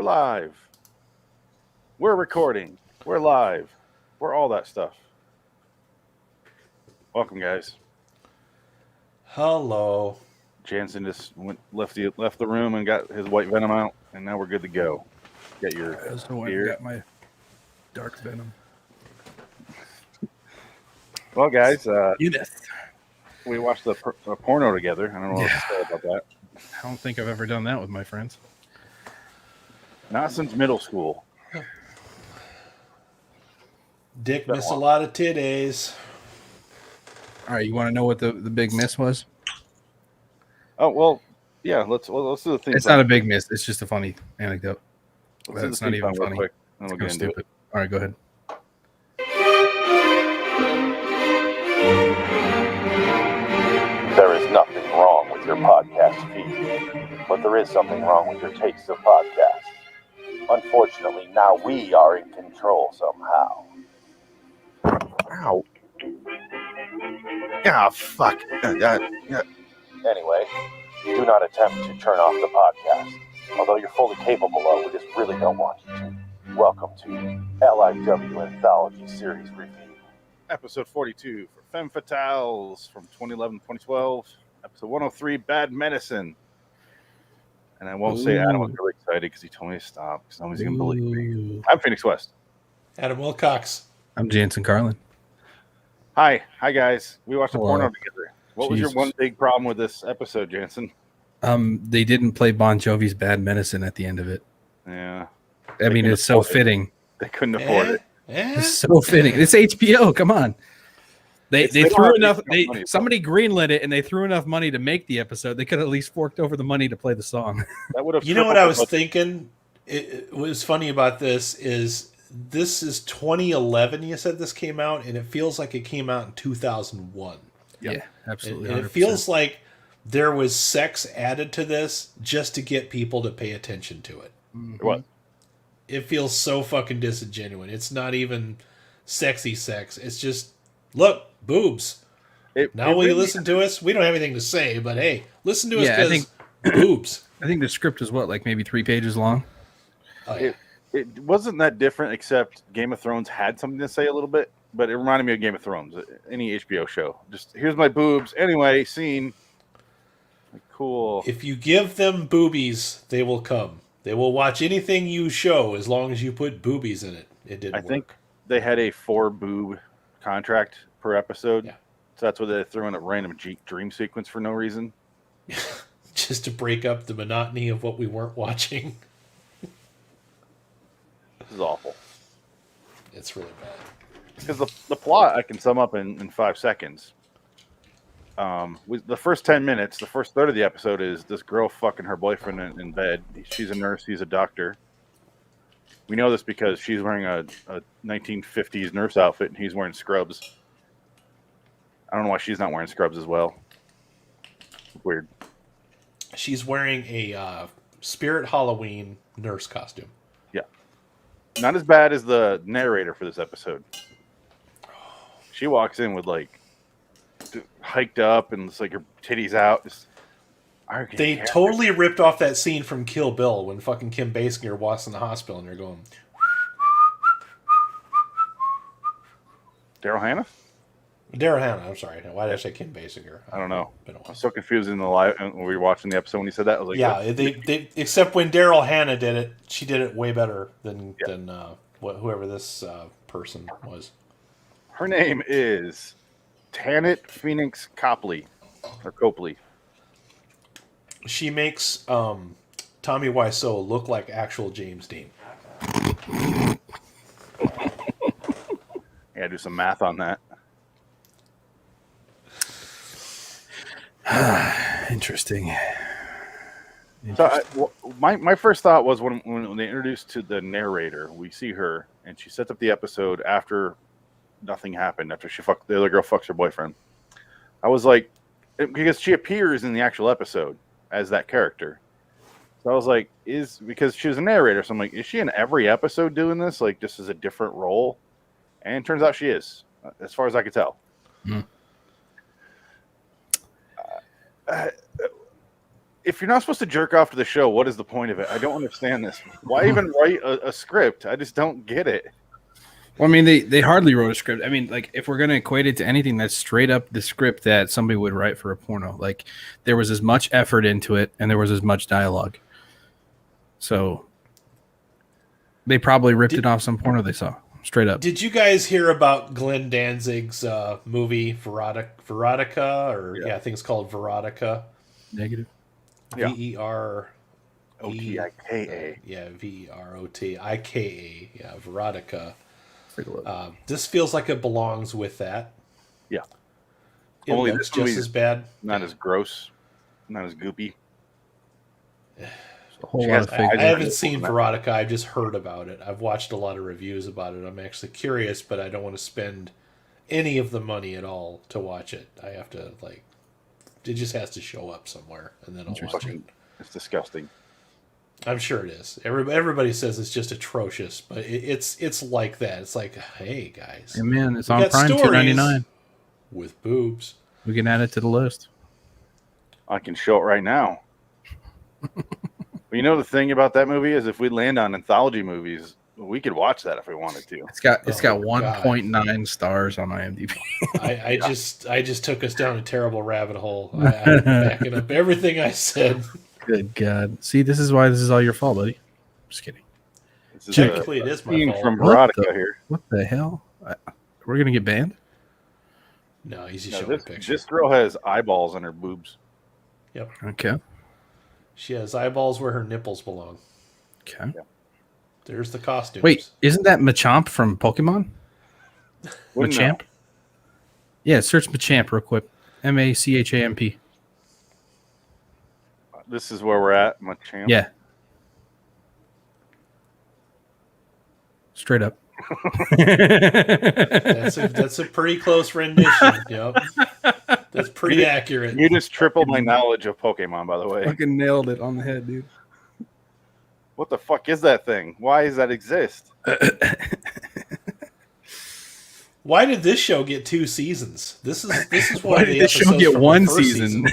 We're live. We're recording. We're live. We're all that stuff. Welcome, guys. Hello. Jansen just left the room and got his white venom out, and now we're good to go. Get your beer. Got my dark venom. Well, guys, Edith. we watched a porno together. I don't know what to say about that. I don't think I've ever done that with my friends. Not since middle school. Dick missed a lot of titties. All right, you want to know what the big miss was? Oh well, yeah. Let's do the thing. It's not a big miss. It's just a funny anecdote. It's not even funny. Quick, and it's we'll get into stupid. All right, go ahead. There is nothing wrong with your podcast feed, but there is something wrong with your taste of podcasts. Unfortunately, now we are in control somehow. Ow. Ah, fuck. Yeah. Anyway, do not attempt to turn off the podcast. Although you're fully capable of, we just really don't want you to. Welcome to LIW Anthology Series Review. Episode 42 for Femme Fatales from 2011-2012. Episode 103, Bad Medicine. And I won't say Adam was really excited because he told me to stop because nobody's going to believe me. I'm Phoenix West. Adam Wilcox. I'm Jansen Carlin. Hi guys. We watched a porno together. What was Jesus. your one big problem with this episode, Jansen? They didn't play Bon Jovi's Bad Medicine at the end of it. Yeah. I mean, it's so fitting. They couldn't afford it. It's so fitting. It's HBO. Come on. They threw enough. Somebody greenlit it, and they threw enough money to make the episode. They could have at least forked over the money to play the song. That would have. You know what I was thinking? It was funny about this is 2011. You said this came out, and it feels like it came out in 2001. Yeah, absolutely. And it feels like there was sex added to this just to get people to pay attention to it. Mm-hmm. What? It feels so fucking disingenuous. It's not even sexy sex. It's just, look, boobs. Will you listen to us? We don't have anything to say, but hey, listen to us because boobs. I think the script is like maybe 3 pages long. Oh, yeah. It wasn't that different, except Game of Thrones had something to say a little bit, but it reminded me of Game of Thrones, any HBO show. Just, here's my boobs. Anyway, scene. Like, cool. If you give them boobies, they will come. They will watch anything you show as long as you put boobies in it. It didn't work. I think they had a 4-boob contract per episode. Yeah. So that's why they threw in a random dream sequence for no reason. Just to break up the monotony of what we weren't watching. This is awful. It's really bad. Because the plot I can sum up in 5 seconds. The first 10 minutes, the first third of the episode is this girl fucking her boyfriend in bed. She's a nurse. He's a doctor. We know this because she's wearing a 1950s nurse outfit and he's wearing scrubs. I don't know why she's not wearing scrubs as well. Weird. She's wearing a Spirit Halloween nurse costume. Yeah. Not as bad as the narrator for this episode. She walks in with like hiked up and it's like her titties out. They totally ripped off that scene from Kill Bill when fucking Kim Basinger walks in the hospital and they're going. Daryl Hannah? Daryl Hannah, I'm sorry. Why did I say Kim Basinger? I don't know. I was so confused in the live when we were watching the episode when he said that. I was like, yeah, they except when Daryl Hannah did it, she did it way better than whoever this person was. Her name is Tanit Phoenix Copley or Copley. She makes Tommy Wiseau look like actual James Dean. Yeah, do some math on that. Interesting. So my first thought was when they introduced to the narrator, we see her and she sets up the episode after nothing happened, after the other girl fucks her boyfriend. I was like, because she appears in the actual episode as that character. So I was like, because she was a narrator, so I'm like, is she in every episode doing this? Like, just as a different role? And it turns out she is, as far as I could tell. if you're not supposed to jerk off to the show, what is the point of it? I don't understand this. Why even write a script? I just don't get it. Well, I mean, they hardly wrote a script. I mean, like, if we're going to equate it to anything, that's straight up the script that somebody would write for a porno. Like, there was as much effort into it, and there was as much dialogue. So, they probably ripped it off some porno they saw. Straight up. Did you guys hear about Glenn Danzig's movie, Verotica? Or, I think it's called Verotica. Negative. Verotika. Otika. Verotika. Yeah, Verotica. This feels like it belongs with that. Yeah. It Only looks this just as bad. Not as gross. Not as goopy. A whole lot of I haven't seen Verotica. I've just heard about it. I've watched a lot of reviews about it. I'm actually curious, but I don't want to spend any of the money at all to watch it. I have to, like, it just has to show up somewhere, and then I'll watch it. It's disgusting. I'm sure it is. Everybody says it's just atrocious, but it's like that. It's like, hey guys, hey man, it's on Prime, $2.99 with boobs. We can add it to the list. I can show it right now. But you know the thing about that movie is, if we land on anthology movies, we could watch that if we wanted to. It's got 1.9 stars on IMDb. I just took us down a terrible rabbit hole. I'm backing up everything I said. Good God! See, this is why this is all your fault, buddy. Just kidding. Technically, it is my fault. From Veronica here. What the hell? We're gonna get banned? No, he's just showing a picture. This girl has eyeballs on her boobs. Yep. Okay. She has eyeballs where her nipples belong. Okay. Yeah. There's the costumes. Wait, isn't that Machamp from Pokemon? Machamp? Yeah, search Machamp real quick. Machamp. This is where we're at, Machamp. Yeah. Straight up. That's a pretty close rendition. Yep. That's pretty accurate. You just tripled my knowledge of Pokemon, by the way. Fucking nailed it on the head, dude. What the fuck is that thing? Why does that exist? Why did this show get 2 seasons? This is one why of the did this show get 1 season?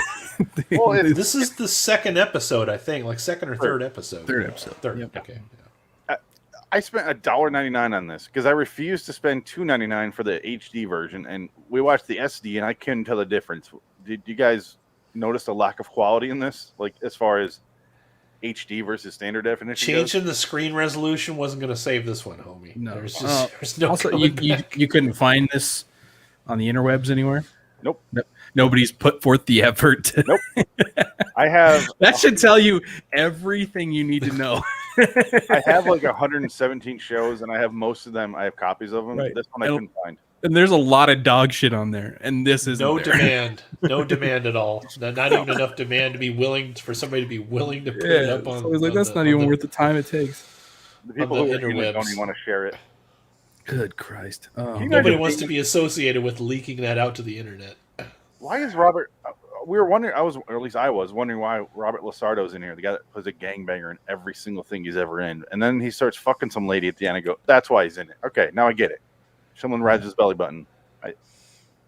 Well, this is the second episode, I think, like second or third episode. Third episode. Third. Yep. Okay. I spent $1.99 on this because I refused to spend $2.99 for the HD version, and we watched the SD, and I couldn't tell the difference. Did you guys notice a lack of quality in this, like as far as HD versus standard definition? Changing the screen resolution wasn't going to save this one, homie. No, there's no. Also, you couldn't find this on the interwebs anywhere. Nope. Nobody's put forth the effort to... Nope. I have... That should tell you everything you need to know. I have like 117 shows, and I have most of them. I have copies of them. Right. This one I couldn't find. And there's a lot of dog shit on there, and this is no demand. No demand at all. Not even enough demand to be willing for somebody to be willing to put it up on. So like, that's not even worth the time it takes. The people who don't even want to share it. Good Christ! Nobody wants to be associated with leaking that out to the internet. Why is Robert? We were wondering. Or at least I was wondering why Robert Lasardo's in here. The guy that plays a gangbanger in every single thing he's ever in, and then he starts fucking some lady at the end. I go, that's why he's in it. Okay, now I get it. Someone rides his belly button. I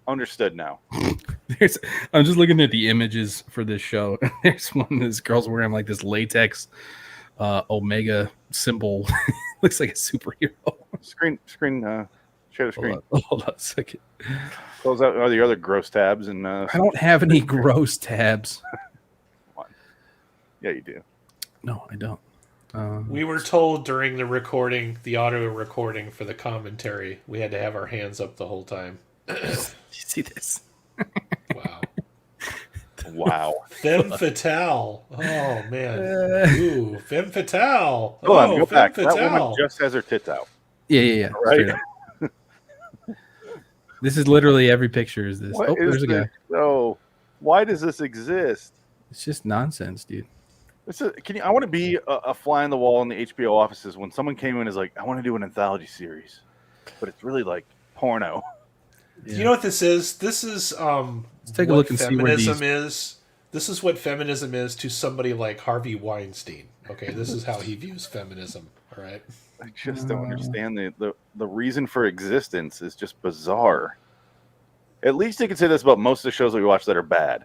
understood now. I'm just looking at the images for this show. There's one. This girl's wearing like this latex Omega symbol. Looks like a superhero. Share the screen. Hold on a second. Close out all the other gross tabs. And I don't have any gross tabs. Yeah, you do. No, I don't. We were told during the recording, the audio recording for the commentary, we had to have our hands up the whole time. Do you see this? Wow. Wow. Femme fatale. Oh, man. Ooh, femme fatale. Hold on, go back. Fatale. That woman just has her tits out. Yeah. Right? This is literally every picture is this. What there's a guy. No. Why does this exist? It's just nonsense, dude. I want to be a fly on the wall in the HBO offices when someone came in and is like, I want to do an anthology series, but it's really like porno. Yeah. You know what this is? This is let's take a look and see where feminism is. This is what feminism is to somebody like Harvey Weinstein. Okay, this is how he views feminism. All right. I just don't understand the reason for existence is just bizarre. At least you can say this about most of the shows that we watch that are bad.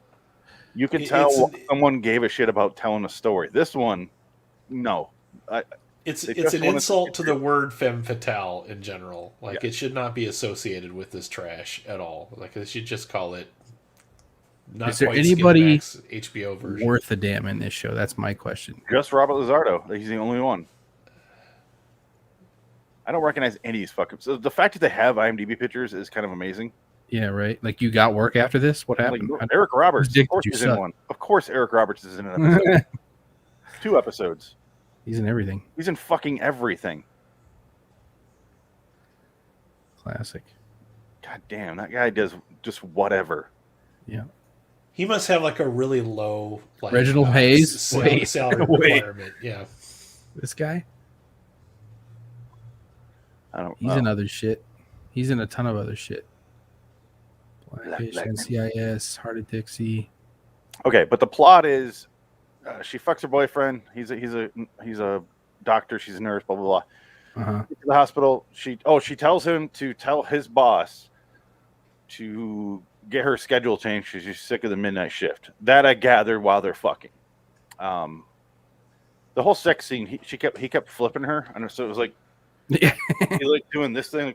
You can tell someone gave a shit about telling a story. This one, no. It's an insult to the word femme fatale in general. Like, it should not be associated with this trash at all. Like, they should just call it not Is there quite anybody HBO version. worth a damn in this show? That's my question. Just Robert Lizardo. He's the only one. I don't recognize any of these fucking... So the fact that they have IMDb pictures is kind of amazing. Yeah, right. Like, you got work after this? What happened? Like, Eric Roberts, of course, is in one. Of course, Eric Roberts is in an episode. 2 episodes. He's in everything. He's in fucking everything. Classic. God damn, that guy does just whatever. Yeah. He must have like a really low Reginald Hayes salary requirement. Yeah. This guy? He's know. in other shit. He's in a ton of other shit. Blackfish, NCIS, Heart of Dixie. Okay, but the plot is she fucks her boyfriend. He's a doctor. She's a nurse. Blah blah blah. To the hospital. She tells him to tell his boss to get her schedule changed because she's sick of the midnight shift. That I gathered while they're fucking. The whole sex scene. He kept flipping her, and so it was like, he like doing this thing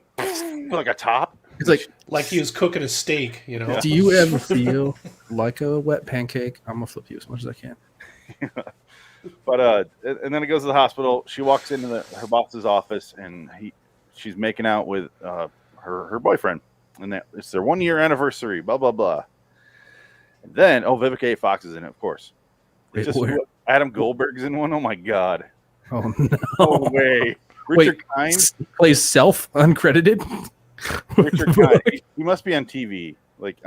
like a top. It's like he was cooking a steak, you know. Do you ever feel like a wet pancake? I'm gonna flip you as much as I can. But and then it goes to the hospital. She walks into her boss's office, and she's making out with her boyfriend, and it's their 1-year anniversary. Blah blah blah. And then Vivica A. Fox is in it, of course. Adam Goldberg's in one. Oh my god. Oh no. No way. Richard Kind plays Self uncredited. Richard Kind. He must be on TV, like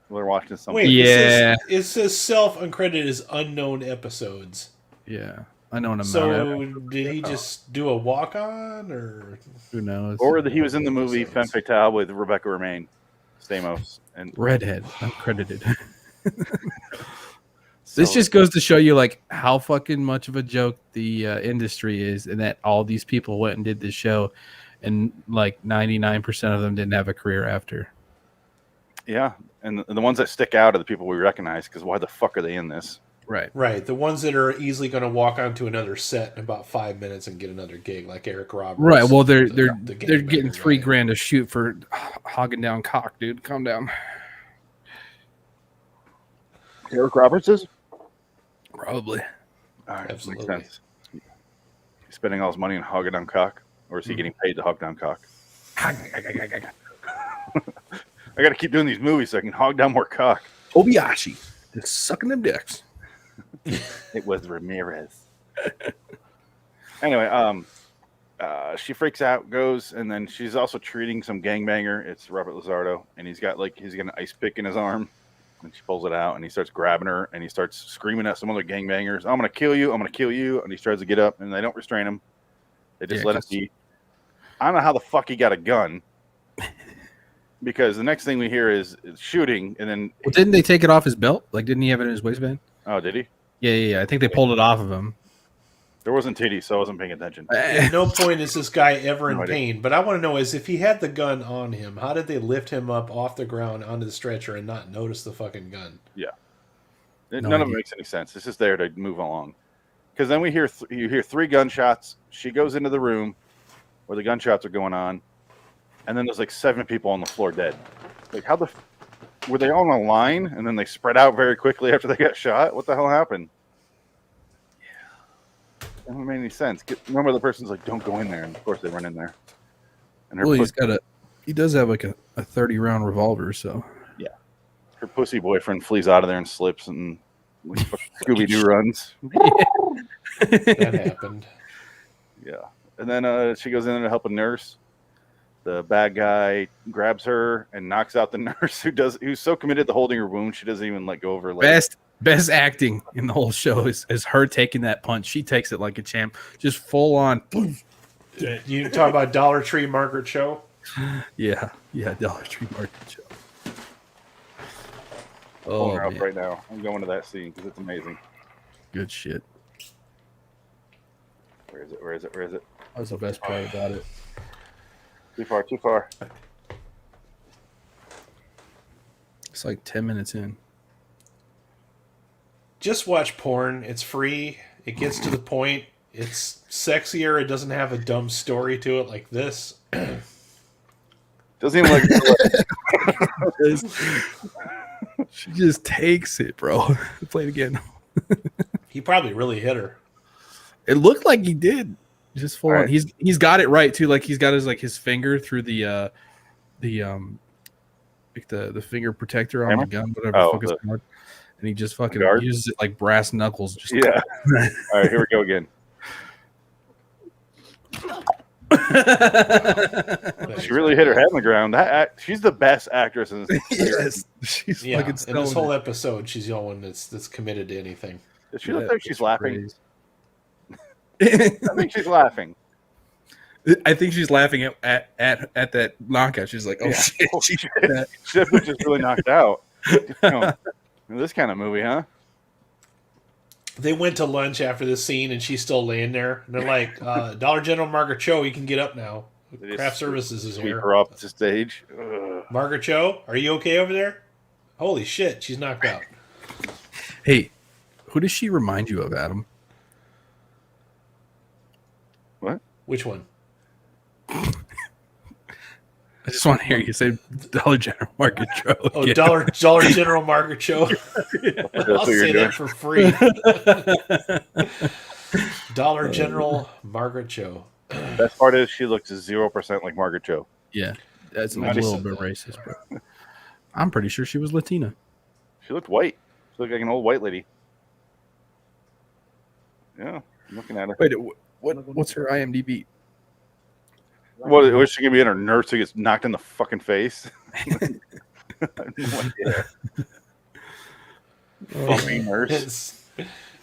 we're watching something. Wait, yeah. It says Self uncredited as unknown episodes. Yeah, unknown amount. So did he just do a walk on, or who knows? Or that he was in the movie Femme Fatale with Rebecca Romaine, Stamos, and Redhead uncredited. This just goes to show you like how fucking much of a joke the industry is, and that all these people went and did this show, and like 99% of them didn't have a career after. Yeah, and the ones that stick out are the people we recognize, because why the fuck are they in this? Right. The ones that are easily going to walk onto another set in about 5 minutes and get another gig, like Eric Roberts. Right. Well, they're getting $3,000 a shoot for hogging down cock, dude. Calm down. Eric Roberts is? Probably. All right, absolutely. Makes sense. He's spending all his money on hogging down cock, or is he getting paid to hog down cock? I got to keep doing these movies so I can hog down more cock. Obayashi, just sucking them dicks. It was Ramirez. Anyway, she freaks out, goes, and then she's also treating some gangbanger. It's Robert Lizardo, and he's got an ice pick in his arm, and she pulls it out, and he starts grabbing her, and he starts screaming at some other gangbangers, "I'm gonna kill you! I'm gonna kill you!" And he tries to get up, and they don't restrain him. They just let him be. I don't know how the fuck he got a gun, because the next thing we hear is shooting, and then didn't they take it off his belt? Like, didn't he have it in his waistband? Oh, did he? Yeah. I think they pulled it off of him. There wasn't titties, so I wasn't paying attention. At no point is this guy ever in pain. But I want to know is if he had the gun on him, how did they lift him up off the ground onto the stretcher and not notice the fucking gun? Yeah, none of it makes any sense. It's just there to move along. Because then you hear 3 gunshots. She goes into the room where the gunshots are going on, and then there's like 7 people on the floor dead. Like, were they all on a line and then they spread out very quickly after they got shot? What the hell happened? Yeah, it doesn't make any sense. Remember, the person's like, "Don't go in there," and of course they run in there. And he does have like a 30-round revolver, so yeah. Her pussy boyfriend flees out of there and slips, and like, Scooby-Doo runs. That happened. Yeah, and then she goes in there to help a nurse. The bad guy grabs her and knocks out the nurse who's so committed to holding her wound she doesn't even let go of her leg. Best acting in the whole show is her taking that punch. She takes it like a champ, just full on. You talk about Dollar Tree Margaret Cho? Yeah, Dollar Tree Margaret Cho. Pulling her up right now. I'm going to that scene because it's amazing. Good shit. Where is it? That was the best part about it. Too far. It's like 10 minutes in. Just watch porn. It's free. It gets to the point. It's sexier. It doesn't have a dumb story to it like this. Doesn't even like. She just takes it, bro. Play it again. He probably really hit her. It looked like he did. Just full on. He's got it right too. Like he's got his finger through the finger protector on the gun, whatever the fuck it's called. And he just fucking uses it like brass knuckles. Just All right, here we go again. She really hit her head on the ground. She's the best actress in this. Yes, she's fucking in this whole episode. She's the only one that's committed to anything. Does she look like she's laughing? I think she's laughing. I think she's laughing at that knockout. She's like, "Oh shit!" She was just really knocked out. This kind of movie, huh? They went to lunch after this scene, and she's still laying there. And they're like, "Dollar General Margaret Cho, you can get up now. Craft Services is here." Sweep her up to stage. Margaret Cho, are you okay over there? Holy shit, she's knocked out. Hey, who does she remind you of, Adam? What? Which one? I just want to hear you say Dollar General Margaret Cho. Oh, Dollar General Margaret Cho. I'll say that for free. Dollar General Margaret Cho. Best part is she looks 0% like Margaret Cho. Yeah, that's a little bit racist, bro. I'm pretty sure she was Latina. She looked white. She looked like an old white lady. Yeah, I'm looking at her. Wait, what's her IMDb? What was she gonna be in her nurse who gets knocked in the fucking face? No idea. Fucking nurse.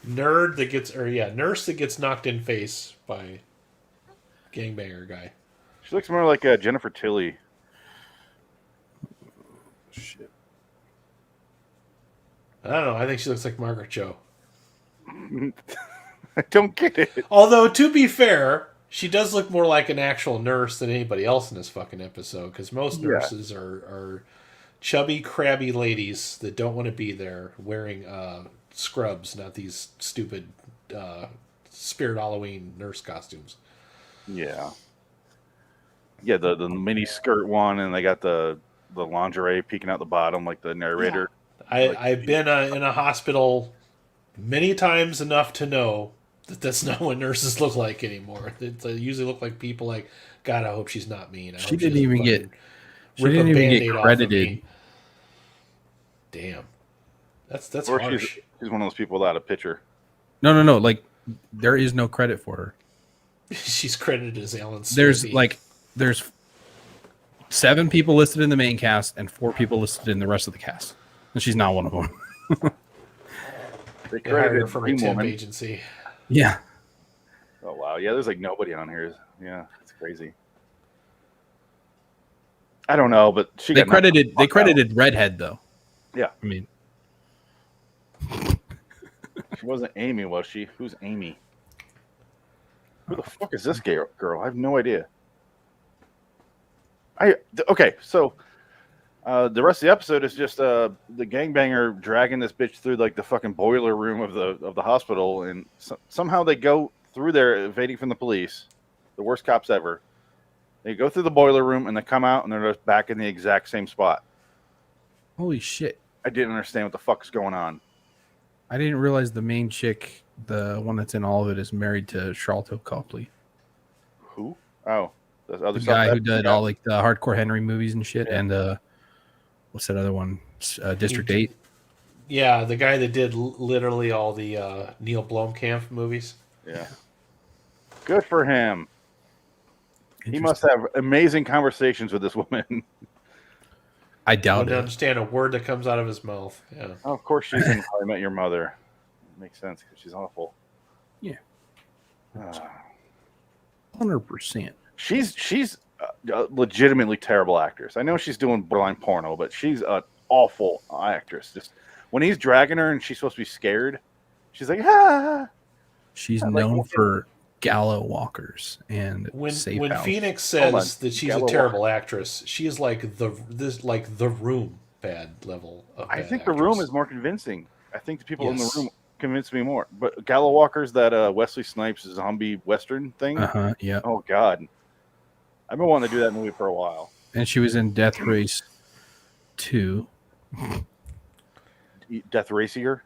Nurse that gets knocked in face by gangbanger guy. She looks more like Jennifer Tilly. Shit. I don't know. I think she looks like Margaret Cho. I don't get it. Although, to be fair, she does look more like an actual nurse than anybody else in this fucking episode, because most nurses are chubby, crabby ladies that don't want to be there wearing scrubs, not these stupid Spirit Halloween nurse costumes. Yeah. Yeah, the mini skirt one, and they got the lingerie peeking out the bottom like the narrator. Yeah. I've been in a hospital many times enough to know that that's not what nurses look like anymore. They usually look like people like, God, I hope she's not mean. She didn't even get credited. Damn. That's or harsh. She's one of those people without a picture. No. Like, there is no credit for her. She's credited as Alan Smith. There's 7 people listed in the main cast and 4 people listed in the rest of the cast, and she's not one of them. They hired her from a temp agency. Yeah. Oh wow. Yeah, there's like nobody on here. Yeah, it's crazy. I don't know, but they credited Redhead though. Yeah. I mean, she wasn't Amy, was she? Who's Amy? Who the fuck is this girl? I have no idea. Okay, so the rest of the episode is just the gangbanger dragging this bitch through like the fucking boiler room of the hospital, and somehow they go through there evading from the police, the worst cops ever. They go through the boiler room and they come out and they're just back in the exact same spot. Holy shit! I didn't understand what the fuck's going on. I didn't realize the main chick, the one that's in all of it, is married to Charlton Copley. Who? Oh, the other guy who did all like the Hardcore Henry movies and shit, and what's that other one? District 8. Yeah, the guy that did literally all the Neil Blomkamp movies. Yeah. Good for him. He must have amazing conversations with this woman. I doubt it. I don't understand a word that comes out of his mouth. Yeah. Oh, of course she's in How I Met Your Mother. Makes sense because she's awful. Yeah. 100%. She's a legitimately terrible actress. I know she's doing borderline porno, but she's an awful actress. Just when he's dragging her and she's supposed to be scared, she's like, ah. She's known for gallows walkers and when house. Phoenix says that she's a terrible actress, she is like the Room bad level of I think actress. The Room is more convincing. I think the people in The Room convinced me more. But Gala Walker's that Wesley Snipes zombie western thing. Yeah. Oh God, I've been wanting to do that movie for a while. And she was in Death Race 2. Death Racier.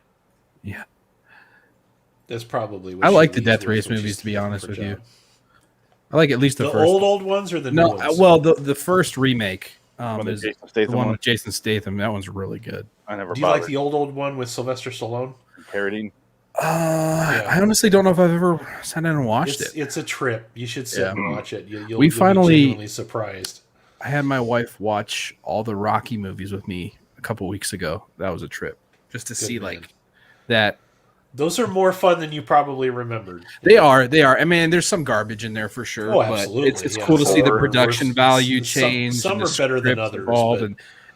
Yeah. That's probably. I like the Death Race movies, to be honest with you. I like at least the first. old ones or the new ones? Well, the first remake is the one with Jason Statham. That one's really good. I never. Do you like the old one with Sylvester Stallone? Parroting. I honestly don't know if I've ever sat down and watched it. It's a trip. You should sit and watch it. You'll We finally be genuinely surprised. I had my wife watch all the Rocky movies with me a couple weeks ago. That was a trip just to see like that. Those are more fun than you probably remembered. They are. I mean, there's some garbage in there for sure. Oh, absolutely. But it's cool to see the production value change. Some are better than others.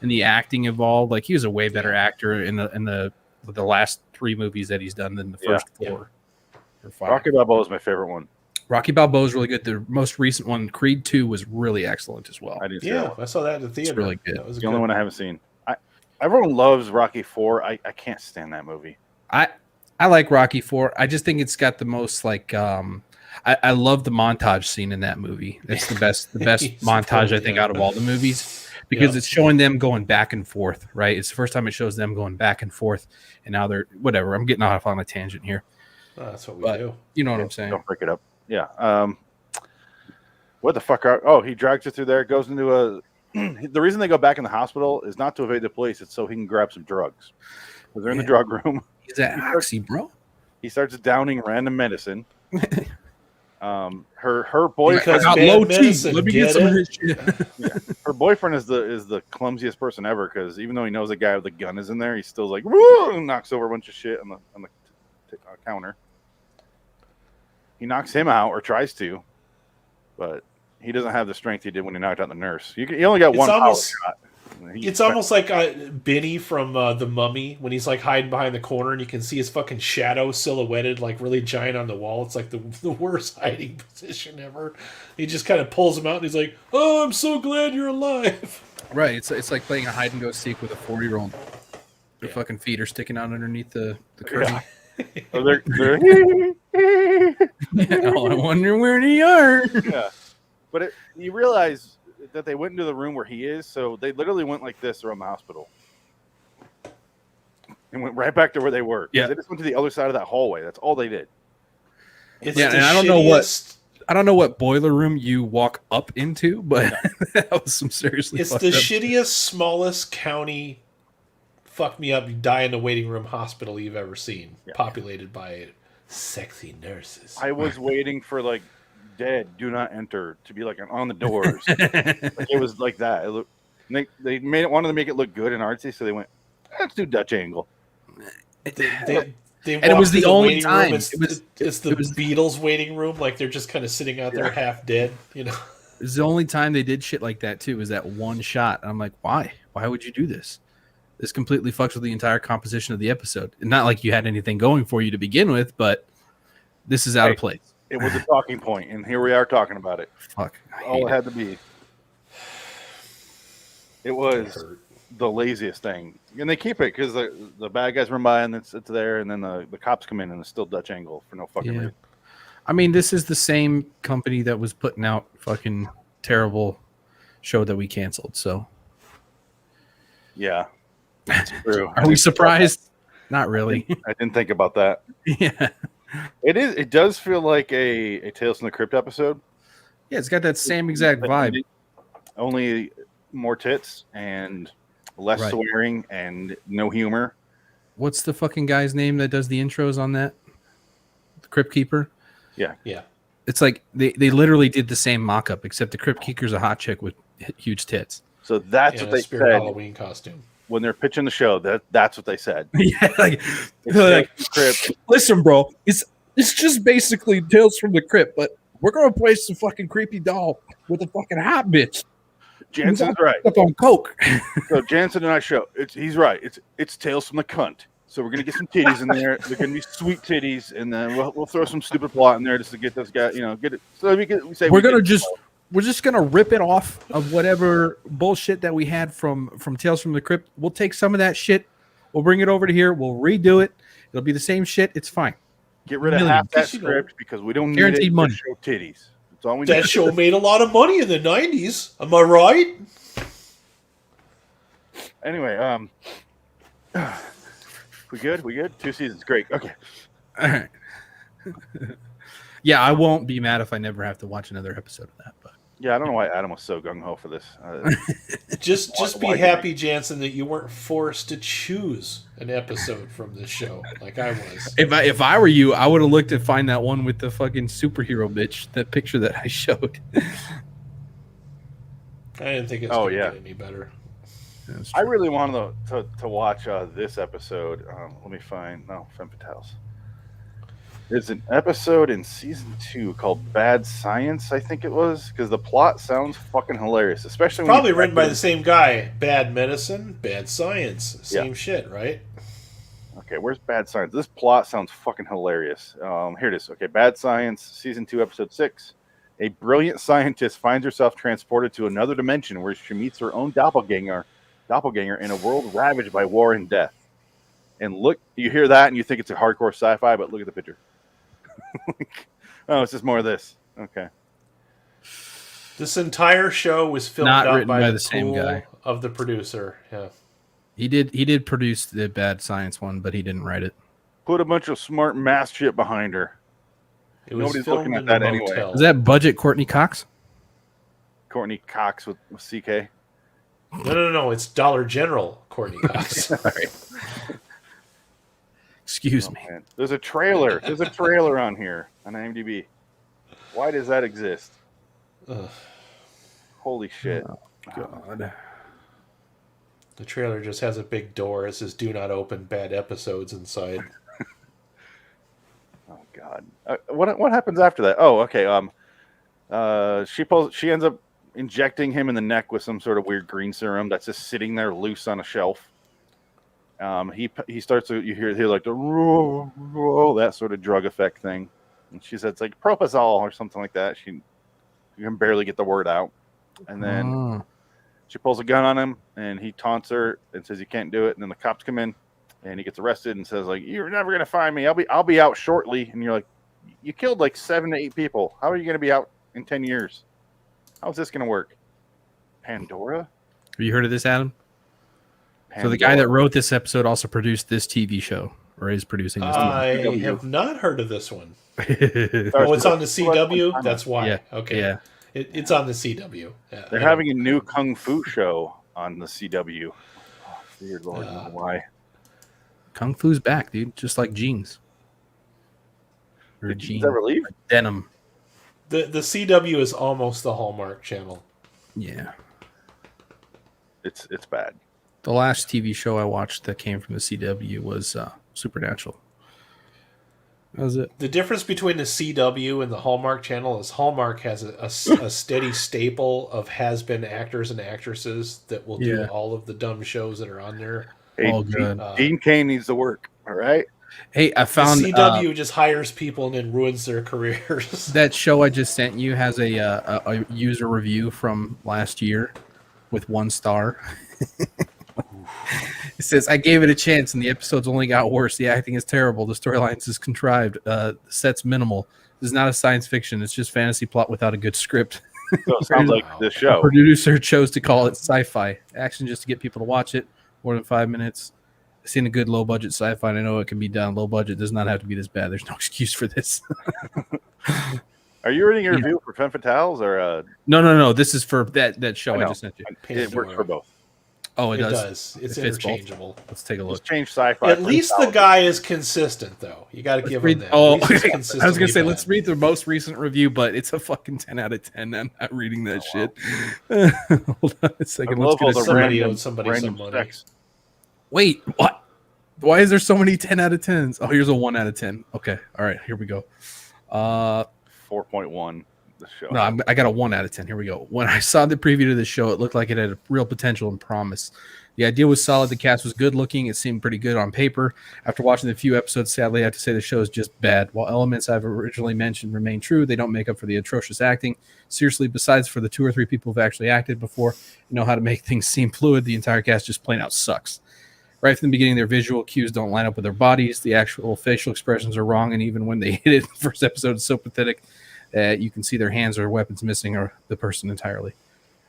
And the acting evolved. Like he was a way better actor in the last 3 movies that he's done than the first 4 or 5. Rocky Balboa is my favorite one. Rocky Balboa is really good. The most recent one, Creed 2, was really excellent as well. I did. Yeah, I saw that in the theater. It's really good. That was the only one I haven't seen. Everyone loves Rocky 4. I can't stand that movie. I like Rocky 4. I just think it's got the most like I love the montage scene in that movie. That's the best montage I think out of all the movies because it's showing them going back and forth, right? It's the first time it shows them going back and forth, and now they're whatever. I'm getting off on a tangent here. That's what we do. You know what I'm saying? Don't break it up. Yeah. What the fuck he drags her through there, goes into a the reason they go back in the hospital is not to evade the police, it's so he can grab some drugs. Because they're in the drug room. He's at Oxy, bro. He starts downing random medicine. Her boyfriend got low cheese. Let me get some of this shit. Her boyfriend is the clumsiest person ever because even though he knows the guy with the gun is in there, he's still like woo, and knocks over a bunch of shit on the counter. He knocks him out or tries to, but he doesn't have the strength he did when he knocked out the nurse. He only got one power shot. It's almost like Benny from The Mummy when he's like hiding behind the corner and you can see his fucking shadow silhouetted like really giant on the wall. It's like the worst hiding position ever. He just kind of pulls him out and he's like, "Oh, I'm so glad you're alive." Right. It's like playing a hide and go seek with a 4-year-old. Their fucking feet are sticking out underneath the curtain. Oh, they're I wonder where they are. Yeah, but you realize that they went into the room where he is, so they literally went like this around the hospital and went right back to where they were. Yeah, they just went to the other side of that hallway. That's all they did. It's and I don't know what boiler room you walk up into, but that was some seriously. It's the shittiest, smallest county. Fuck me up, you die in the waiting room hospital you've ever seen, populated by sexy nurses. I was waiting for like dead, do not enter to be like on the doors. Like, it was like that. They wanted to make it look good and artsy, so they went, let's do Dutch angle. They and it was the only time. It's the Beatles waiting room, like they're just kind of sitting out there half dead, you know. It was the only time they did shit like that too. Was that one shot? And I'm like, why? Why would you do this? This completely fucks with the entire composition of the episode. And not like you had anything going for you to begin with, but this is out of place. It was a talking point, and here we are talking about it. Fuck. All it had to be. It was the laziest thing. And they keep it because the bad guys run by and it's there, and then the cops come in and it's still Dutch angle for no fucking reason. I mean, this is the same company that was putting out fucking terrible show that we canceled, so. Yeah. That's true. Are we surprised? Not really. I didn't think about that. Yeah. It does feel like a Tales from the Crypt episode. Yeah, it's got that same exact vibe. Only more tits and less swearing and no humor. What's the fucking guy's name that does the intros on that? The Crypt Keeper? Yeah. Yeah. It's like they literally did the same mock-up, except the Crypt Keeper's a hot chick with huge tits. So that's what they said. Halloween costume. When they're pitching the show, that's what they said. Yeah, like listen, bro, it's just basically Tales from the Crypt, but we're gonna play some fucking creepy doll with a fucking hot bitch. Jansen's right. Up on coke. So Jansen and I show he's right. It's Tales from the Cunt. So we're gonna get some titties in there. They're gonna be sweet titties, and then we'll throw some stupid plot in there just to get this guy, get it. So we're just gonna rip it off of whatever bullshit that we had from Tales from the Crypt. We'll take some of that shit, we'll bring it over to here, we'll redo it. It'll be the same shit. It's fine. Get rid of half that script because we don't need guaranteed it money. to show titties. That's all we That need. show made a lot of money in the 90s. Am I right? Anyway, we good? 2 seasons. Great. Okay. All right. Yeah, I won't be mad if I never have to watch another episode of that. But Yeah, I don't know why Adam was so gung-ho for this. Just be happy, Jansen, that you weren't forced to choose an episode from this show like I was. if I were you, I would have looked to find that one with the fucking superhero bitch, that picture that I showed. I didn't think it was going to get any better. I really wanted to watch this episode. Let me find... No, Femme Fatales. There's an episode in season 2 called Bad Science, I think it was, because the plot sounds fucking hilarious, especially when probably written by the same guy. Bad Medicine, Bad Science, same shit, right? Okay, where's Bad Science? This plot sounds fucking hilarious. Here it is. Okay, Bad Science, season 2, episode 6. A brilliant scientist finds herself transported to another dimension where she meets her own doppelganger in a world ravaged by war and death. And look, you hear that and you think it's a hardcore sci-fi, but look at the picture. Oh, it's just more of this. Okay. This entire show was filmed Not out written by by the the same pool guy. of the producer. Yeah. He did produce the Bad Science one, but he didn't write it. Put a bunch of smart math shit behind her. It was Nobody's filmed looking at in that a anyway. motel. Is that budget Courtney Cox? Courtney Cox with CK. No. It's Dollar General, Courtney Cox. Sorry. Excuse me. Man. There's a trailer. There's a trailer on here on IMDb. Why does that exist? Ugh. Holy shit. Oh, God. The trailer just has a big door. It says "Do not open bad episodes" inside. Oh God. What happens after that? Oh, okay. She ends up injecting him in the neck with some sort of weird green serum that's just sitting there loose on a shelf. He starts to, you hear like the that sort of drug effect thing, and she says it's like propofol or something like that. You can barely get the word out, and then she pulls a gun on him, and he taunts her and says he can't do it. And then the cops come in, and he gets arrested and says like, "You're never gonna find me. I'll be out shortly." And you're like, "You killed like 7 to 8 people. How are you gonna be out in 10 years? How's this gonna work?" Pandora. Have you heard of this, Adam? So the guy that wrote this episode also produced this TV show, or is producing this I TV. have not heard of this one. Yeah. Oh, it's on the CW? That's why. Yeah. Okay. Yeah. It's on the CW. Yeah, They're having a new kung fu show on the CW. Oh, dear Lord, why? Kung Fu's back, dude. Just like jeans. Or Did jeans ever leave? Denim. The CW is almost the Hallmark channel. Yeah. It's bad. The last TV show I watched that came from the CW was Supernatural. That was it. The difference between the CW and the Hallmark channel is Hallmark has a steady staple of has-been actors and actresses that will do all of the dumb shows that are on there. Hey, all good. Dean Cain needs to work. All right. Hey, I found the CW just hires people and then ruins their careers. That show I just sent you has a user review from last year with 1 star. It says, "I gave it a chance and the episodes only got worse. The acting is terrible. The storylines is contrived. The set's minimal. This is not a science fiction. It's just fantasy plot without a good script." So it sounds like this show. The producer chose to call it sci-fi action just to get people to watch it. More than 5 minutes. I've seen a good low-budget sci-fi, and I know it can be done. Low budget does not have to be this bad. There's no excuse for this. Are you reading a review for Femme Fatales or? No. This is for that show I just sent you. It works for both. Oh, it does. Does. It's interchangeable. Let's take a look. Just change sci-fi. At least the guy is consistent, though. You got to give him that. Oh, At least he's I was gonna consistently say bad. let's read the most recent review, but it's a fucking 10 out of 10. I'm not reading that shit. Hold on a second. I love all the somebody random- owed somebody random some money. specs. Wait, what? Why is there so many 10 out of 10s? Oh, here's a 1 out of 10. Okay, all right, here we go. 4.1. The show. No, I got a 1 out of 10. Here we go. When I saw the preview to the show, it looked like it had a real potential and promise. The idea was solid. The cast was good looking. It seemed pretty good on paper. After watching the few episodes, sadly, I have to say the show is just bad. While elements I've originally mentioned remain true, they don't make up for the atrocious acting. Seriously, besides for the 2 or 3 people who've actually acted before and know how to make things seem fluid, the entire cast just plain out sucks. Right from the beginning, their visual cues don't line up with their bodies. The actual facial expressions are wrong, and even when they hit it in the first episode, it's so pathetic that you can see their hands or weapons missing or the person entirely.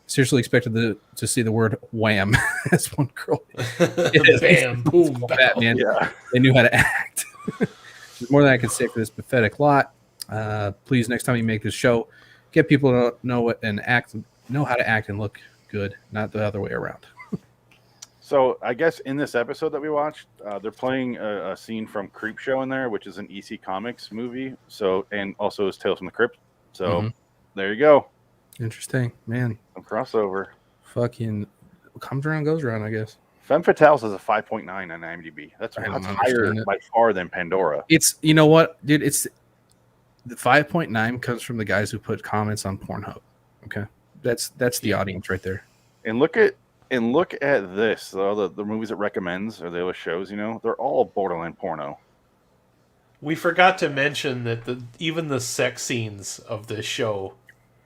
Seriously expected to see the word wham as one girl. Bam, boom, Batman. Yeah. They knew how to act. There's more than I can say for this pathetic lot. Please, next time you make this show, get people to know how to act and look good, not the other way around. So I guess in this episode that we watched, they're playing a scene from Creepshow in there, which is an EC Comics movie. So, and also is Tales from the Crypt. So there you go. Interesting, man. Some crossover. Fucking comes around, goes around, I guess. Femme Fatale has a 5.9 on IMDb. That's higher by far than Pandora. It's, you know what, dude? It's the 5.9 comes from the guys who put comments on Pornhub. Okay, that's the audience right there. And look at this. The movies it recommends or the other shows, you know, they're all borderline porno. We forgot to mention that even the sex scenes of this show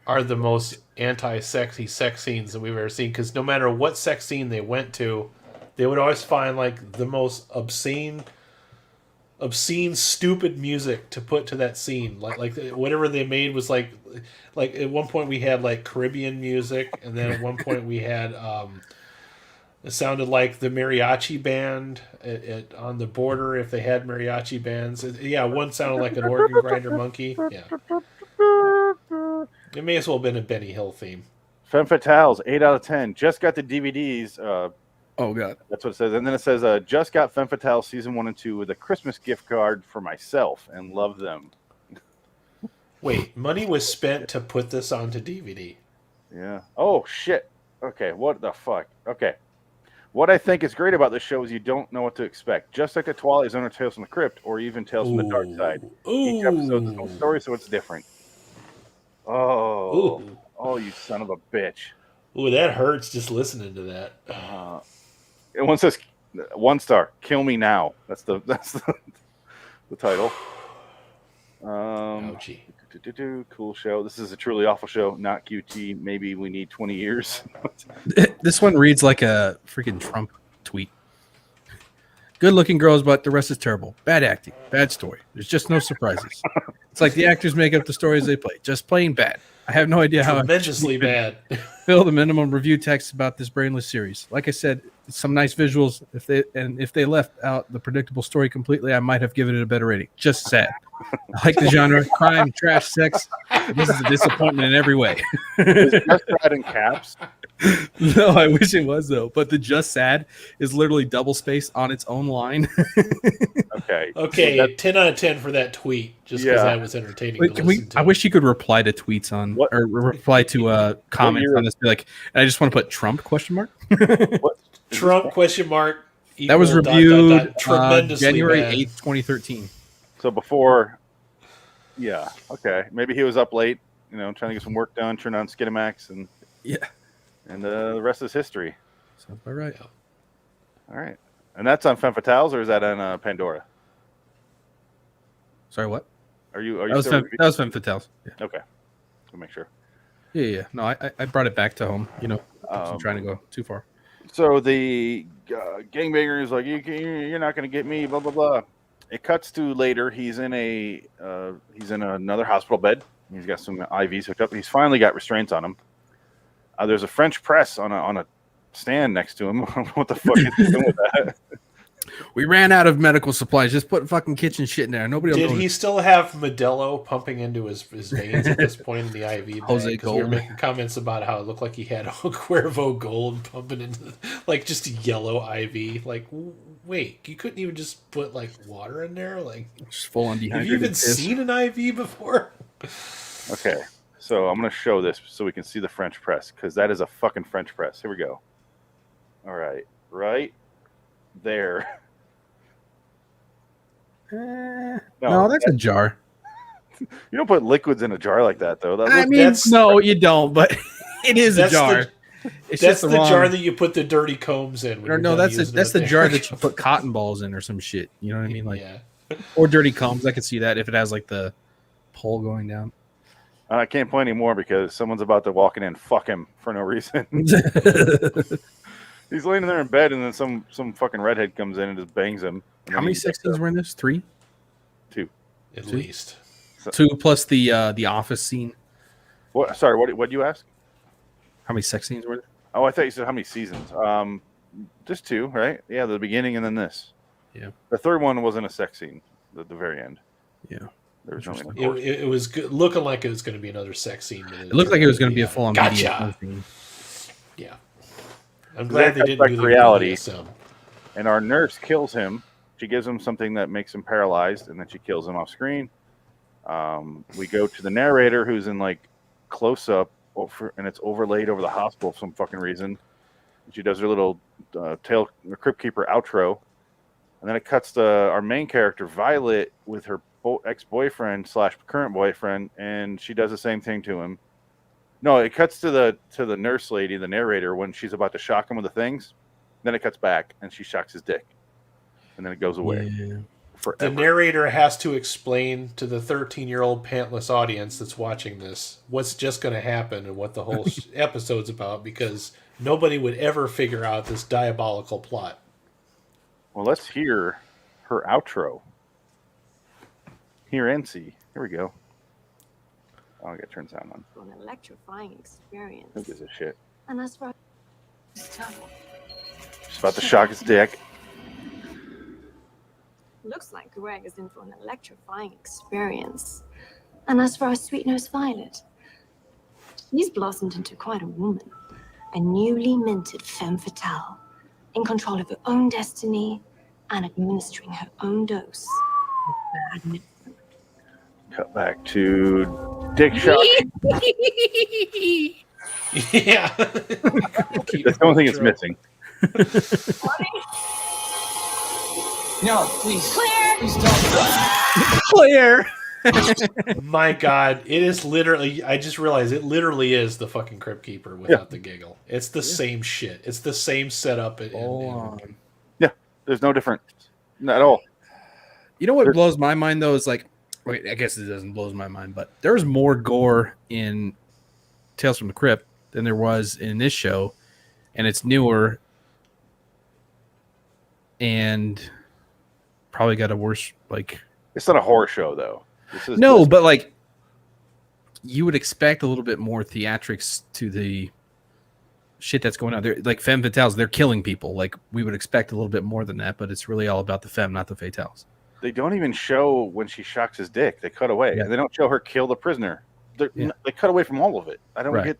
are the most anti-sexy sex scenes that we've ever seen, because no matter what sex scene they went to, they would always find like the most obscene, stupid music to put to that scene. Like whatever they made was like at one point we had like Caribbean music, and then at one point we had it sounded like the mariachi band on the border, if they had mariachi bands. One sounded like an organ grinder monkey. Yeah. It may as well have been a Benny Hill theme. Femme Fatales, 8 out of 10. Just got the DVDs. Oh, God. That's what it says. And then it says, just got Femme Fatale Season 1 and 2 with a Christmas gift card for myself and love them. Wait, money was spent to put this onto DVD. Yeah. Oh, shit. Okay, what the fuck? Okay. What I think is great about this show is you don't know what to expect. Just like the Twilight Zone or Tales from the Crypt or even Tales from the Dark Side. Each episode is its own story, so it's different. Oh, you son of a bitch. Ooh, that hurts just listening to that. And one says 1 star, kill me now. That's the title. Ouchie. Cool show. This is a truly awful show, not QT. Maybe we need 20 years. This one reads like a freaking Trump tweet. Good looking girls, but the rest is terrible. Bad acting, bad story. There's just no surprises. It's like the actors make up the stories they play. Just plain bad. I have no idea how tremendously bad. Fill the minimum review text about this brainless series. Like I said, some nice visuals. If they left out the predictable story completely, I might have given it a better rating. Just sad. I like the genre, crime, trash, sex. This is a disappointment in every way. Is just sad in caps? No, I wish it was though. But the just sad is literally double space on its own line. Okay. 10 out of 10 for that tweet. Just because that was entertaining to listen to. I wish you could reply to tweets on or reply to comments on this. Be like, I just want to put Trump ? Trump ? That was reviewed tremendously January bad. 8th, 2013. So before, okay. Maybe he was up late, trying to get some work done, turn on Skinamax, and the rest is history. Sounds about right. All right. And that's on Femme Fatales, or is that on Pandora? Sorry, what? Are you that was Femme Fatales. Yeah. Okay. We'll make sure. Yeah. No, I brought it back to home, I'm trying to go too far. So the gangbanger is like, you're not going to get me, blah, blah, blah. It cuts to later. He's in another hospital bed. He's got some IVs hooked up. He's finally got restraints on him. There's a French press on a stand next to him. What the fuck is he doing with that? We ran out of medical supplies. Just put fucking kitchen shit in there. Nobody. Did he still have Modelo pumping into his veins at this point in the IV? Jose Gold. We were making comments about how it looked like he had Cuervo Gold pumping into just a yellow IV. Like, wait, you couldn't even just put water in there? Like, just full on dehydrated. Have you even seen an IV before? Okay, so I'm gonna show this so we can see the French press, because that is a fucking French press. Here we go. All right, right there. No, that's a jar. You don't put liquids in a jar like that, though. No, you don't. But it is a jar. That's the jar that you put the dirty combs in. No, that's the jar that you put cotton balls in or some shit. You know what I mean? Or dirty combs. I could see that if it has the pole going down. I can't play anymore because someone's about to walk in and fuck him for no reason. He's laying there in bed, and then some fucking redhead comes in and just bangs him. How many sex scenes were in this? 3? 2. At least. 2 plus the office scene. What? Sorry, what you ask? How many sex scenes were there? Oh, I thought you said how many seasons. Just 2, right? Yeah, the beginning and then this. Yeah. The third one wasn't a sex scene. At the very end. Yeah. There was no. It was good, looking like it was going to be another sex scene. It looked like it was going to be a full-on gotcha. Scene. Yeah. I'm glad they didn't do the reality. BDSM. And our nurse kills him. She gives him something that makes him paralyzed, and then she kills him off screen. We go to the narrator, who's in like close up, and it's overlaid over the hospital for some fucking reason. She does her little Crypt Keeper outro, and then it cuts to our main character Violet with her ex-boyfriend / current boyfriend, and she does the same thing to him. No, it cuts to the nurse lady, the narrator, when she's about to shock him with the things. Then it cuts back, and she shocks his dick, and then it goes away. Yeah. Forever. The narrator has to explain to the 13-year-old pantless audience that's watching this what's just going to happen and what the whole episode's about, because nobody would ever figure out this diabolical plot. Well, let's hear her outro. Hear and see. Here we go. Oh, I got to turn sound on. An electrifying experience. Who gives a shit? And as for She's about to shock his dick. looks like Greg is in for an electrifying experience. And as for our sweet-nosed Violet, she's blossomed into quite a woman. A newly minted femme fatale, in control of her own destiny and administering her own dose. Cut back to Dick Shock. Yeah. That's the only thing it's missing. No, please. Clear! Please don't. Clear. My God, it is literally. I just realized it literally is the fucking Crypt Keeper without the giggle. It's the same shit. It's the same setup. Yeah, there's no difference. Not at all. You know what blows my mind though is like, wait, I guess it doesn't blow my mind, but there's more gore in Tales from the Crypt than there was in this show, and it's newer, and probably got a worse like. It's not a horror show though. No, but like you would expect a little bit more theatrics to the shit that's going on there. Like Femme Fatales, they're killing people. Like we would expect a little bit more than that, but it's really all about the Femme, not the Fatales. They don't even show when she shocks his dick. They cut away. Yeah. They don't show her kill the prisoner. They cut away from all of it. I don't get.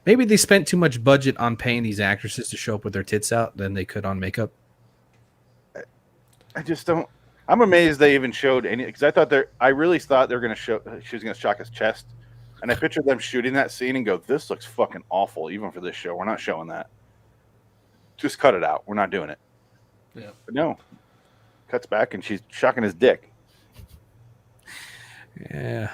Maybe they spent too much budget on paying these actresses to show up with their tits out than they could on makeup. I just don't. I'm amazed they even showed any, because I really thought they were going to show, she was going to shock his chest. And I pictured them shooting that scene and go, this looks fucking awful, even for this show. We're not showing that. Just cut it out. We're not doing it. Yeah. But no. Cuts back and she's shocking his dick. Yeah.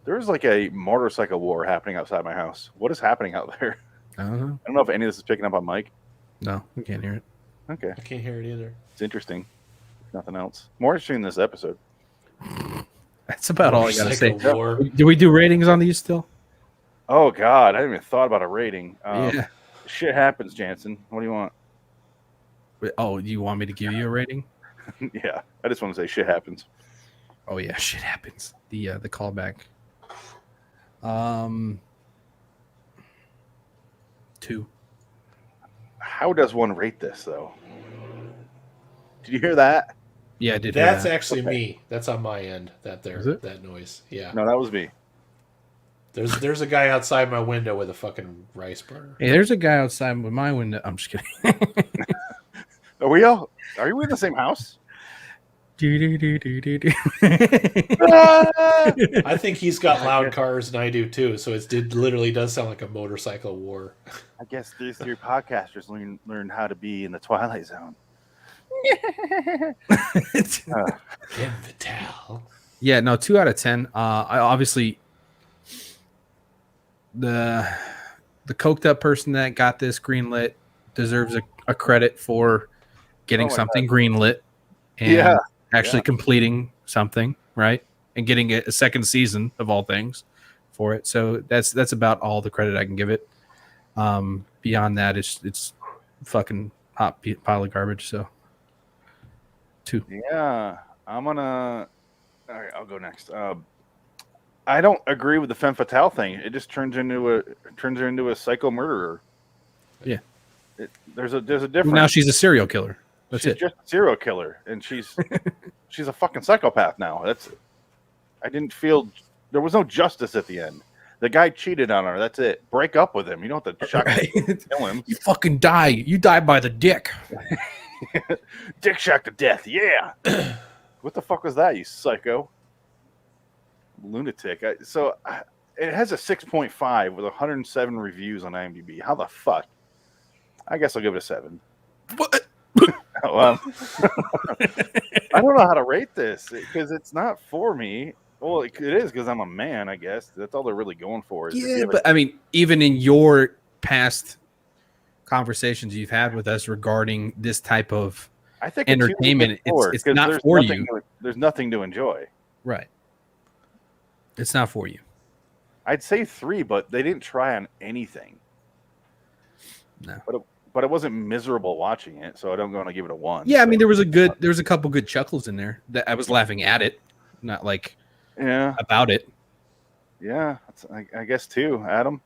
There's like a motorcycle war happening outside my house. What is happening out there? I don't know if any of this is picking up on Mike. No, we can't hear it. Okay. I can't hear it either. It's interesting. Nothing else. More interesting in this episode. That's about all I gotta say. War. Do we do ratings on these still? Oh God, I haven't even thought about a rating. Yeah. Shit happens, Jansen. What do you want? Oh, you want me to give you a rating? Yeah, I just want to say shit happens. Oh yeah, shit happens. The callback. 2. How does one rate this though? Did you hear that? Yeah, I did. That's actually me. That's on my end. That noise. Yeah. No, that was me. There's a guy outside my window with a fucking rice burner. Hey, there's a guy outside with my window. I'm just kidding. Are we in the same house? I think he's got loud cars and I do too. So it literally does sound like a motorcycle war. I guess these 3 podcasters learn how to be in the Twilight Zone. Femme Fatale. Yeah, no, 2 out of 10. I obviously the coked up person that got this greenlit deserves a credit for getting something greenlit and actually completing something, right? And getting a second season of all things for it. So that's about all the credit I can give it. Beyond that, it's fucking hot pile of garbage. So 2. Yeah, I'm gonna. All right, I'll go next. I don't agree with the femme fatale thing. It just turns her into a psycho murderer. Yeah, there's a difference. Now she's a serial killer. That's she's it. Just a serial killer, and she's a fucking psychopath now. I didn't feel there was no justice at the end. The guy cheated on her. That's it. Break up with him. You don't have to shock him, kill him. You fucking die. You die by the dick. Dick shack to death. Yeah. What the fuck was that, you psycho? Lunatic. It has a 6.5 with 107 reviews on IMDb. How the fuck? I guess I'll give it a 7. What? I don't know how to rate this because it's not for me. Well, it is because I'm a man, I guess. That's all they're really going for. Yeah, but I mean, even in your past conversations you've had with us regarding this type of entertainment, it's not for you. There's nothing to enjoy. Right. It's not for you. I'd say 3, but they didn't try on anything. No. But it wasn't miserable watching it, so I don't want to give it a 1. Yeah, I mean, there was a couple good chuckles in there that I was laughing at it, not like about it. Yeah, I guess too, Adam.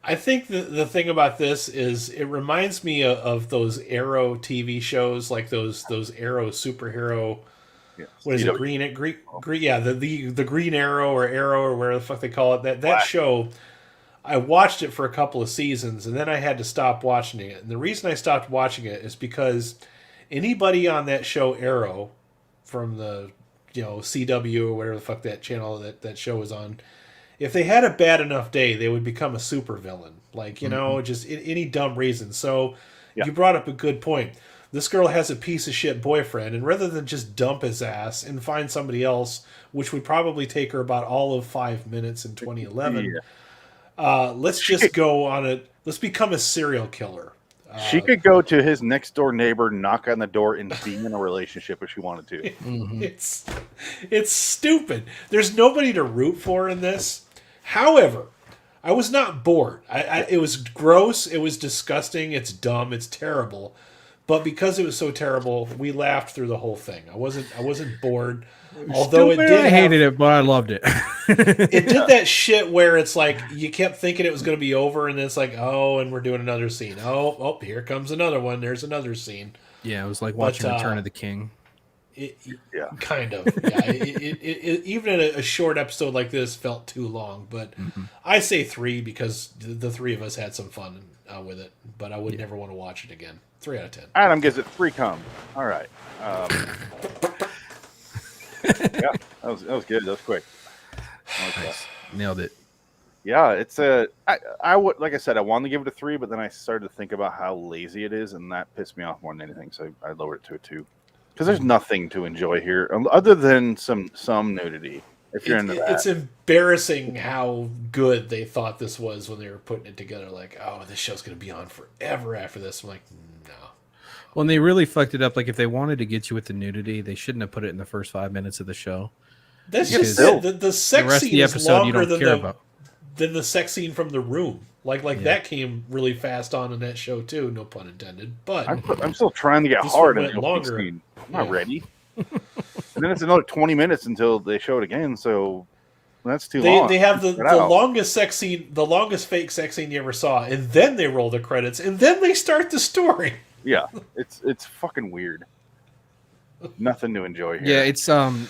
I think the thing about this is it reminds me of those Arrow TV shows, like those Arrow superhero. Yeah, what is it? Green, yeah, the Green Arrow or whatever the fuck they call it. That show. I watched it for a couple of seasons, and then I had to stop watching it. And the reason I stopped watching it is because anybody on that show Arrow, from the CW or whatever the fuck that channel that show is on, if they had a bad enough day, they would become a supervillain. Like, just any dumb reason. So you brought up a good point. This girl has a piece of shit boyfriend, and rather than just dump his ass and find somebody else, which would probably take her about all of 5 minutes in 2011, let's become a serial killer. She could go to his next door neighbor, knock on the door, and be in a relationship if she wanted to. Mm-hmm. It's stupid. There's nobody to root for in this. However, I was not bored. It was gross. It was disgusting. It's dumb. It's terrible. But because it was so terrible, we laughed through the whole thing. I wasn't bored. Although I hated it, but I loved it. It did that shit where it's like you kept thinking it was going to be over, and then it's like, oh, and we're doing another scene. Oh, here comes another one. There's another scene. Yeah, it was like watching Return of the King. Kind of. Yeah, even in a short episode like this felt too long. But I say 3 because the 3 of us had some fun with it. But I would never want to watch it again. 3 out of 10. Adam gives it 3 cum. All right. Yeah, that was good. That was quick. Nice. Nailed it. Yeah, it's I would, like I said, I wanted to give it a 3, but then I started to think about how lazy it is, and that pissed me off more than anything. So I lowered it to a 2 because there's nothing to enjoy here other than some nudity. If you're into that, it's embarrassing how good they thought this was when they were putting it together. Like, oh, this show's going to be on forever after this. I'm like, no. Well, and they really fucked it up. Like, if they wanted to get you with the nudity, they shouldn't have put it in the first 5 minutes of the show. That's just it. The sex scene is longer than the sex scene from The Room. Like that came really fast on in that show too. No pun intended. But I'm still trying to get hard in the longer. I'm not ready. And then it's another 20 minutes until they show it again. So that's too long. They have the longest sex scene, the longest fake sex scene you ever saw, and then they roll the credits, and then they start the story. Yeah, it's fucking weird. Nothing to enjoy here. Yeah,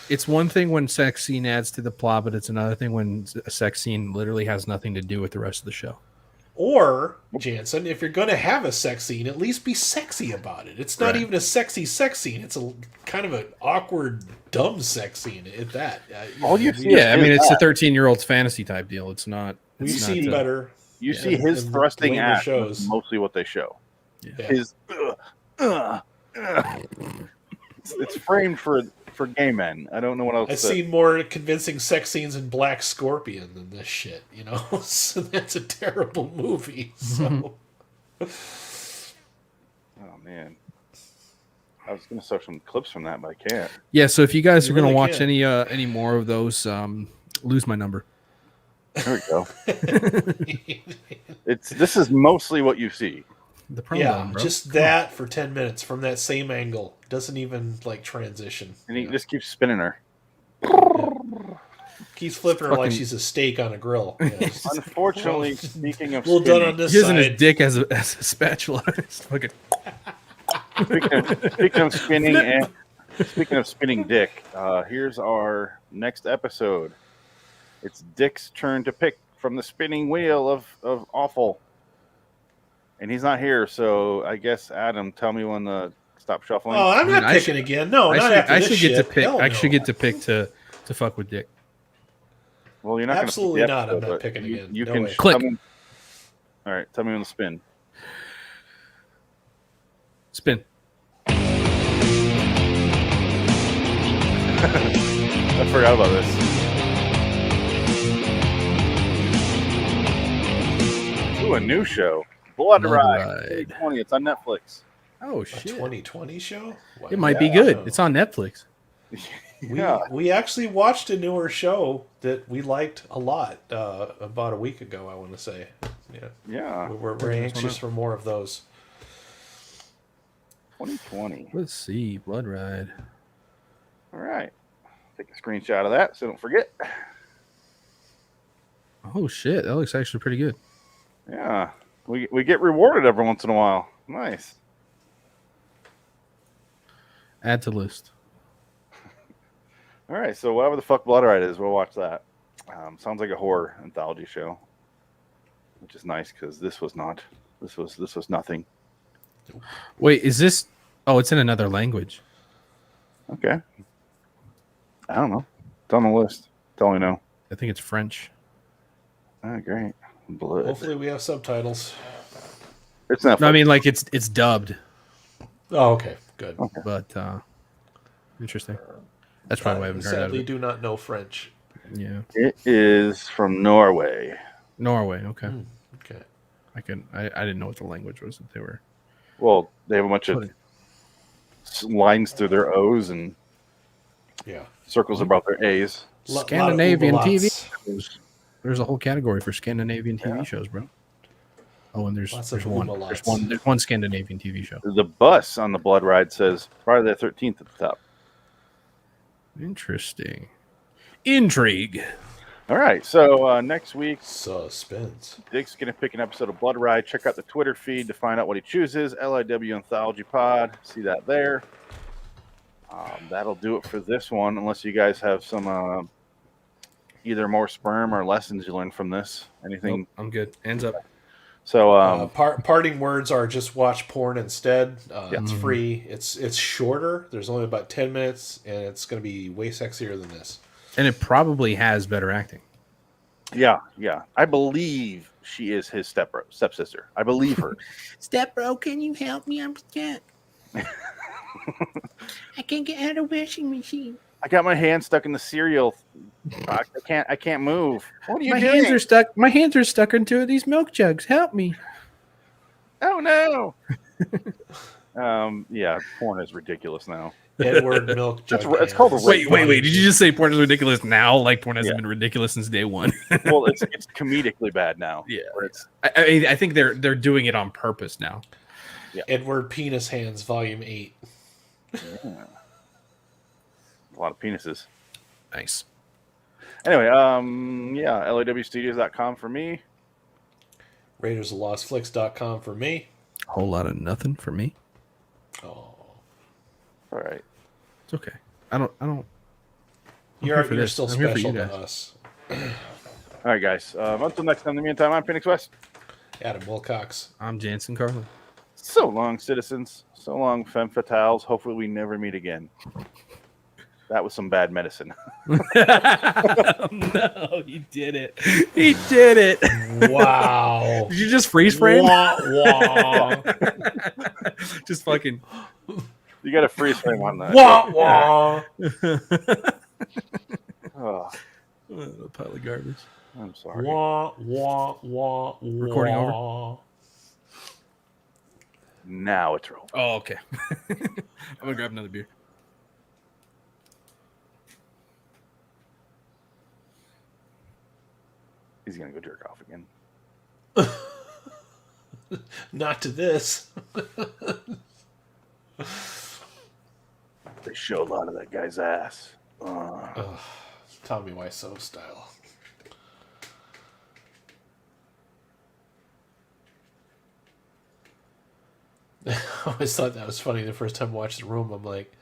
it's one thing when sex scene adds to the plot, but it's another thing when a sex scene literally has nothing to do with the rest of the show. Or, Jansen, if you're going to have a sex scene, at least be sexy about it. It's not even a sexy sex scene. It's a kind of an awkward, dumb sex scene at that. I mean, it's a 13-year-old's fantasy type deal. It's not. We've seen better. You see his thrusting ass shows. Mostly what they show. Yeah. His it's framed for gay men. I don't know what else. I've seen more convincing sex scenes in Black Scorpion than this shit, So that's a terrible movie. So. Oh man, I was gonna search some clips from that, but I can't. Yeah, so if you guys are gonna watch any more of those, lose my number. There we go. This is mostly what you see. The promo, Yeah, bro. just that for 10 minutes from that same angle. Doesn't even like transition. And he just keeps spinning her. Yeah. Keeps flipping her like Fucking- she's a steak on a grill. Yeah, just- Unfortunately, speaking of well spinning, done on this Using his side. dick as a spatula. It's fucking- speaking of spinning dick, here's our next episode. It's Dick's turn to pick from the spinning wheel of awful. And he's not here, so I guess, Adam, tell me when to stop shuffling. Oh, I'm I mean, not I picking should- again. No, not after I this should get to shit. pick. Hell I no. should get to pick to fuck with Dick. Well, you're not Absolutely gonna pick the not. I'm episode, not but picking again. You No can way. Click. All right, tell me when to spin. Spin. I forgot about this. Ooh, a new show. Blood Ride. 2020. It's on Netflix. Oh A shit! 2020 show? Wow. It might be good. It's on Netflix. We actually watched a newer show that we liked a lot about a week ago, I want to say. Yeah. We're very anxious for more of those. 2020. Let's see. Blood Ride. All right. Take a screenshot of that so don't forget. Oh shit! That looks actually pretty good. Yeah. We get rewarded every once in a while. Nice. Add to list. All right. So whatever the fuck Blood Ride is, we'll watch that. Sounds like a horror anthology show, which is nice because this was not. This was nothing. Wait, is this? Oh, it's in another language. Okay. I don't know. It's on the list. That's all I know. I think it's French. Oh, great. Blood. Hopefully we have subtitles. It's not. No, I mean like it's dubbed, Oh, okay. Good. but interesting. That's probably why I haven't heard of Sadly, it. do not know French. Yeah, It is from Norway. Norway. Okay, Okay. I didn't know what the language was that they were. Well, they have a bunch of lines through their O's and Yeah. circles about their A's. Scandinavian Lot of TV umlauts. shows. There's a whole category for Scandinavian TV Yeah. shows, bro. Oh, and there's Lots of one. umlauts. There's one Scandinavian TV show. The bus on the Blood Ride says Friday the 13th at the top. Interesting. Intrigue. All right. So next week, Suspense. Dick's going to pick an episode of Blood Ride. Check out the Twitter feed to find out what he chooses. LIW Anthology Pod. See that there. That'll do it for this one, unless you guys have some either more sperm or lessons you learned from this. Anything? Nope, I'm good. Hands up. So Parting words are just watch porn instead. It's Mhm. free. It's shorter. There's only about 10 minutes, and it's going to be way sexier than this. And it probably has better acting. yeah. I believe she is his stepsister. I believe her. Step bro, can you help me? I'm stuck. I can't get out of the washing machine. I got my hand stuck in the cereal. I can't move. What are you My doing? hands are stuck. My hands are stuck into these milk jugs. Help me. Oh no. Yeah, porn is ridiculous now. Edward Milk Jug. It's called a Hands. rape. Wait. Did you just say porn is ridiculous now? Like porn hasn't Yeah. been ridiculous since day one. Well, it's comedically bad now. Yeah. Where it's I think they're doing it on purpose now. Edward Penis Hands, Volume 8. a lot of penises. Nice. Anyway, LIWstudios.com for me. RaidersOfLostFlix.com for me. A whole lot of nothing for me. Oh, All right. It's okay. I don't. I'm you're here for this. still I'm here for special you to guys. us. All right, guys. Until next time, in the meantime, I'm Phoenix West. Adam Wilcox. I'm Jansen Carlin. So long, citizens. So long, femme fatales. Hopefully, we never meet again. That was some bad medicine. No, he did it. He did it. Wow. Did you just freeze frame? Wah, wah. Just fucking. You got a freeze frame on that. Wah, wah. Oh, A pile of garbage. I'm sorry. Wah, wah, wah, Recording over? wah. Now it's rolling. Oh, okay. I'm gonna grab another beer. He's gonna go jerk off again. Not to this. They show a lot of that guy's ass. Tommy Wiseau style. I always thought that was funny the first time I watched The Room. I'm like,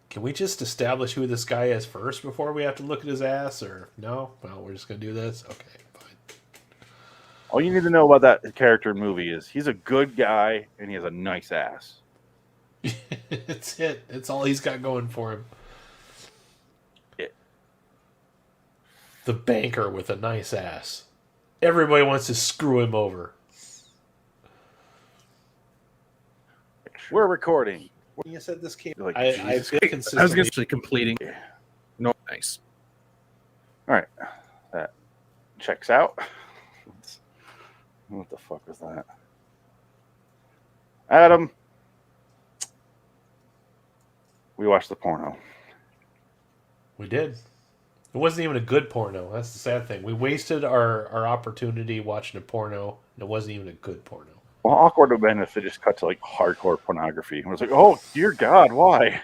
can we just establish who this guy is first before we have to look at his ass? Or no? Well, we're just going to do this? Okay, fine. All you need to know about that character in movie is he's a good guy and he has a nice ass. It's it. It's all he's got going for him. The banker with a nice ass. Everybody wants to screw him over. We're recording. You said this came. Like, I've been consistently. I was going to say completing. No, nice. All right, that checks out. What the fuck was that? Adam, we watched the porno. We did. It wasn't even a good porno. That's the sad thing. We wasted our opportunity watching a porno, and it wasn't even a good porno. Well, awkward would have been if they just cut to like hardcore pornography. And it was like, oh dear God, why?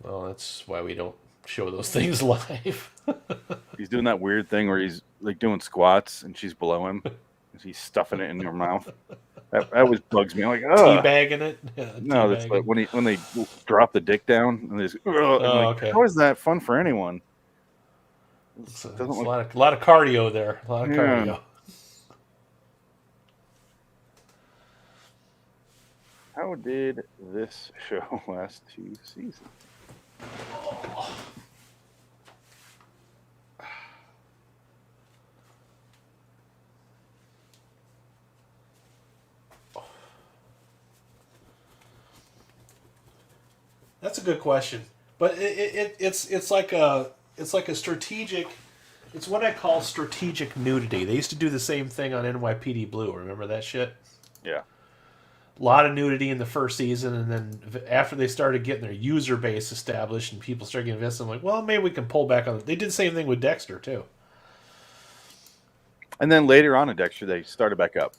Well, that's why we don't show those things live. He's doing that weird thing where he's like doing squats and she's below him. He's stuffing it in her mouth. That always bugs me. I'm like, oh, teabagging it. Yeah, no, that's like when they drop the dick down and they just, okay. How is that fun for anyone? It's a lot of cardio there. A lot of cardio. How did this show last 2 seasons? That's a good question, but it's like a strategic. It's what I call strategic nudity. They used to do the same thing on NYPD Blue. Remember that shit? Yeah. A lot of nudity in the first season, and then after they started getting their user base established and people started getting invested, I'm like, well, maybe we can pull back on it. They did the same thing with Dexter too. And then later on in Dexter, they started back up.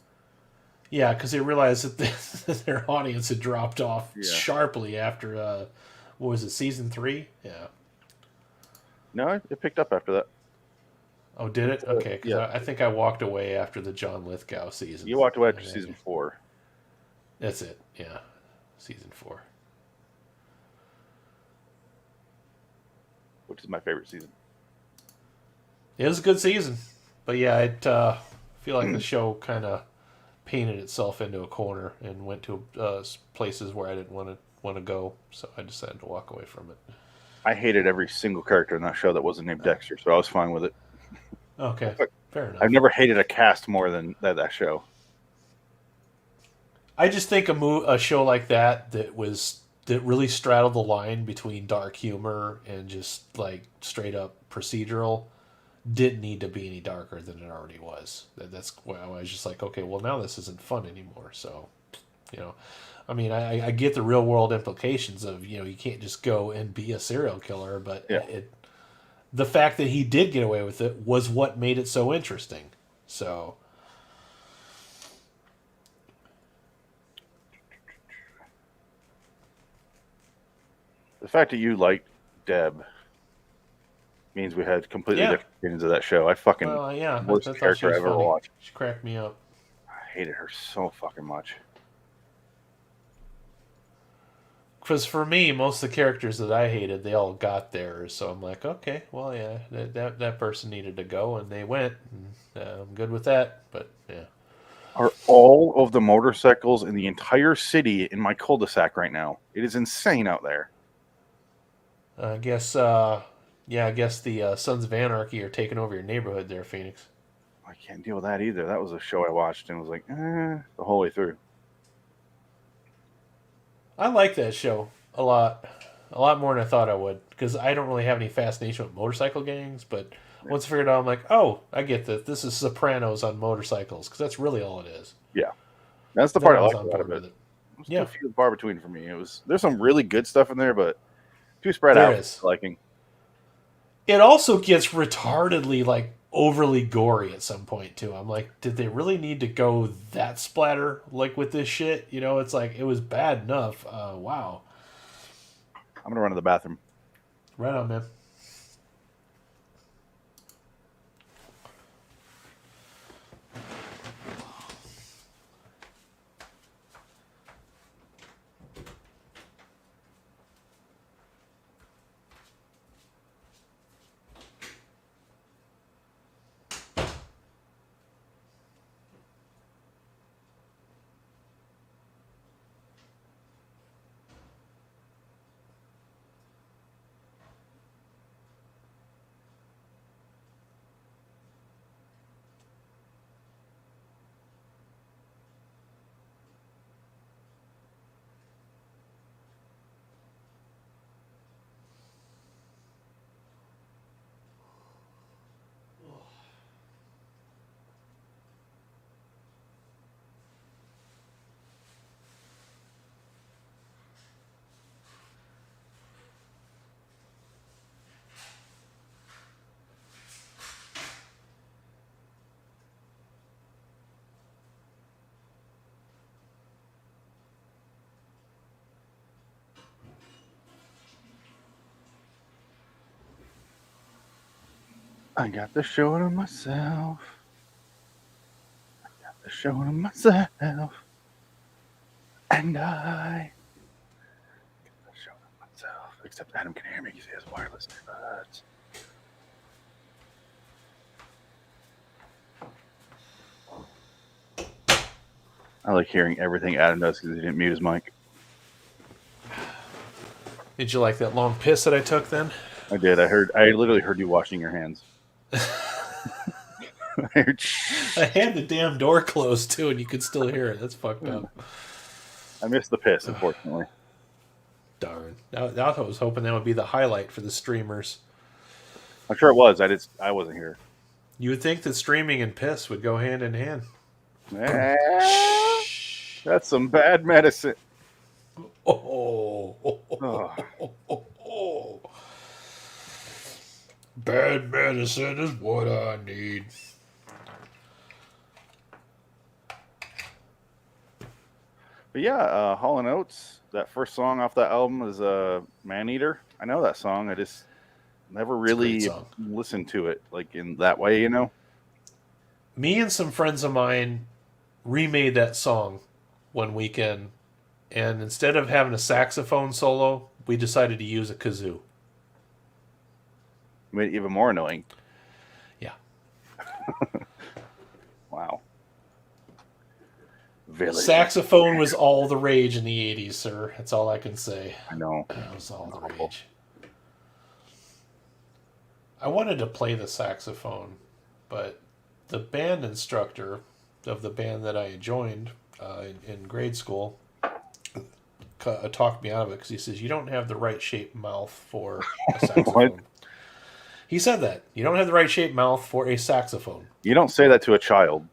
Yeah, because they realized that their audience had dropped off sharply after, what was it, season 3? Yeah. No, it picked up after that. Oh, did it? Okay, because I think I walked away after the John Lithgow season. You walked away after season 4. That's it, yeah. Season 4. Which is my favorite season. It was a good season. But yeah, I feel like the show kind of painted itself into a corner and went to places where I didn't want to go, so I decided to walk away from it. I hated every single character in that show that wasn't named Dexter, so I was fine with it. Okay, fair enough. I've never hated a cast more than that show. I just think a show like that really straddled the line between dark humor and just like straight up procedural didn't need to be any darker than it already was. That's why I was just like, okay, well now this isn't fun anymore. So, I mean, I get the real world implications of, you can't just go and be a serial killer, but the fact that he did get away with it was what made it so interesting. So. The fact that you liked Deb means we had completely different opinions of that show. I fucking worst character I ever watched. She cracked me up. I hated her so fucking much. Because for me, most of the characters that I hated, they all got there. So I'm like, okay, well, yeah, that person needed to go, and they went. And, I'm good with that. But yeah, are all of the motorcycles in the entire city in my cul-de-sac right now? It is insane out there. I guess the Sons of Anarchy are taking over your neighborhood there, Phoenix. I can't deal with that either. That was a show I watched and was like, the whole way through. I like that show a lot more than I thought I would, because I don't really have any fascination with motorcycle gangs, but once I figured out, I'm like, oh, I get this. This is Sopranos on motorcycles, because that's really all it is. Yeah. That's the part I like about it. It's too few and far between for me. There's some really good stuff in there, but too spread out. Liking. It also gets retardedly like overly gory at some point too. I'm like, did they really need to go that splatter like with this shit? You know, it's like it was bad enough. Wow. I'm gonna run to the bathroom. Right on, man. I got the show to myself. I got the show to myself. And I got the show to myself. Except Adam can hear me because he has wireless earbuds. I like hearing everything Adam does because he didn't mute his mic. Did you like that long piss that I took then? I did. I literally heard you washing your hands. I had the damn door closed too, and you could still hear it. That's fucked up. I missed the piss, unfortunately. Darn. I was hoping that would be the highlight for the streamers. I'm sure it was. I wasn't here. You would think that streaming and piss would go hand in hand. That's some bad medicine. Oh. Bad medicine is what I need. But yeah, Hall & Oates, that first song off that album is Man Eater. I know that song. I just never really listened to it like in that way, you know? Me and some friends of mine remade that song one weekend, and instead of having a saxophone solo, we decided to use a kazoo. Made it even more annoying. Yeah. Wow. Saxophone was all the rage in the 80s, sir. That's all I can say. I know. That was all the rage. I wanted to play the saxophone, but the band instructor of the band that I joined in grade school talked me out of it because he says, you don't have the right shaped mouth for a saxophone. What? He said that. You don't have the right shaped mouth for a saxophone. You don't say that to a child.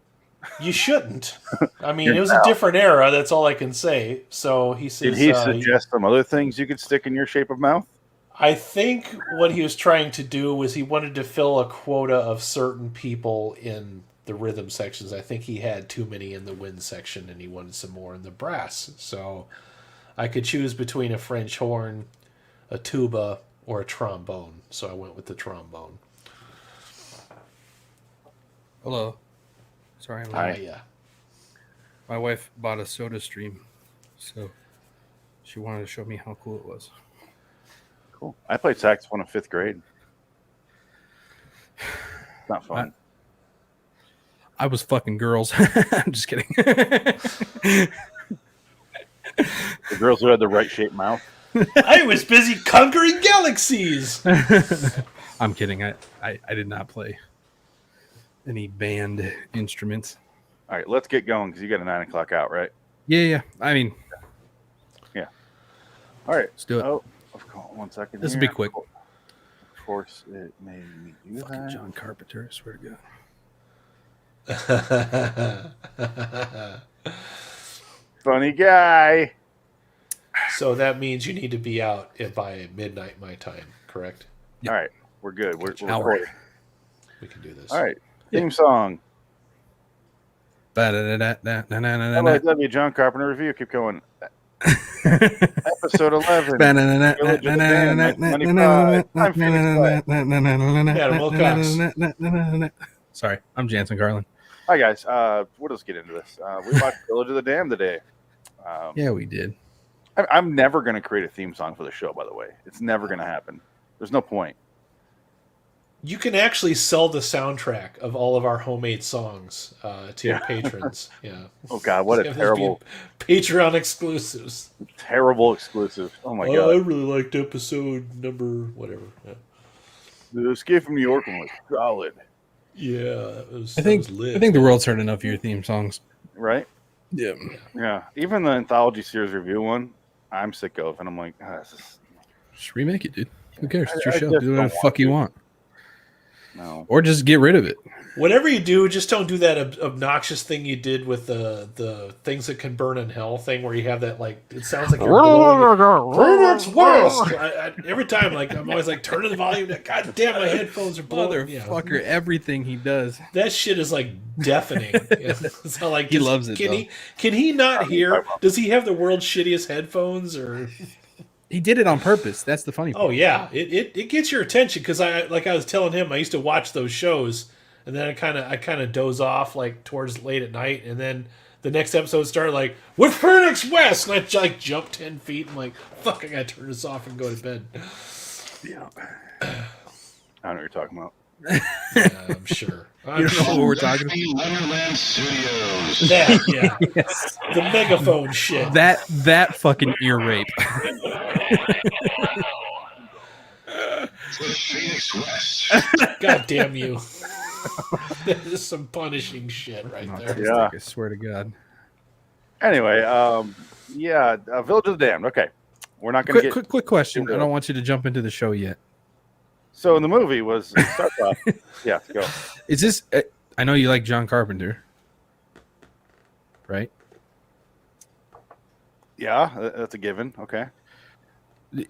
You shouldn't. I mean, it was a different era. That's all I can say. So he says. Did he suggest some other things you could stick in your shape of mouth? I think what he was trying to do was he wanted to fill a quota of certain people in the rhythm sections. I think he had too many in the wind section, and he wanted some more in the brass. So I could choose between a French horn, a tuba, or a trombone. So I went with the trombone. Hello. Sorry. Yeah. My wife bought a Soda Stream, so she wanted to show me how cool it was. Cool. I played saxophone in 5th grade. It's not fun. I was fucking girls. I'm just kidding. The girls who had the right shaped mouth. I was busy conquering galaxies. I'm kidding. I did not play any band instruments. All right, let's get going because you got a 9 o'clock out, right? Yeah. I mean, yeah. All right, let's do it. Oh, 1 second. This will be quick. Of course, it made me do fucking that. John Carpenter, I swear to God. Funny guy. So that means you need to be out by midnight my time, correct? Yep. All right, we're good. We're Hour. recording. We can do this. All right. Theme song. LIW John Carpenter review. Keep going. Episode 11. Village of the Damned, 1995. I'm Phoenix Wright. Adam Wilcox. Sorry, I'm Jansen Garland. Hi, guys. What else get into this? We watched Village of the Damned today. Yeah, we did. I'm never going to create a theme song for the show, by the way. It's never going to happen. There's no point. You can actually sell the soundtrack of all of our homemade songs to your patrons. Yeah. Oh, God. What a terrible... Patreon exclusives. Terrible exclusive. Oh, my God. I really liked episode number whatever. Yeah. The Escape from New York one was solid. Yeah. That was lit. I think the world's heard enough of your theme songs. Right? Yeah. Yeah. Even the Anthology Series review one, I'm sick of. And I'm like, this is... Just remake it, dude. Who cares? It's your show. Do whatever the fuck you want. No. Or just get rid of it. Whatever you do, just don't do that obnoxious thing you did with the things that can burn in hell thing, where you have that it sounds like you're blowing it. Worst. Every time, I'm always turning the volume down. God damn, my headphones are blowing. Motherfucker, everything he does. That shit is deafening. It's not he loves it. Can he not hear? Does he have the world's shittiest headphones or? He did it on purpose. That's the funny part. Oh yeah, it gets your attention because I was telling him, I used to watch those shows and then I kind of doze off towards late at night, and then the next episode started with Phoenix West, and I jumped 10 feet and fuck, I gotta turn this off and go to bed. Yeah, I don't know what you're talking about. Yeah, I'm sure. You don't know what we're talking about. Wonderland Studios. That, yeah. The megaphone shit. That fucking ear rape. Phoenix West. God damn you. That is some punishing shit right there. Yeah. I swear to God. Anyway, Village of the Damned. Okay. We're not going to get... Quick question. I don't want you to jump into the show yet. So in the movie was... Starts off... Yeah, go. Is this... I know you like John Carpenter. Right? Yeah, that's a given. Okay.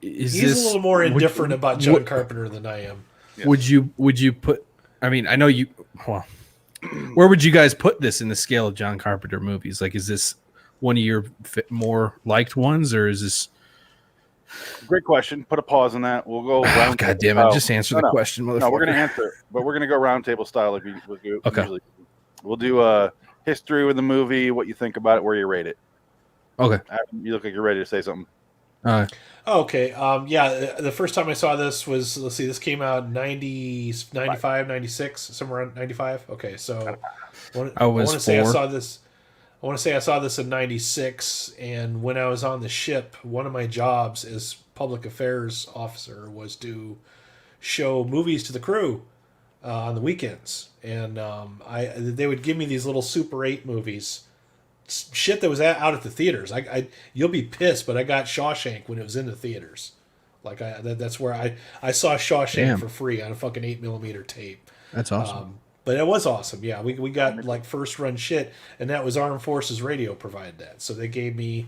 He's a little more indifferent about John Carpenter than I am. Yeah. Would you put... I mean, I know you... Well, where would you guys put this in the scale of John Carpenter movies? Is this one of your more liked ones, or is this... Great question. Put a pause on that. We'll go round. God damn it! Just answer the question, motherfucker. No, we're going to answer, but we're going to go round table style like we okay. usually do. We'll do history with the movie, what you think about it, where you rate it. Okay. You look like you're ready to say something. Okay. The first time I saw this was, this came out 90, 95, 96, somewhere around 95. Okay, so I want to say I saw this in 96, and when I was on the ship, one of my jobs as public affairs officer was to show movies to the crew on the weekends, and they would give me these little Super 8 movies, shit that was out at the theaters. You'll be pissed, but I got Shawshank when it was in the theaters. That's where I saw Shawshank for free on a fucking 8mm tape. That's awesome. But it was awesome. Yeah, we got first run shit, and that was Armed Forces Radio provided that. So they gave me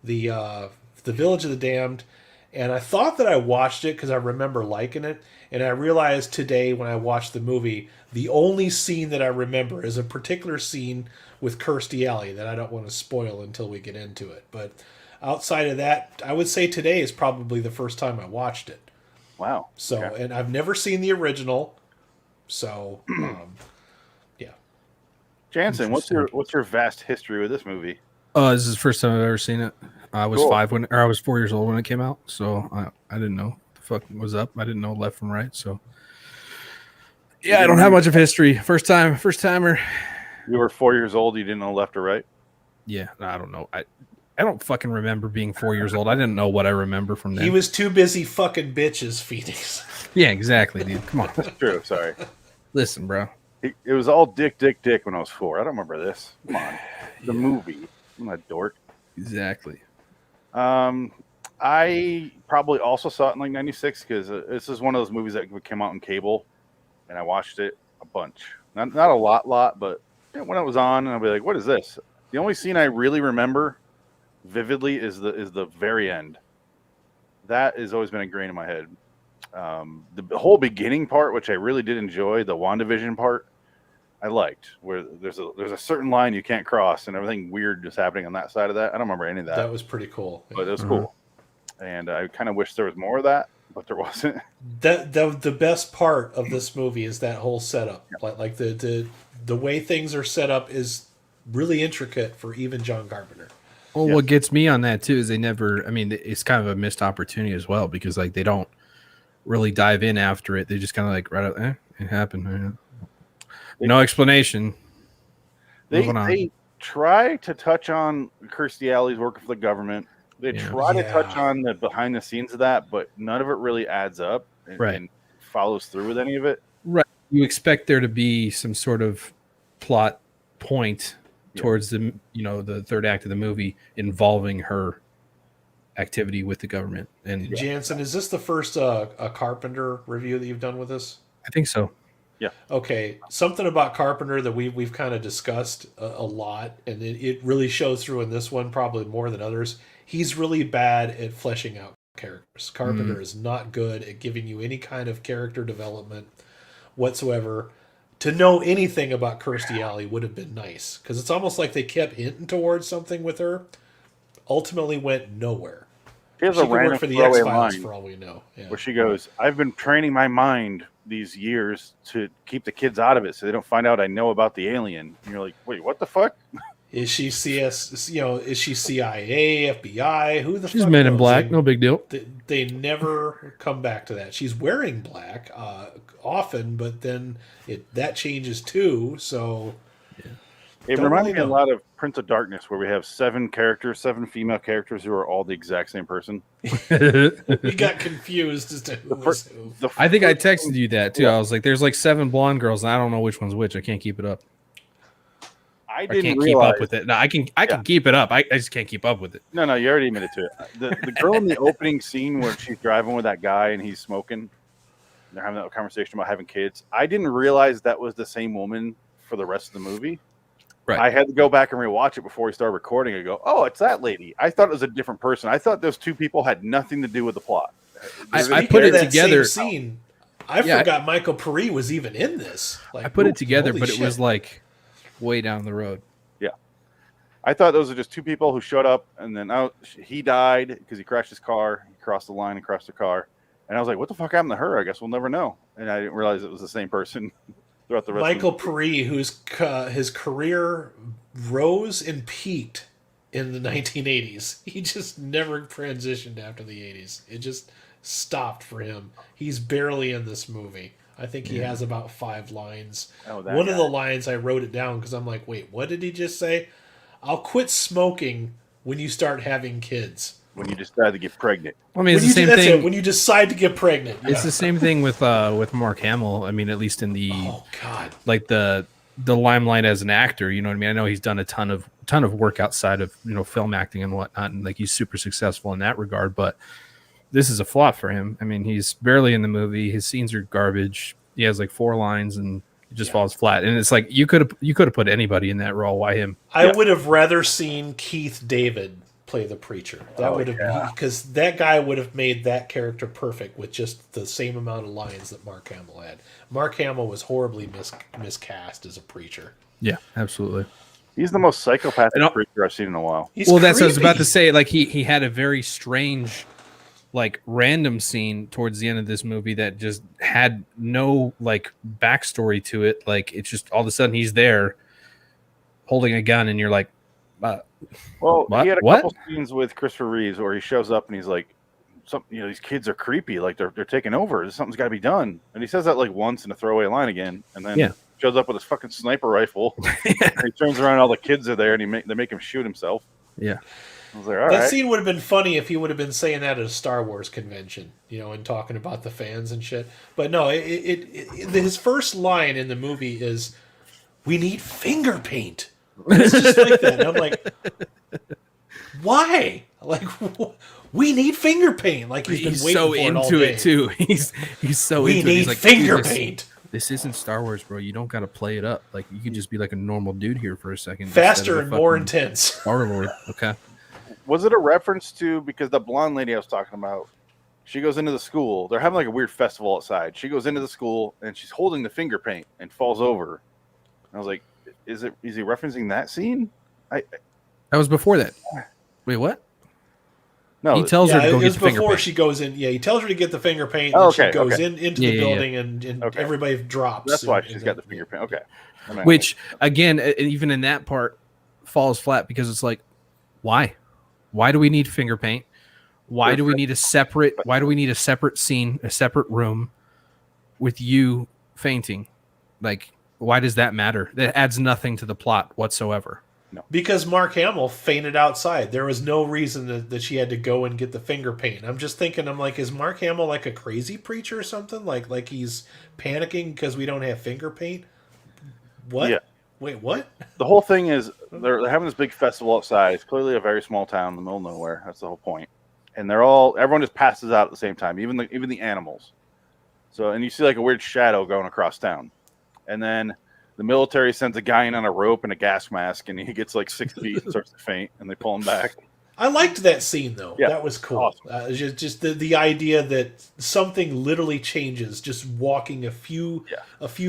the Village of the Damned, and I thought that I watched it because I remember liking it, and I realized today when I watched the movie, the only scene that I remember is a particular scene with Kirstie Alley that I don't want to spoil until we get into it. But outside of that, I would say today is probably the first time I watched it. Wow. So, and I've never seen the original. So, yeah. Jansen, what's your vast history with this movie? This is the first time I've ever seen it. I was 4 years old when it came out, so I didn't know what the fuck was up. I didn't know left from right, so yeah, I don't have much of history. First timer. You were 4 years old. You didn't know left or right. Yeah, I don't know. I don't fucking remember being 4 years old. I didn't know what I remember from then. He was too busy fucking bitches, Phoenix. Yeah, exactly, dude. Come on. That's true. Sorry. Listen, bro. It was all dick when I was 4. I don't remember this. Come on. The movie. I'm a dork. Exactly. I probably also saw it in 96 because this is one of those movies that came out on cable, and I watched it a bunch. Not a lot, but when it was on, I'll be like, "What is this?" The only scene I really remember vividly is the very end. That has always been ingrained in my head. The whole beginning part, which I really did enjoy, the WandaVision part, I liked, where there's a certain line you can't cross, and everything weird is happening on that side of that. I don't remember any of that. That was pretty cool, but it was cool, and I kind of wish there was more of that, but there wasn't. The best part of this movie is that whole setup. Like the way things are set up is really intricate for even John Carpenter. Well, what gets me on that too is they never. I mean, it's kind of a missed opportunity as well because like they don't really dive in after it. They just kind of like right up, it happened. No explanation. They try to touch on Kirstie Alley's working for the government. They try to touch on the behind the scenes of that, but none of it really adds up and follows through with any of it. Right. You expect there to be some sort of plot point towards the third act of the movie involving her activity with the government. And Jansen, is this the first a Carpenter review that you've done with us? I think so. Yeah. Okay. Something about Carpenter that we've kind of discussed a lot, and it really shows through in this one probably more than others. He's really bad at fleshing out characters. Carpenter is not good at giving you any kind of character development whatsoever. To know anything about Kirstie Alley would have been nice, because it's almost like they kept hinting towards something with her. Ultimately went nowhere. She has a random work for the throwaway X-Files line for all we know. Yeah. where she goes, "I've been training my mind these years to keep the kids out of it so they don't find out I know about the alien." And you're like, wait, what the fuck? Is she CS? Is she CIA, FBI? Who the? She's fuck Men in knows? Black. No big deal. They never come back to that. She's wearing black often, but then that changes too. So it reminds me a lot of Prince of Darkness, where we have 7 female characters who are all the exact same person. We got confused as to who was who. I think I texted you that too. I was like, "There's like 7 blonde girls, and I don't know which one's which. I can't keep it up. I can't keep up with it. No, I can keep it up. I just can't keep up with it." No, you already admitted to it. The girl in the opening scene where she's driving with that guy and he's smoking, they're having that conversation about having kids. I didn't realize that was the same woman for the rest of the movie. Right. I had to go back and rewatch it before we started recording and go, "Oh, it's that lady." I thought it was a different person. I thought those 2 people had nothing to do with the plot. I put it together. Scene, I forgot Michael Peri was even in this. Like, I put it together, but shit. it was like way down the road. Yeah. I thought those are just 2 people who showed up, and then he died because he crashed his car. He crossed the line and crashed the car. And I was like, what the fuck happened to her? I guess we'll never know. And I didn't realize it was the same person throughout the rest Michael of Peri, whose his career rose and peaked in the 1980s. He just never transitioned after the 80s. It just stopped for him. He's barely in this movie. I think he has about 5 lines. One of the lines, I wrote it down because I'm like, wait, what did he just say? "I'll quit smoking when you start having kids." When you decide to get pregnant. I mean, it's the same thing. When you decide to get pregnant. It's the same thing with Mark Hamill. I mean, at least in the like the limelight as an actor. You know what I mean? I know he's done a ton of work outside of film acting and whatnot, and like he's super successful in that regard. But this is a flop for him. I mean, he's barely in the movie. His scenes are garbage. He has like 4 lines and it just falls flat. And it's like you could have put anybody in that role. Why him? I would have rather seen Keith David play the preacher. That would have, because that guy would have made that character perfect with just the same amount of lines that Mark Hamill had. Mark Hamill was horribly miscast as a preacher. Yeah, absolutely. He's the most psychopathic preacher I've seen in a while. He's that's what I was about to say. Like he had a very strange, like random scene towards the end of this movie that just had no like backstory to it. Like it's just all of a sudden he's there holding a gun and you're like, well, what? He had a couple scenes with Christopher Reeves where he shows up and he's like, these kids are creepy, like they're taking over. Something's got to be done. And he says that like once in a throwaway line again, and then shows up with his fucking sniper rifle. And he turns around, and all the kids are there, and they make him shoot himself. Yeah. I was like, all right. Scene would have been funny if he would have been saying that at a Star Wars convention, and talking about the fans and shit. But no, his first line in the movie is, "We need finger paint." It's just like that. And I'm like, why? Like, we need finger paint. Like he's been waiting for it too. He's so into it. We need like, finger paint. This isn't Star Wars, bro. You don't got to play it up. Like you could just be like a normal dude here for a second. Faster and more intense. Star Lord. Okay. Was it a reference to, because the blonde lady I was talking about, She goes into the school. They're having like a weird festival outside. She goes into the school and she's holding the finger paint and falls over. And I was like, is he referencing that scene? That was before that. Wait, what? No, he tells her to go get the finger before paint. she goes in. Yeah, he tells her to get the finger paint. Oh, And okay, she goes okay. into the building and everybody drops. That's why she's got the finger paint. Okay. Which, again, even in that part, falls flat because it's like, why? Why do we need finger paint? Why do we need a separate scene, a separate room with you fainting? Like, why does that matter? That adds nothing to the plot whatsoever. No. Because Mark Hamill fainted outside. There was no reason that she had to go and get the finger paint. I'm just thinking, I'm like, is Mark Hamill like a crazy preacher or something? Like he's panicking because we don't have finger paint? What? Yeah. Wait, what? The whole thing is they're having this big festival outside. It's clearly a very small town in the middle of nowhere. That's the whole point. And everyone just passes out at the same time, even the animals. So, and you see like a weird shadow going across town. And then the military sends a guy in on a rope and a gas mask, and he gets like 6 feet and starts to faint, and they pull him back. I liked that scene though. Yeah, that was cool. awesome. Just the idea that something literally changes just walking a few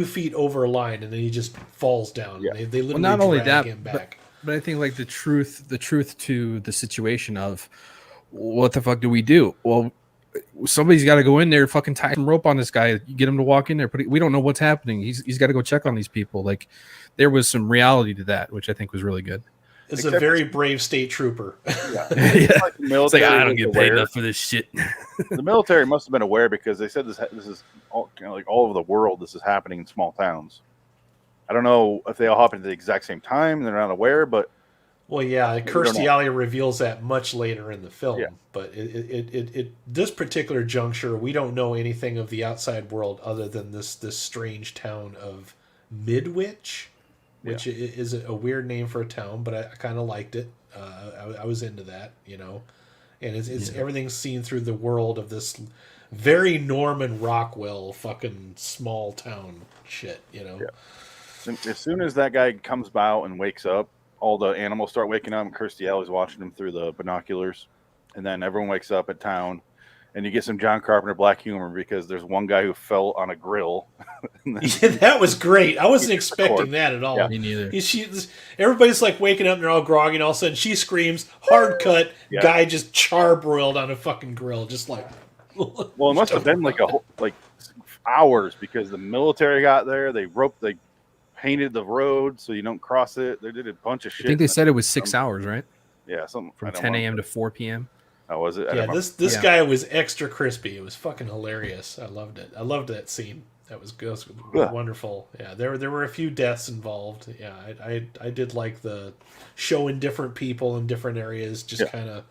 feet over a line, and then he just falls down. Yeah. They literally not only drag that, him back. but I think like the truth to the situation of what the fuck do we do? Well, somebody's got to go in there, fucking tie some rope on this guy, get him to walk in there. But we don't know what's happening. He's got to go check on these people. Like there was some reality to that, which I think was really good. It's a very brave state trooper. Yeah. Yeah. Like the military It's like, I don't get paid aware. enough for this shit. The military must have been aware because they said this is all, like all over the world. This is happening in small towns. I don't know if they all happen at the exact same time. They're not aware, but Well, yeah, Kirstie Alley reveals that much later in the film. Yeah. But this particular juncture, we don't know anything of the outside world other than this strange town of Midwich, which is a weird name for a town, but I kind of liked it. I was into that, you know. And it's everything's seen through the world of this very Norman Rockwell fucking small town shit, you know. Yeah. As soon as that guy comes out and wakes up, all the animals start waking up, and Kirstie Alley's watching them through the binoculars. And then everyone wakes up at town, and you get some John Carpenter black humor because there's one guy who fell on a grill. Yeah, that was great. I wasn't expecting that at all. Yeah. Me neither. Everybody's like waking up and they're all groggy, and all of a sudden she screams, hard cut, guy just charbroiled on a fucking grill, just like. Well, it must have been like hours because the military got there. They painted the road so you don't cross it. They did a bunch of shit. I think they said it was 6 hours, right? Yeah, something From 10 a.m. to 4 p.m. Oh, was it? Yeah, this guy was extra crispy. It was fucking hilarious. I loved it. I loved that scene. That was good. Wonderful. Yeah, there were a few deaths involved. Yeah, I did like the showing different people in different areas. Just kind of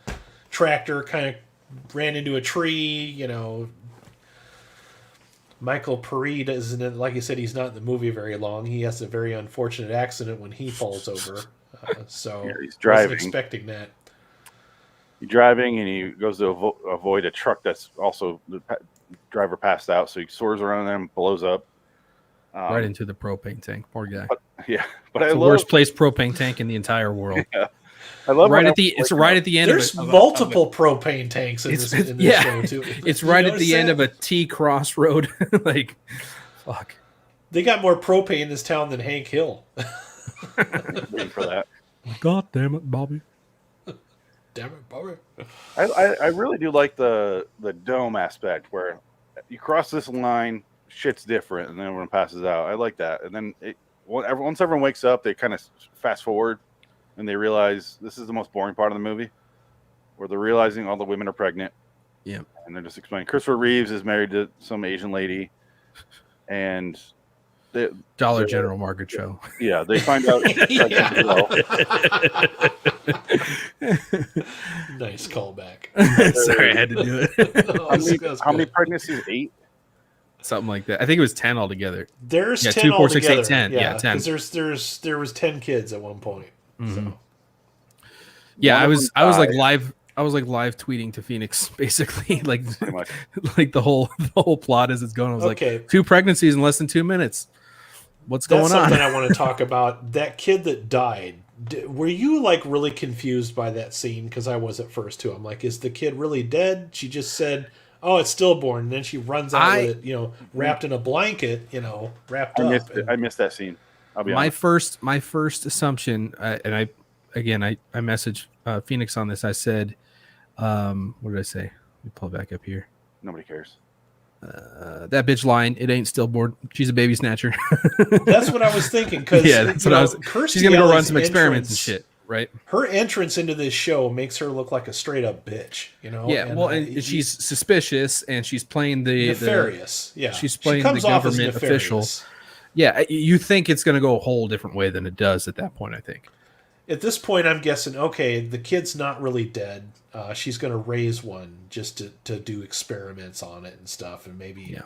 tractor kind of ran into a tree. You know, Michael Paré isn't, like you said, he's not in the movie very long. He has a very unfortunate accident when he falls over. So he's driving. Wasn't expecting that. He's driving and he goes to avoid a truck that's also the driver passed out, so he soars around them, blows up Right into the propane tank. Poor guy. But It's the worst placed propane tank in the entire world. Yeah. I love right at the. It's right at the end. There's of multiple propane tanks in this show too. It's right at the end of a T crossroad. Like, fuck. They got more propane in this town than Hank Hill. Waiting for that. God damn it, Bobby. Damn it, Bobby. I really do like the dome aspect where you cross this line, shit's different, and then everyone passes out. I like that. And then once everyone wakes up, they kind of fast forward and they realize this is the most boring part of the movie, where they're realizing all the women are pregnant. Yeah. And they're just explaining Christopher Reeves is married to some Asian lady, and Dollar General market show. Yeah, they find out. Nice callback. Sorry, I had to do it. How many pregnancies? 8? Something like that. I think it was 10 altogether. There's 10 2, 4, 6, altogether. 8, 10. Yeah, 10. Because there was 10 kids at one point. Mm-hmm. So. Yeah, I was like live tweeting to Phoenix basically, like the whole plot as it's going. I was like 2 pregnancies in less than 2 minutes. What's going on? That's something I want to talk about. That kid that died. Were you like really confused by that scene? Because I was at first too. I'm like, is the kid really dead? She just said, oh, it's stillborn. And then she runs out with it, wrapped in a blanket, wrapped up. I missed that scene. I'll be honest. My first assumption, and I messaged Phoenix on this. I said, what did I say? Let me pull it back up here. Nobody cares. That bitch lying. It ain't stillborn. She's a baby snatcher. That's what I was thinking. Because that's what I was. She's gonna go run some experiments and shit, right? Her entrance into this show makes her look like a straight up bitch, Yeah, and she's suspicious, and she's playing the nefarious. she's playing the government official. Yeah, you think it's going to go a whole different way than it does at that point, I think. At this point, I'm guessing, okay, the kid's not really dead. She's going to raise one just to do experiments on it and stuff, and maybe,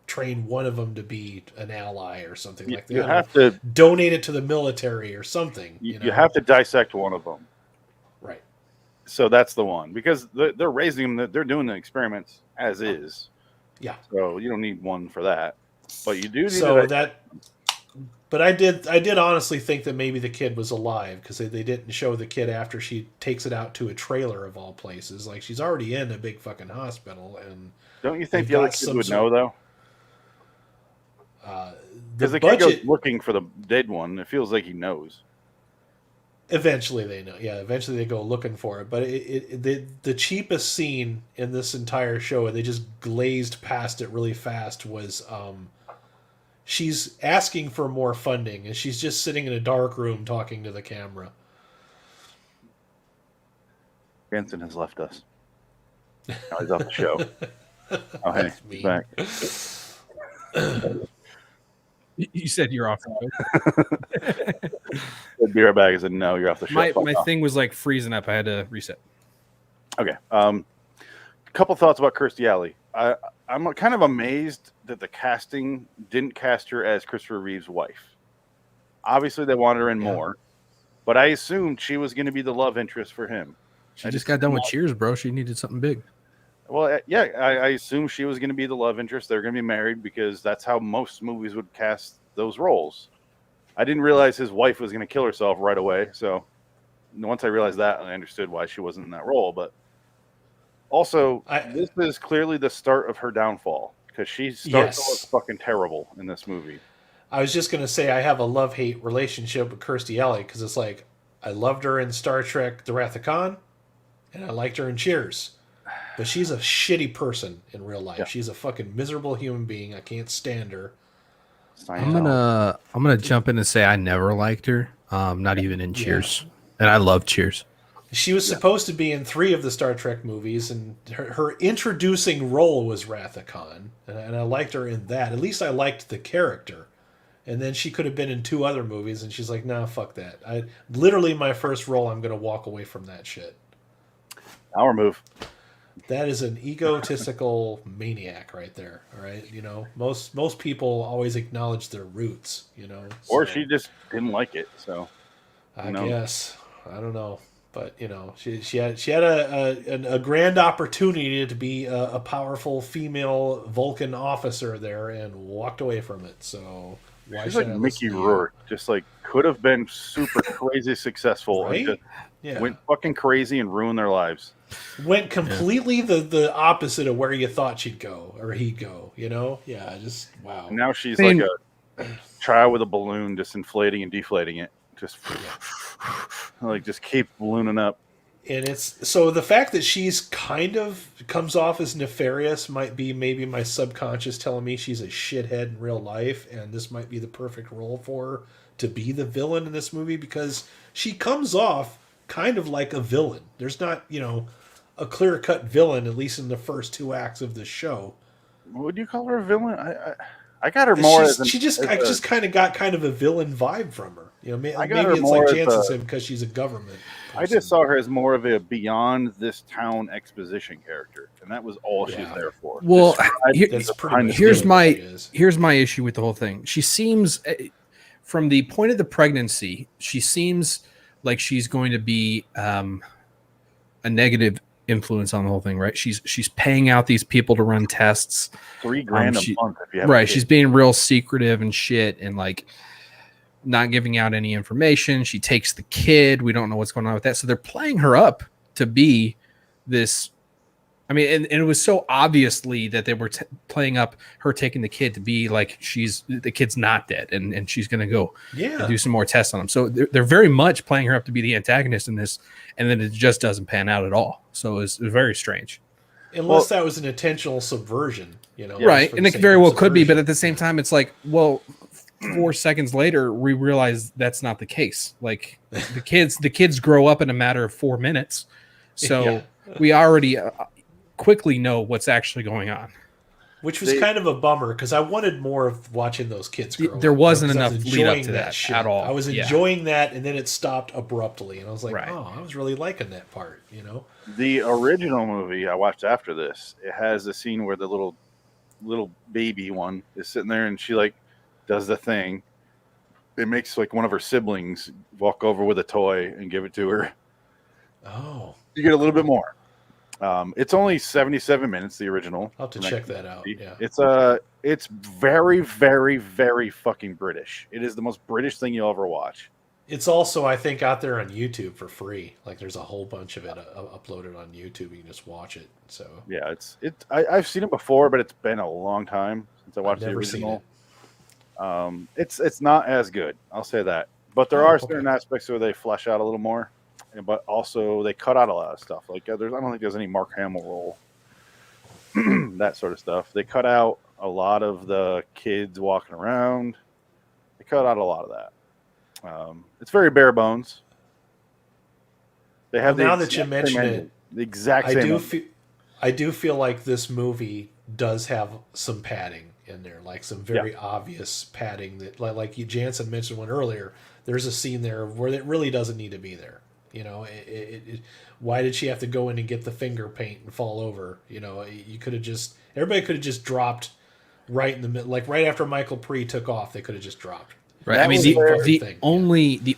train one of them to be an ally or something like that. You have to donate it to the military or something. You have to dissect one of them. Right. So that's the one. Because they're raising them, they're doing the experiments as is. Yeah. So you don't need one for that. But you do need But I did honestly think that maybe the kid was alive because they didn't show the kid after she takes it out to a trailer of all places. Like, she's already in a big fucking hospital. And don't you think the other kid would know, though? Because the kid goes looking for the dead one. It feels like he knows. Eventually they know. Yeah, eventually they go looking for it. But the cheapest scene in this entire show, and they just glazed past it really fast, was... she's asking for more funding, and she's just sitting in a dark room talking to the camera. Benson has left us. Now he's off the show. Oh, hey, he's back. You said you're off the show. I'd be right back. I said, no, you're off the show. My thing was like freezing up. I had to reset. Okay. A couple thoughts about Kirstie Alley. I'm kind of amazed that the casting didn't cast her as Christopher Reeve's wife. Obviously, they wanted her in more, but I assumed she was going to be the love interest for him. She just got done with Cheers, bro. She needed something big. Well, yeah, I assumed she was going to be the love interest. They're going to be married because that's how most movies would cast those roles. I didn't realize his wife was going to kill herself right away. So once I realized that, I understood why she wasn't in that role. But also, this is clearly the start of her downfall because she starts to look fucking terrible in this movie. I was just going to say I have a love-hate relationship with Kirstie Alley because it's like I loved her in Star Trek The Wrath of Khan, and I liked her in Cheers. But she's a shitty person in real life. Yeah. She's a fucking miserable human being. I can't stand her. I'm gonna jump in and say I never liked her. Not even in Cheers, and I love Cheers. She was supposed to be in 3 of the Star Trek movies, and her introducing role was Wrath of Khan, and I liked her in that. At least I liked the character. And then she could have been in 2 other movies, and she's like, "Nah, fuck that." Literally my first role. I'm gonna walk away from that shit. Our move. That is an egotistical maniac right there. All right, most people always acknowledge their roots. Or she just didn't like it. So I guess I don't know, but she had a grand opportunity to be a powerful female Vulcan officer there and walked away from it. So why she's like Mickey Rourke, just like could have been super crazy successful, right? And went fucking crazy and ruined their lives. Went completely the opposite of where you thought she'd go or he'd go, just wow. And now she's like a child with a balloon, just inflating and deflating it, just just keep ballooning up. And it's so the fact that she's kind of comes off as nefarious might be maybe my subconscious telling me she's a shithead in real life, and this might be the perfect role for her to be the villain in this movie because she comes off kind of like a villain. There's not, a clear-cut villain, at least in the first 2 acts of the show. Would you call her a villain? I got her more as I just kind of got kind of a villain vibe from her. Maybe it's like Jansen because she's a government person. I just saw her as more of a beyond this town exposition character, and that was all she's there for. Well, here's my issue with the whole thing. She seems, from the point of the pregnancy, she seems like she's going to be a negative influence on the whole thing, right? She's paying out these people to run tests. $3,000 a month. If you have right. She's being real secretive and shit, and like not giving out any information. She takes the kid. We don't know what's going on with that. So they're playing her up to be this I mean, and it was so obviously that they were playing up her taking the kid to be like the kid's not dead, and she's going to go and do some more tests on him. So they're very much playing her up to be the antagonist in this, and then it just doesn't pan out at all. So it was very strange. Unless that was an intentional subversion, right? And it very well could be, but at the same time, it's like, well, 4 seconds later, we realize that's not the case. Like the kids grow up in a matter of 4 minutes, so we already quickly know what's actually going on, which was kind of a bummer because I wanted more of watching those kids grow there up, wasn't enough lead up to that at all. I was enjoying that, and then it stopped abruptly, and I was like, oh, I was really liking that part. The original movie I watched after this, it has a scene where the little baby one is sitting there, and she like does the thing. It makes like one of her siblings walk over with a toy and give it to her. Oh, you get a little bit more. It's only 77 minutes, the original. I'll have to check that out. Yeah. It's very, very, very fucking British. It is the most British thing you'll ever watch. It's also, I think, out there on YouTube for free. Like there's a whole bunch of it uploaded on YouTube. You can just watch it. So yeah, I've seen it before, but it's been a long time since I watched the original. It's not as good. I'll say that. But there are certain aspects where they flesh out a little more. But also they cut out a lot of stuff. Like I don't think there's any Mark Hamill role, that sort of stuff. They cut out a lot of the kids walking around. They cut out a lot of that. It's very bare bones. They have now that you mention it, the exact same. I do feel like this movie does have some padding in there, like some very obvious padding that, like Jansen mentioned one earlier. There's a scene there where it really doesn't need to be there. Why did she have to go in and get the finger paint and fall over? You could have everybody could have just dropped right in the middle, like right after Michael Pre took off. They could have just dropped. Right. I mean, the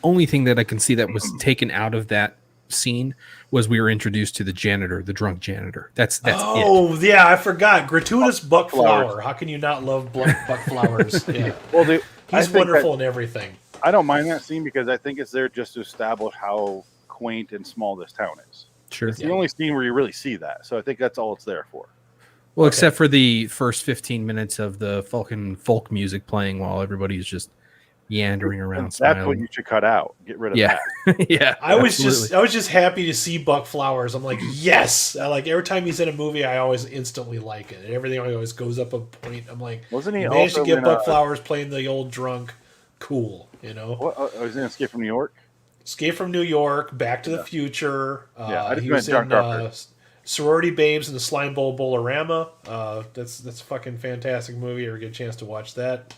only thing that I can see that was taken out of that scene was we were introduced to the janitor, the drunk janitor. That's oh it. Yeah, I forgot. Gratuitous Buck Flower. How can you not love Buck Flowers? Yeah. Well, he's wonderful in everything. I don't mind that scene because I think it's there just to establish how quaint and small this town is. Sure. It's the only scene where you really see that. So I think that's all it's there for. Well, except for the first 15 minutes of the fucking folk music playing while everybody's just yandering around. That's what you should cut out. Get rid of that. Yeah. I was just happy to see Buck Flowers. I'm like, yes. Every time he's in a movie, I always instantly like it. And everything always goes up a point. I'm like, wasn't he managed to get Buck Flowers playing the old drunk? Cool, What, was he in Escape from New York? Escape from New York, Back to the Future. He was in Sorority Babes and the Slime Bowl Bolorama. That's a fucking fantastic movie. Ever get a chance to watch that?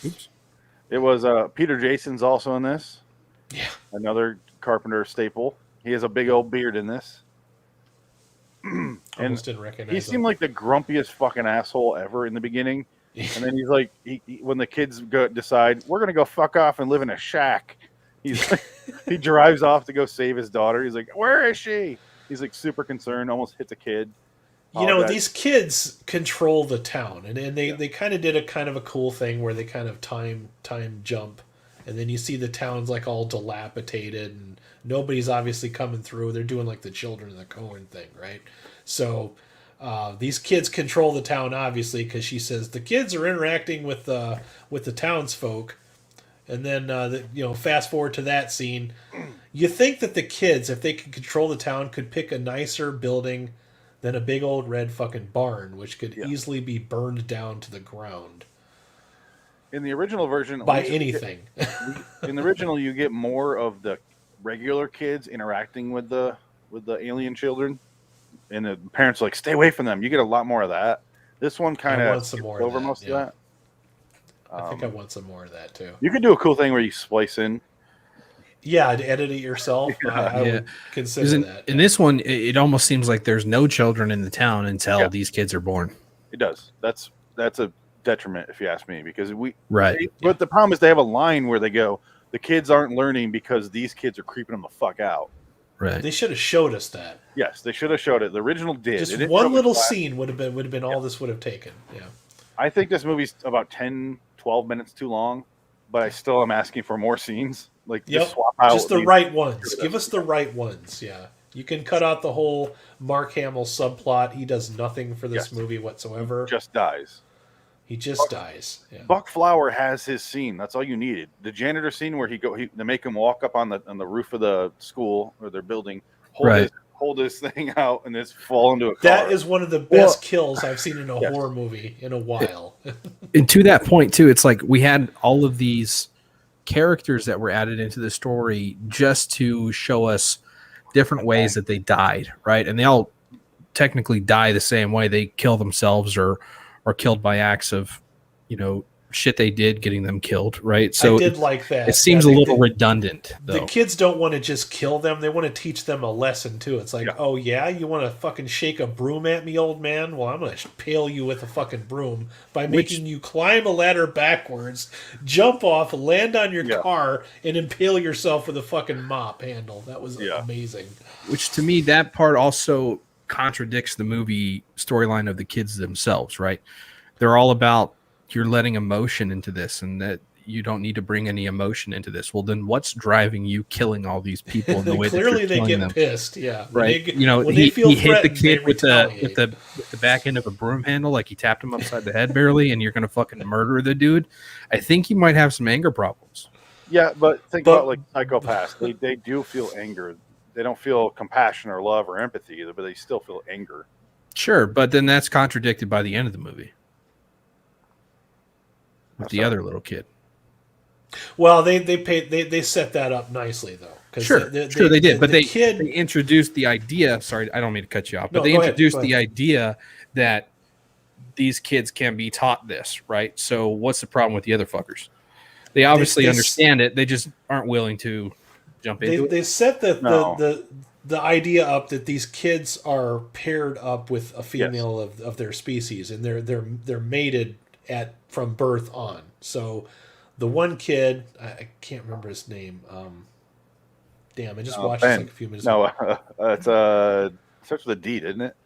Oops. It was Peter Jason's also in this. Yeah. Another Carpenter staple. He has a big old beard in this. Almost didn't recognize he seemed like the grumpiest fucking asshole ever in the beginning. And then he's like, when the kids decide, we're going to go fuck off and live in a shack. He's like, he drives off to go save his daughter. He's like, where is she? He's like super concerned, almost hits a kid. These kids control the town, and they kind of did a kind of a cool thing where they kind of time jump, and then you see the town's like all dilapidated, and nobody's obviously coming through. They're doing like the Children of the Corn thing, right? So these kids control the town, obviously, because she says the kids are interacting with the townsfolk, and then fast forward to that scene. You think that the kids, if they could control the town, could pick a nicer building than a big old red fucking barn, which could easily be burned down to the ground. In the original version, by anything. In the original, you get more of the regular kids interacting with the alien children, and the parents are like, stay away from them. You get a lot more of that. This one kind of over most of that. I think I want some more of that too. You could do a cool thing where you splice in. Yeah, to edit it yourself. I would consider that. In this one, it almost seems like there's no children in the town until these kids are born. It does. That's a detriment, if you ask me, because But the problem is they have a line where they go, the kids aren't learning because these kids are creeping them the fuck out. Right. They should have showed us that. Yes, they should have showed it. The original did. Just one little scene would have been all this would have taken. Yeah. I think this movie's about 10, 12 minutes too long, but I still am asking for more scenes. Like, just swap out. Just the right ones. Give us the right ones. Yeah. You can cut out the whole Mark Hamill subplot. He does nothing for this movie whatsoever. Just dies. He just dies. Yeah. Buck Flower has his scene. That's all you needed. The janitor scene where they make him walk up on the roof of the school or their building, hold his thing out, and just fall into a car. That is one of the best kills I've seen in a horror movie in a while. And to that point too, it's like we had all of these characters that were added into the story just to show us different ways that they died, right? And they all technically die the same way. They kill themselves or killed by acts of, shit they did getting them killed, right? So I did like that. It seems a little redundant, though. The kids don't want to just kill them. They want to teach them a lesson, too. It's like, oh, yeah? You want to fucking shake a broom at me, old man? Well, I'm going to impale you with a fucking broom by making you climb a ladder backwards, jump off, land on your car, and impale yourself with a fucking mop handle. That was amazing. Which, to me, that part also contradicts the movie storyline of the kids themselves, right? They're all about you're letting emotion into this and that you don't need to bring any emotion into this. Well, then what's driving you killing all these people in the way clearly that you're they get them? Pissed, yeah. Right. He hit the kid with the back end of a broom handle, like he tapped him upside the head barely, and you're going to fucking murder the dude. I think he might have some anger problems. Yeah, but think about like psychopaths. They do feel anger. They don't feel compassion or love or empathy either, but they still feel anger. Sure, but then that's contradicted by the end of the movie. With the other little kid. Well, they set that up nicely though. Sure, they did. But they introduced the idea. Sorry, I don't mean to cut you off, but they introduced the idea that these kids can be taught this, right? So what's the problem with the other fuckers? They obviously understand it. They just aren't willing to jump into it. They set the idea up that these kids are paired up with a female of their species, and they're mated from birth on. So the one kid, I can't remember his name. Damn, I just watched this like a few minutes ago. It's starts with a D, isn't it?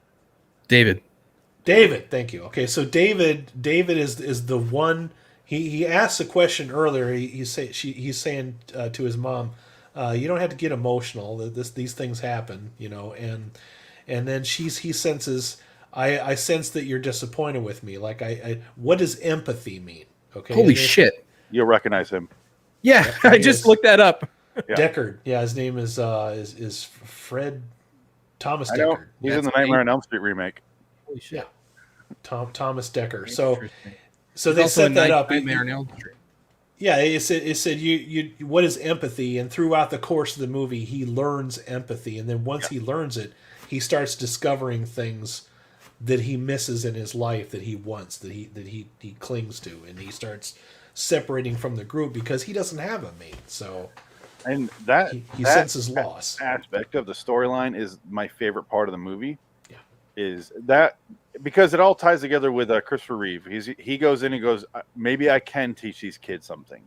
David, thank you. Okay, so David is the one. He asked a question earlier. He's saying to his mom, "You don't have to get emotional. These things happen, And then he senses. I sense that you're disappointed with me. Like what does empathy mean? Okay. Holy shit! You'll recognize him. Yeah, I just looked that up. Deckard. Yeah, his name is Fred Thomas Deckard. He's in the Nightmare on Elm Street remake. Holy shit! Yeah, Thomas Deckard. So they set that up. Nightmare on Elm Street. Yeah, it said you what is empathy, and throughout the course of the movie, he learns empathy, and then once he learns it, he starts discovering things that he misses in his life that he wants, that he clings to, and he starts separating from the group because he doesn't have a mate. So, and that he senses loss. Aspect of the storyline is my favorite part of the movie. Yeah, is that because it all ties together with Christopher Reeve. He goes in and goes, maybe I can teach these kids something.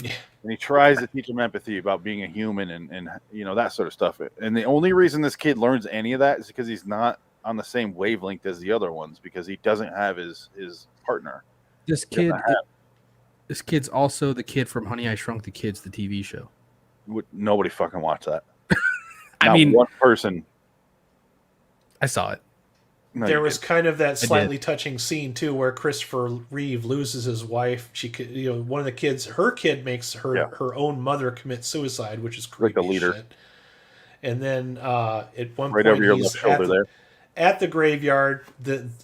Yeah, and he tries to teach them empathy about being a human and that sort of stuff. And the only reason this kid learns any of that is because he's not on the same wavelength as the other ones, because he doesn't have his partner. This kid's also the kid from Honey, I Shrunk the Kids, the TV show. Nobody fucking watched that. I mean, one person. I saw it. No, there was kind of that slightly touching scene too, where Christopher Reeve loses his wife. She could, one of the kids, her kid makes her own mother commit suicide, which is creepy like the leader. Shit. And then at one right point, over your left shoulder there. At the graveyard,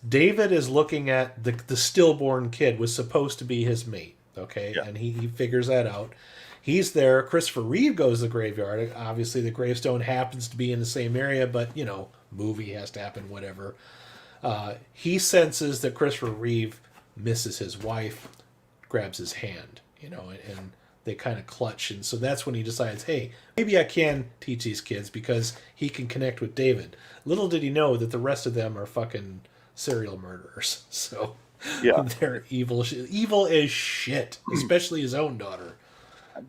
David is looking at the stillborn kid, was supposed to be his mate, okay? Yeah. And he figures that out. He's there. Christopher Reeve goes to the graveyard. Obviously, the gravestone happens to be in the same area, but, movie has to happen, whatever. He senses that Christopher Reeve misses his wife, grabs his hand, and they kind of clutch. And so that's when he decides, hey, maybe I can teach these kids because he can connect with David. Little did he know that the rest of them are fucking serial murderers. So they're evil as shit, especially his own daughter.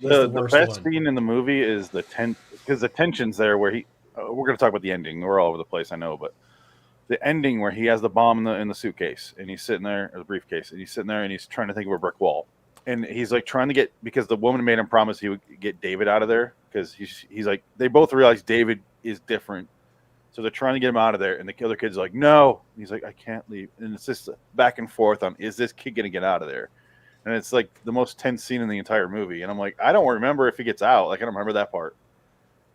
The best scene in the movie is because the tension's there where we're going to talk about the ending. We're all over the place, I know, but the ending where he has the bomb in the suitcase and he's sitting there, or the briefcase, and he's sitting there and he's trying to think of a brick wall. And he's like trying to get, because the woman made him promise he would get David out of there, because he's like, they both realize David is different So they're trying to get him out of there, and the other kid's like, no. He's like, I can't leave. And it's just back and forth on, is this kid going to get out of there? And it's like the most tense scene in the entire movie. And I'm like, I don't remember if he gets out. Like, I don't remember that part.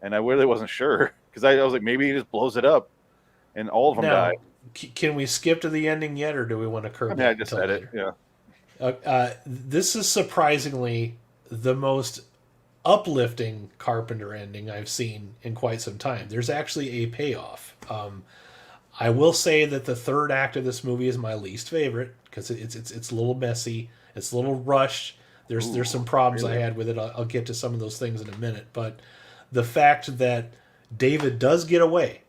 And I really wasn't sure. Because I was like, maybe he just blows it up, and all of them die. Can we skip to the ending yet, or do we want to curb it? I just said it, yeah. This is surprisingly the most uplifting Carpenter ending I've seen in quite some time. There's actually a payoff. I will say that the third act of this movie is my least favorite because it's a little messy, it's a little rushed. There's some problems I had with it. I'll get to some of those things in a minute, but the fact that David does get away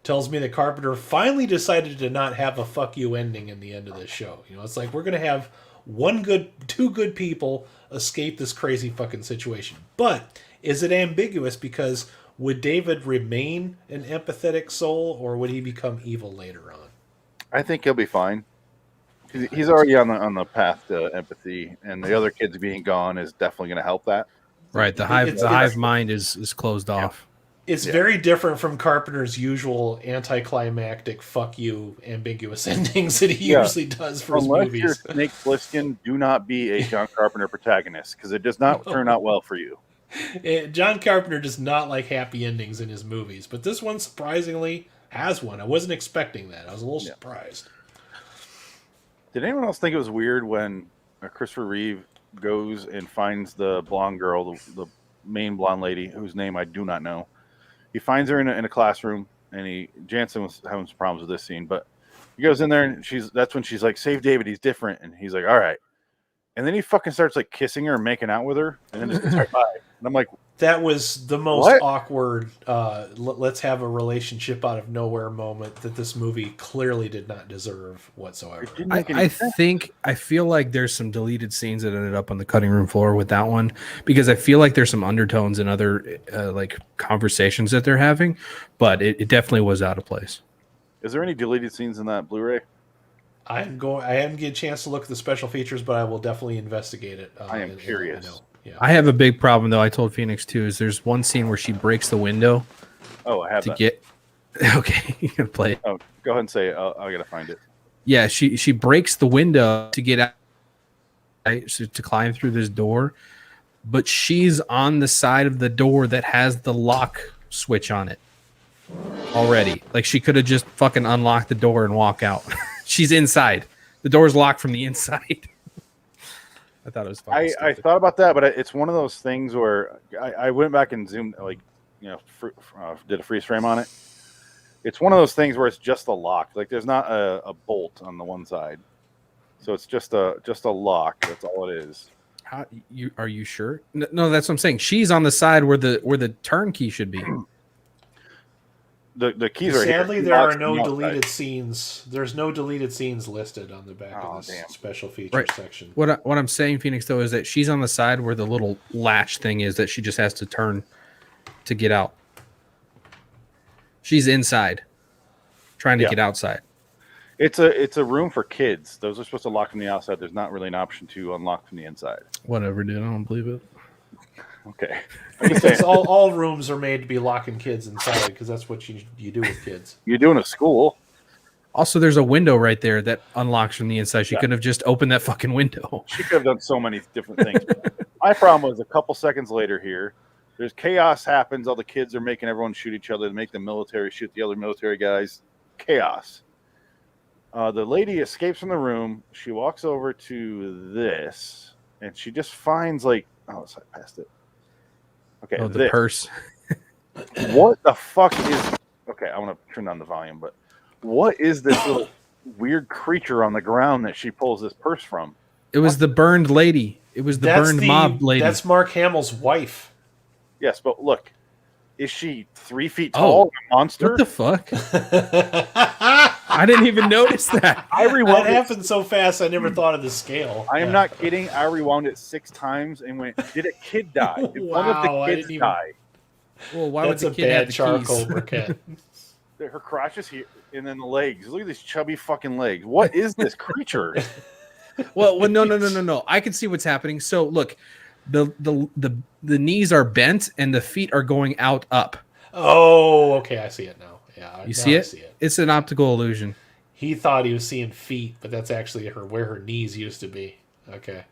tells me that Carpenter finally decided to not have a fuck you ending in the end of this show. You know, it's like we're gonna have two good people escape this crazy fucking situation. But is it ambiguous because would David remain an empathetic soul or would he become evil later on? I think he'll be fine. He's already on the path to empathy, and the other kids being gone is definitely going to help that. Right, the hive mind is closed off. It's very different from Carpenter's usual anticlimactic fuck you ambiguous endings that he usually does for his movies. Unless you're Snake Plissken, do not be a John Carpenter protagonist because it does not turn out well for you. John Carpenter does not like happy endings in his movies, but this one surprisingly has one. I wasn't expecting that. I was a little surprised. Did anyone else think it was weird when Christopher Reeve goes and finds the blonde girl, the main blonde lady, whose name I do not know? He finds her in a classroom, and Jansen was having some problems with this scene, but he goes in there, and that's when she's like, save David, he's different. And he's like, all right. And then he fucking starts like kissing her and making out with her, and then just gets right by. And I'm like, that was the most awkward, let's have a relationship out of nowhere moment that this movie clearly did not deserve whatsoever. I feel like there's some deleted scenes that ended up on the cutting room floor with that one, because I feel like there's some undertones in other like conversations that they're having, but it definitely was out of place. Is there any deleted scenes in that Blu-ray? I haven't get a chance to look at the special features, but I will definitely investigate it. I am curious. I have a big problem though. I told Phoenix too. Is there's one scene where she breaks the window. Oh, I have to that. Get. Okay, you can play it. Oh, go ahead and say it. I gotta find it. Yeah, she breaks the window to get out, right, so to climb through this door, but she's on the side of the door that has the lock switch on it already. Like she could have just fucking unlocked the door and walk out. She's inside. The door's locked from the inside. I thought it was funny. I thought about that, but it's one of those things where I went back and zoomed, like, you know, did a freeze frame on it. It's one of those things where it's just a lock. Like there's not a bolt on the one side, so it's just a lock. That's all it is. Are you sure? No, that's what I'm saying. She's on the side where the turn key should be. The keys are sadly here. There are no deleted scenes. There's no deleted scenes listed on the back of this special features section. What I'm saying, Phoenix, though, is that she's on the side where the little latch thing is that she just has to turn to get out. She's inside, trying to get outside. It's a room for kids. Those are supposed to lock from the outside. There's not really an option to unlock from the inside. Whatever, dude. I don't believe it. Okay. all rooms are made to be locking kids inside because that's what you do with kids. You're doing a school. Also, there's a window right there that unlocks from the inside. She could have just opened that fucking window. She could have done so many different things. My problem was a couple seconds later here, there's chaos happens. All the kids are making everyone shoot each other to make the military shoot the other military guys. Chaos. The lady escapes from the room. She walks over to this, and she just finds I passed it. Okay, the purse. What the fuck is... Okay, I want to turn down the volume, but what is this little weird creature on the ground that she pulls this purse from? It was the burned lady. It was the burned mob lady. That's Mark Hamill's wife. Yes, but look. Is she 3 feet tall? A monster? What the fuck? I didn't even notice that. That happened so fast, I never thought of the scale. I am not kidding. I rewound it 6 times and went, did a kid die? Did one of the kids die? Well, why would the kid have the charcoal keys? briquette. Her crotch is here, and then the legs. Look at these chubby fucking legs. What is this creature? Well, no. I can see what's happening. So look, the knees are bent and the feet are going out up. Oh, okay, I see it now. Yeah. You see it? It's an optical illusion. He thought he was seeing feet, but that's actually where her knees used to be. Okay.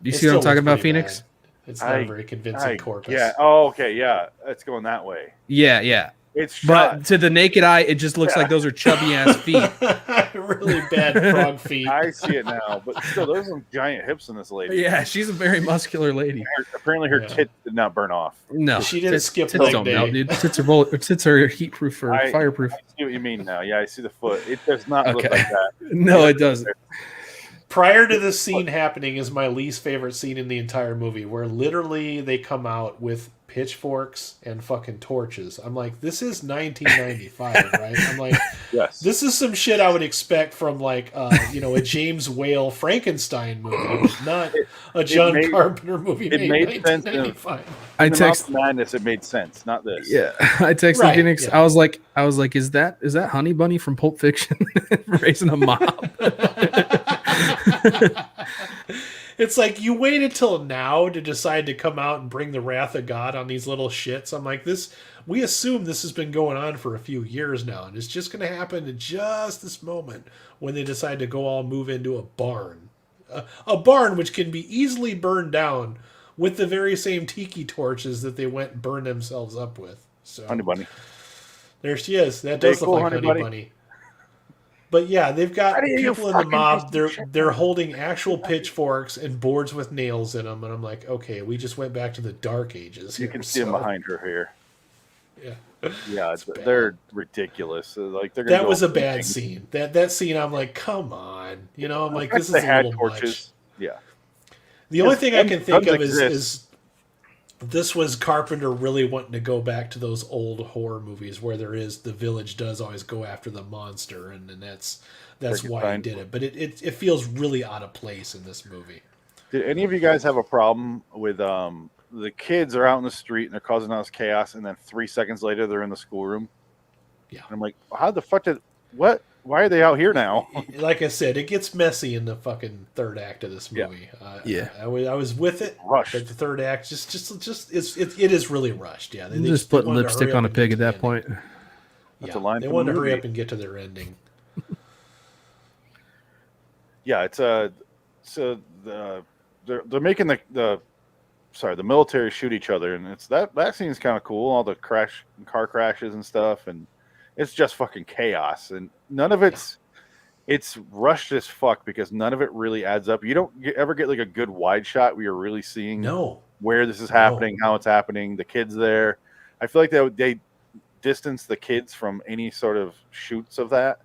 You see what I'm talking about, Phoenix? Bad. It's not a very convincing corpus. Yeah. Oh, okay. Yeah. It's going that way. Yeah. It's shot. But to the naked eye, it just looks like those are chubby ass feet. Really bad frog feet. I see it now, but still, there's some giant hips in this lady. Yeah, she's a very muscular lady. Apparently, her tits did not burn off. No, she didn't skip tits leg don't day. melt, dude. Tits are heat-proof or fireproof. I see what you mean now. Yeah, I see the foot. It does not look like that. No, it doesn't. Prior to this scene happening is my least favorite scene in the entire movie, where literally they come out with pitchforks and fucking torches. I'm like, this is 1995, right? I'm like, yes, this is some shit I would expect from like, a James Whale Frankenstein movie, not a John Carpenter movie. It made sense. I text Madness. It made sense, not this. Yeah, I texted Phoenix. Yeah. I was like, is that Honey Bunny from Pulp Fiction raising a mob? It's like you waited till now to decide to come out and bring the wrath of God on these little shits. I'm like, we assume this has been going on for a few years now, and it's just going to happen at just this moment when they decide to go all move into a barn. A barn which can be easily burned down with the very same tiki torches that they went and burned themselves up with. So Honey Bunny. There she is. That does look like Honey Bunny. But yeah, they've got people in the mob. They're holding actual pitchforks and boards with nails in them, and I'm like, okay, we just went back to the Dark Ages. You can see them behind her here. Yeah, they're ridiculous. Like that was a bad scene. That scene, I'm like, come on, I'm like, this is a little torches. Much. Yeah. The only thing I can think of is this was Carpenter really wanting to go back to those old horror movies where the village does always go after the monster, and that's why he did it. But it feels really out of place in this movie. Did any of you guys have a problem with the kids are out in the street and they're causing all this chaos, and then 3 seconds later they're in the schoolroom? Yeah. And I'm like, how the fuck what? Why are they out here now? Like I said, it gets messy in the fucking third act of this movie. Yeah. I was with it. Rushed. But the third act it is really rushed. Yeah. They just put lipstick on a pig at that point. That's a line. They wanted to hurry up and get to their ending. Yeah, it's so they're making the military shoot each other, and it's that scene's kind of cool. All the car crashes and stuff, and it's just fucking chaos, and none of it's rushed as fuck because none of it really adds up. You don't ever get like a good wide shot where you're really seeing where this is happening, how it's happening, the kids there. I feel like they distance the kids from any sort of shoots of that.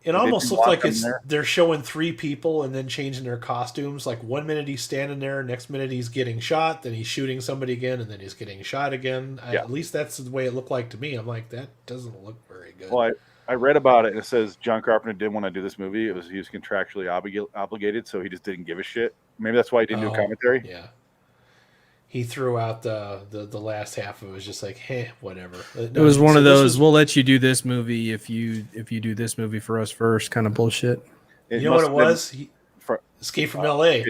It almost looks like they're showing 3 people and then changing their costumes. Like 1 minute he's standing there, next minute he's getting shot, then he's shooting somebody again, and then he's getting shot again. At least that's the way it looked like to me. I'm like, that doesn't look very good. Well, I read about it, and it says John Carpenter didn't want to do this movie. He was contractually obligated, so he just didn't give a shit. Maybe that's why he didn't do commentary. Yeah. He threw out the last half of it. Was just like, whatever. It was one of those, we'll let you do this movie if you do this movie for us first kind of bullshit. You know what it was? Escape from L.A.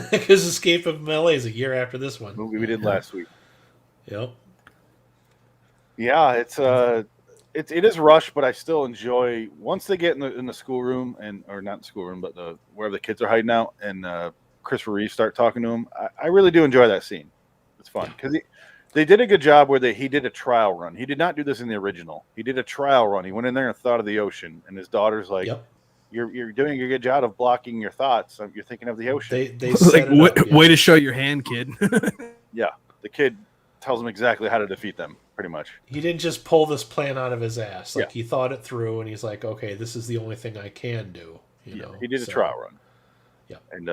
Because Escape from L.A. is a year after this one. Movie we did last week. Yep. Yeah, it is rushed, but I still enjoy once they get in the schoolroom or not the schoolroom, but wherever the kids are hiding out, and Christopher Reeve start talking to him. I really do enjoy that scene. It's fun because they did a good job where he did a trial run. He did not do this in the original. He did a trial run. He went in there and thought of the ocean, and his daughter's like, "You're doing a good job of blocking your thoughts. You're thinking of the ocean." They like way to show your hand, kid. Yeah, the kid tells him exactly how to defeat them. Pretty much. He didn't just pull this plan out of his ass. Like he thought it through, and he's like, "Okay, this is the only thing I can do." You know? He did a trial run. Yeah, and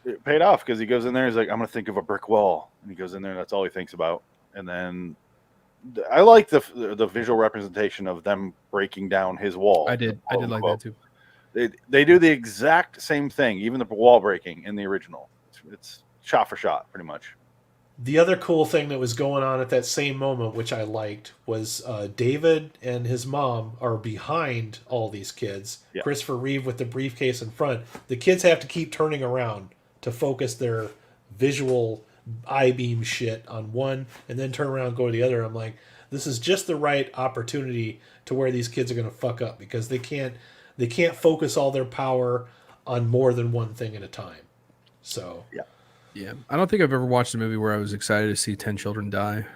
it paid off because he goes in there. He's like, "I'm going to think of a brick wall," and he goes in there, and that's all he thinks about. And then I like the visual representation of them breaking down his wall. I did like that too. They do the exact same thing, even the wall breaking in the original. It's shot for shot, pretty much. The other cool thing that was going on at that same moment, which I liked, was David and his mom are behind all these kids. Yeah. Christopher Reeve with the briefcase in front. The kids have to keep turning around to focus their visual I-beam shit on one and then turn around and go to the other. I'm like, This is just the right opportunity to where these kids are going to fuck up because they can't focus all their power on more than one thing at a time. So Yeah. I don't think I've ever watched a movie where I was excited to see 10 children die.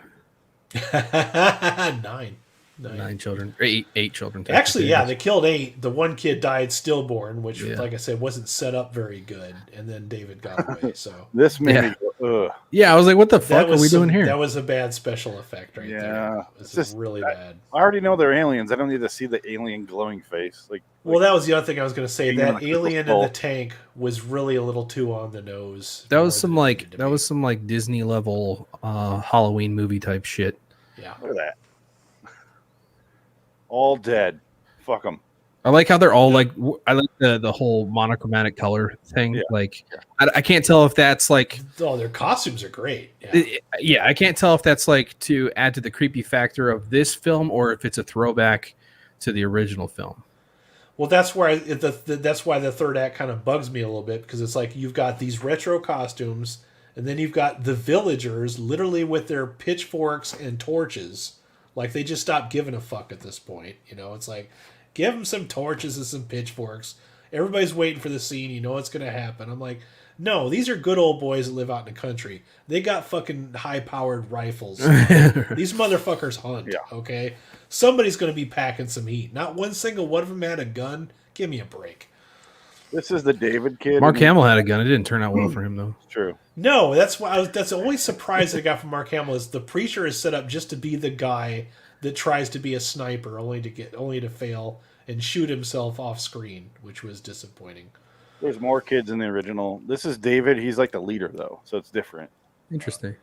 9 children. Or eight children. Actually, yeah, they killed 8. The one kid died stillborn, which, like I said, wasn't set up very good. And then David got away. So this made me go, ugh. Yeah, I was like, what the fuck are we doing here? That was a bad special effect right there. This is really bad. I already know they're aliens. I don't need to see the alien glowing face. Well, that was the other thing I was going to say. That alien in the tank was really a little too on the nose. That was some Disney level Halloween movie type shit. Yeah. Look at that. All dead. Fuck them. I like how they're all like. I like the whole monochromatic color thing. Yeah. I can't tell if that's like. Oh, their costumes are great. Yeah, I can't tell if that's like to add to the creepy factor of this film or if it's a throwback to the original film. Well, that's why the third act kind of bugs me a little bit because it's like you've got these retro costumes and then you've got the villagers literally with their pitchforks and torches. Like they just stopped giving a fuck at this point. It's like give them some torches and some pitchforks. Everybody's waiting for the scene. You know what's going to happen. I'm like, no, these are good old boys that live out in the country. They got fucking high-powered rifles. These motherfuckers hunt, okay? Somebody's going to be packing some heat. Not one single one of them had a gun. Give me a break. This is the David kid. Mark Hamill had a gun. It didn't turn out well for him, though. It's true. No, that's the only surprise I got from Mark Hamill is the preacher is set up just to be the guy that tries to be a sniper, only to fail and shoot himself off screen, which was disappointing. There's more kids in the original. This is David. He's like the leader, though, so it's different. Interesting.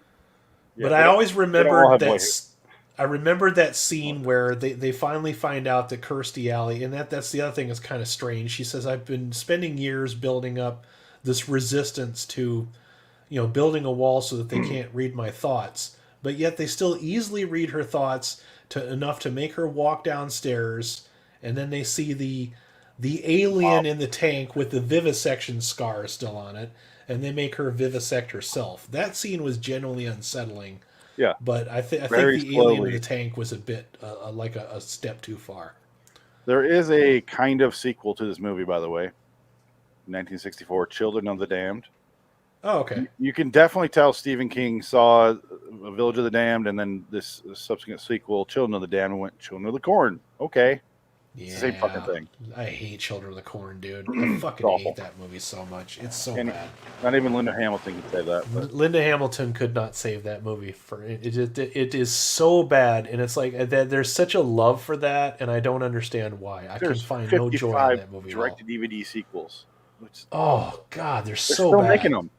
Yeah, but I always remembered that. I remembered that scene where they finally find out that Kirstie Alley, and that's the other thing that's kind of strange. She says, I've been spending years building up this resistance to, building a wall so that they can't read my thoughts. But yet they still easily read her thoughts enough to make her walk downstairs, and then they see the alien in the tank with the vivisection scar still on it, and they make her vivisect herself. That scene was genuinely unsettling. Yeah, but I think the alien in the tank was a bit like a step too far. There is a kind of sequel to this movie, by the way. 1964, Children of the Damned. Oh, okay. You can definitely tell Stephen King saw A Village of the Damned, and then this subsequent sequel, Children of the Damned, and went Children of the Corn. Okay. Yeah, it's the same fucking thing. I hate Children of the Corn, dude. I fucking hate that movie so much. It's so bad. Not even Linda Hamilton could say that. But. Linda Hamilton could not save that movie for it. It is so bad, and it's like there's such a love for that, and I don't understand why. I can find no joy in that movie. Direct-to-DVD sequels. Oh God, they're so still bad. Making them.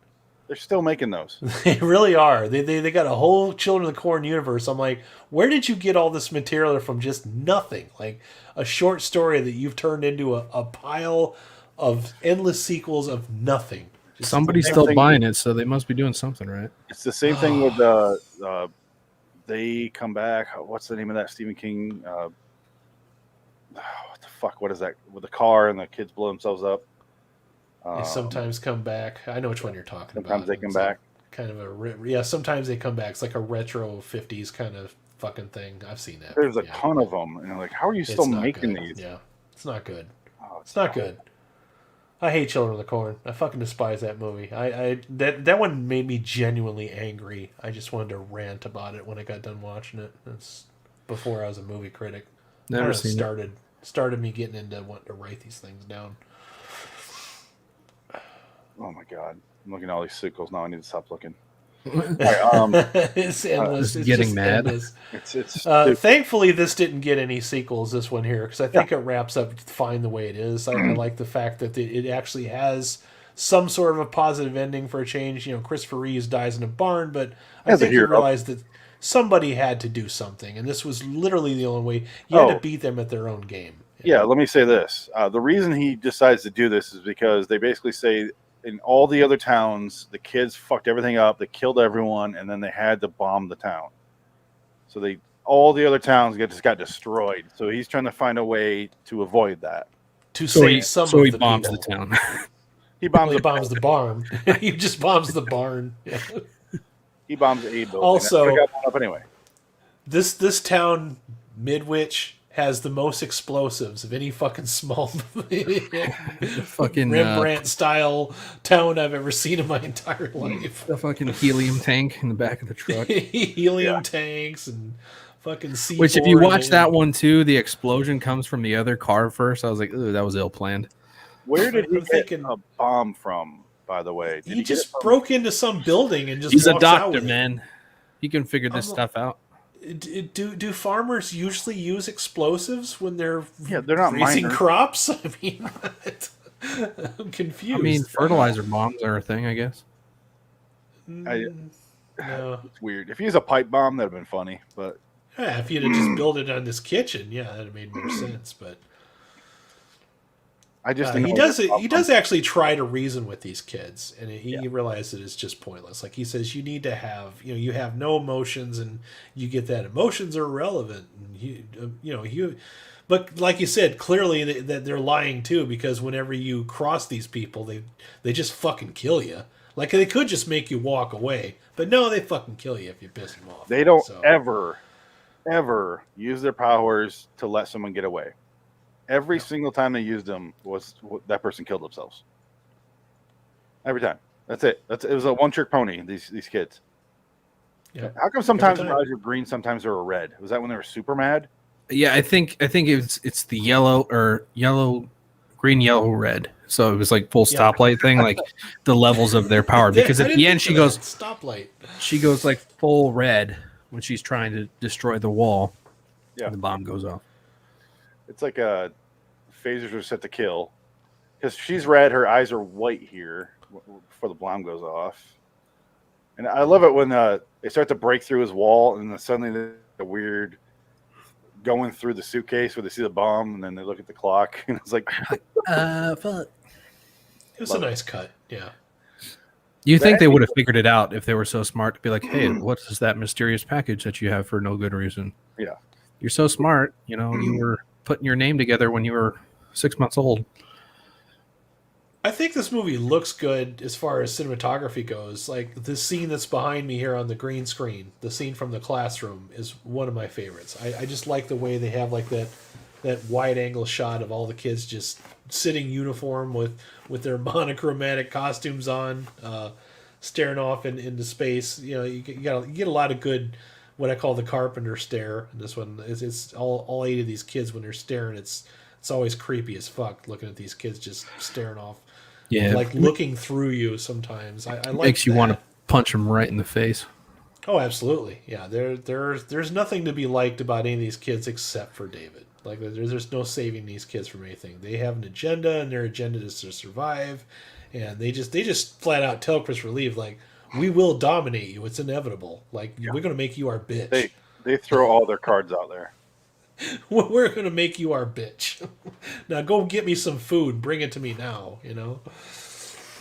They're still making those. They really are. They got a whole Children of the Corn universe. I'm like, where did you get all this material from just nothing? Like a short story that you've turned into a pile of endless sequels of nothing. Somebody's still buying it, so they must be doing something right. It's the same thing with They Come Back. What's the name of that Stephen King? What the fuck? What is that? With the car and the kids blow themselves up. They sometimes come back. I know which one you're talking about. Sometimes they come back. Kind of sometimes they come back. It's like a retro 50s kind of fucking thing. I've seen that. There's a ton of them. And like, how are you still making these? Yeah. It's not good. It's not good. I hate Children of the Corn. I fucking despise that movie. That one made me genuinely angry. I just wanted to rant about it when I got done watching it. That's before I was a movie critic. Never seen it. Started me getting into wanting to write these things down. Oh my god! I'm looking at all these sequels now. I need to stop looking. It's endless. It's getting mad. Endless. Thankfully, this didn't get any sequels. This one here, because I think it wraps up fine the way it is. I like the fact that it actually has some sort of a positive ending for a change. Christopher Reeves dies in a barn, but I think you realized that somebody had to do something, and this was literally the only way. You had to beat them at their own game. Yeah, let me say this: the reason he decides to do this is because they basically say, in all the other towns, the kids fucked everything up. They killed everyone, and then they had to bomb the town. So all the other towns just got destroyed. So he's trying to find a way to avoid that. So he bombs the town. He bombs the barn. He just bombs the barn. Yeah. He bombs a building. Also, got blown up anyway. This town, Midwich, has the most explosives of any fucking small fucking Rembrandt style town I've ever seen in my entire life. the fucking helium tank in the back of the truck. Helium tanks and fucking C4. Which, if you watch that one too, the explosion comes from the other car first. I was like, ooh, that was ill planned. Where did he get a bomb from, by the way? He just broke into some building and just He's a walks out doctor, with it. man. He can figure this stuff out. Do farmers usually use explosives when they're not raising minor. crops? I mean, I'm confused. I mean, fertilizer bombs are a thing, I guess. No. It's weird. If he was a pipe bomb, that'd have been funny. But Yeah, if you'd have just built it on this kitchen, yeah, that'd have made more sense. But I just he does actually try to reason with these kids, and he realizes it's just pointless. Like he says, you need to have, you have no emotions, and you get that emotions are irrelevant. And but like you said, clearly that they're lying too, because whenever you cross these people, they just fucking kill you. Like they could just make you walk away, but no, they fucking kill you if you piss them off. they don't ever use their powers to let someone get away. Every single time they used them was that person killed themselves. Every time. That's it. It was a one-trick pony. These kids. Yeah. How come sometimes their eyes were green, sometimes they were red? Was that when they were super mad? Yeah, I think it's the yellow, green, yellow, red. So it was like full stoplight thing, like the levels of their power. Because at the end she goes stoplight. She goes like full red when she's trying to destroy the wall. Yeah. And the bomb goes off. It's like phasers are set to kill. Because she's red, her eyes are white here before the bomb goes off. And I love it when they start to break through his wall, and then suddenly the weird going through the suitcase where they see the bomb, and then they look at the clock, and it's like, fuck. It was a nice cut, yeah. You think they would have figured it out if they were so smart to be like, hey, what is that mysterious package that you have for no good reason? Yeah. You're so smart. You were putting your name together when you were 6 months old. I think this movie looks good as far as cinematography goes. Like the scene that's behind me here on the green screen, the scene from the classroom, is one of my favorites. I just like the way they have like that wide angle shot of all the kids just sitting uniform with their monochromatic costumes on, staring off into space. You get a lot of good, what I call the Carpenter stare. And this one it's all 8 of these kids when they're staring. It's always creepy as fuck looking at these kids just staring off. Yeah, like looking through you sometimes. I like makes you that. want to punch them right in the face. Oh, absolutely. Yeah, there's nothing to be liked about any of these kids except for David. Like there's no saving these kids from anything. They have an agenda, and their agenda is to survive. And they just flat out tell Chris Relief, like, we will dominate you. It's inevitable. Like we're gonna make you our bitch. They throw all their cards out there. We're gonna make you our bitch. Now go get me some food. Bring it to me now. I'm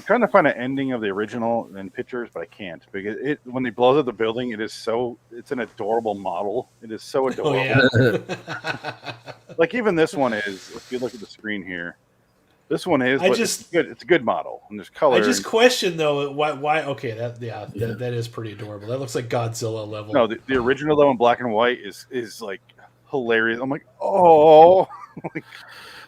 trying to find an ending of the original in pictures, but I can't because when they blows up the building, it's an adorable model. It is so adorable. Oh, yeah. Like even this one is. If you look at the screen here, this one is. It's good. It's a good model, and there's color. I just question though why. Okay, that is pretty adorable. That looks like Godzilla level. No, the original though in black and white is like hilarious. I'm like, oh.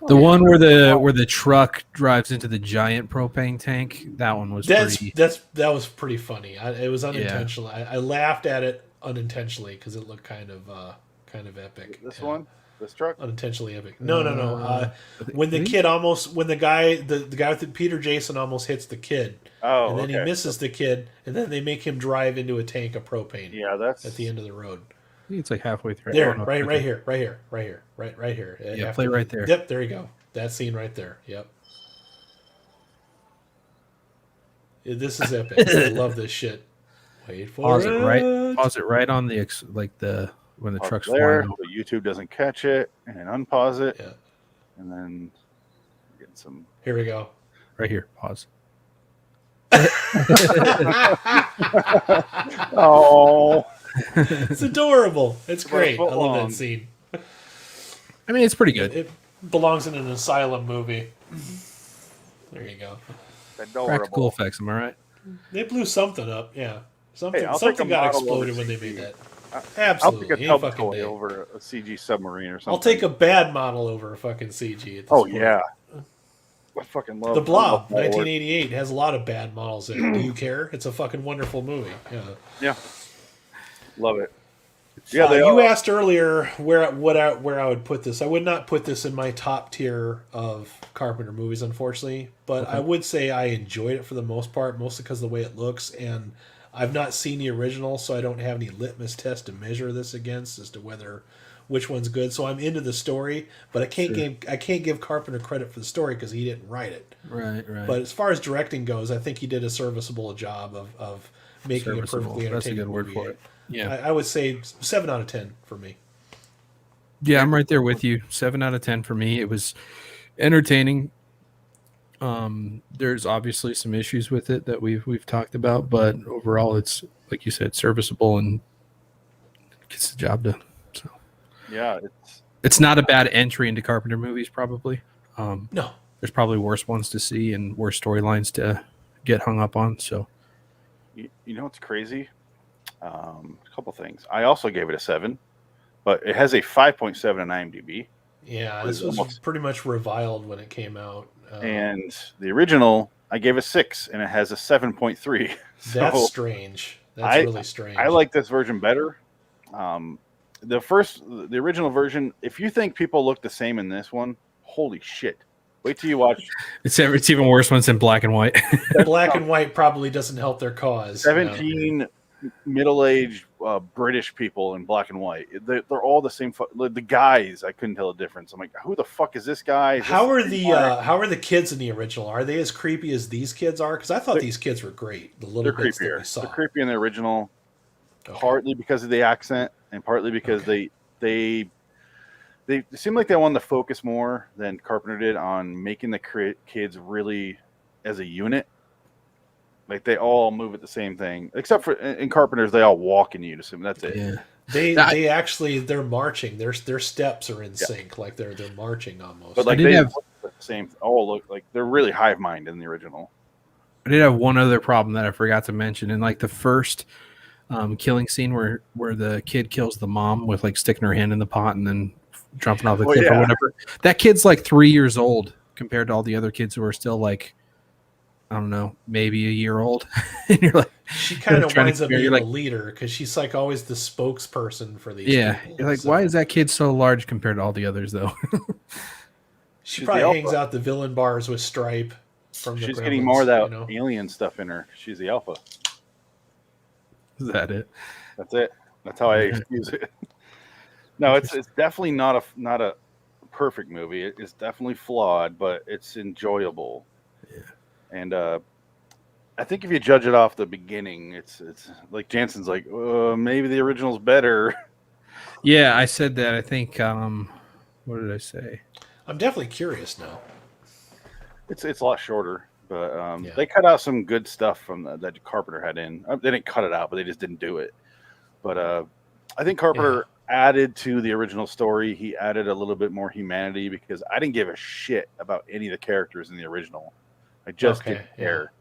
The one where the truck drives into the giant propane tank, that one was that was pretty funny. It was unintentional. Yeah. I laughed at it unintentionally because it looked kind of epic. This one, this truck, unintentionally epic. No. When the guy with Peter Jason almost hits the kid, and then he misses the kid, and then they make him drive into a tank of propane. Yeah, that's at the end of the road. I think it's like halfway through. There, right here. Yeah, play right there. Yep, there you go. That scene right there. Yep. This is epic. I love this shit. Wait for it. Pause it right on the when the truck's there, flying. but YouTube doesn't catch it, and then unpause it, yeah. And then get some. Here we go. Right here. Pause. Oh. It's adorable. It's great. I love that scene. I mean, it's pretty good. It belongs in an asylum movie. There you go. Practical effects, am I right? They blew something up, yeah. Something I'll take a got model exploded over when they CG. made that. I'll Absolutely. take a Any tub fucking toy day. over a CG submarine or something. I'll take a bad model over a fucking CG at this Oh point. yeah, I fucking love The Blob, I love 1988, has a lot of bad models in it. Do you care? It's a fucking wonderful movie. Yeah. Yeah, love it. Yeah, you asked earlier where I would put this. I would not put this in my top tier of Carpenter movies, unfortunately. But I would say I enjoyed it for the most part, mostly because of the way it looks. And I've not seen the original, so I don't have any litmus test to measure this against as to which one's good. So I'm into the story, but I can't give Carpenter credit for the story because he didn't write it. Right. But as far as directing goes, I think he did a serviceable job of making a perfectly entertaining That's a good word movie. for it. Yeah, I would say 7 out of 10 for me. yeah, I'm right there with you. 7 out of 10 for me. It was entertaining. There's obviously some issues with it that we've talked about, but overall, it's like you said, serviceable and gets the job done. So Yeah, it's not a bad entry into Carpenter movies. Probably. No, There's probably worse ones to see and worse storylines to get hung up on. So you know what's crazy? A couple things. I also gave it a 7, but it has a 5.7 on IMDb. yeah, this was pretty much reviled when it came out. And the original, I gave a 6, and it has a 7.3. That's strange. That's really strange. I like this version better. The original version, if you think people look the same in this one, holy shit. Wait till you watch. it's even worse when it's in black and white. Black and white probably doesn't help their cause. 17 middle-aged British people in black and white. They're all the same. The guys, I couldn't tell the difference. I'm like, who the fuck is this guy? How are the kids in the original? Are they as creepy as these kids are? Because I thought these kids were great. The little bits that we saw. They're creepy in the original, partly because of the accent and partly because they seem like they wanted to focus more than Carpenter did on making the kids really as a unit. Like they all move at the same thing, except for in Carpenter's, they all walk in unison. That's it. Yeah. They're marching. Their steps are in sync, like they're marching almost. But like they have the same. All look like they're really hive mind in the original. I did have one other problem that I forgot to mention. In like the first killing scene where the kid kills the mom with like sticking her hand in the pot and then jumping off the cliff or whatever. That kid's like 3 years old compared to all the other kids who are still like, I don't know, maybe a year old. And you're like, she kind of winds up being the leader because she's like always the spokesperson for these people. You're like, why is that kid so large compared to all the others though? She probably hangs out the villain bars with Stripe from the She's Gremlins, getting more of that alien stuff in her. She's the alpha. Is that it? That's it. That's how I excuse it. No, it's definitely not a perfect movie. It's definitely flawed, but it's enjoyable. Yeah. And I think if you judge it off the beginning, it's like Jansen's like, maybe the original's better. Yeah, I said that. I think. What did I say? I'm definitely curious now. It's a lot shorter, but they cut out some good stuff from that Carpenter had in. They didn't cut it out, but they just didn't do it. But I think Carpenter added to the original story. He added a little bit more humanity because I didn't give a shit about any of the characters in the original. I just didn't care.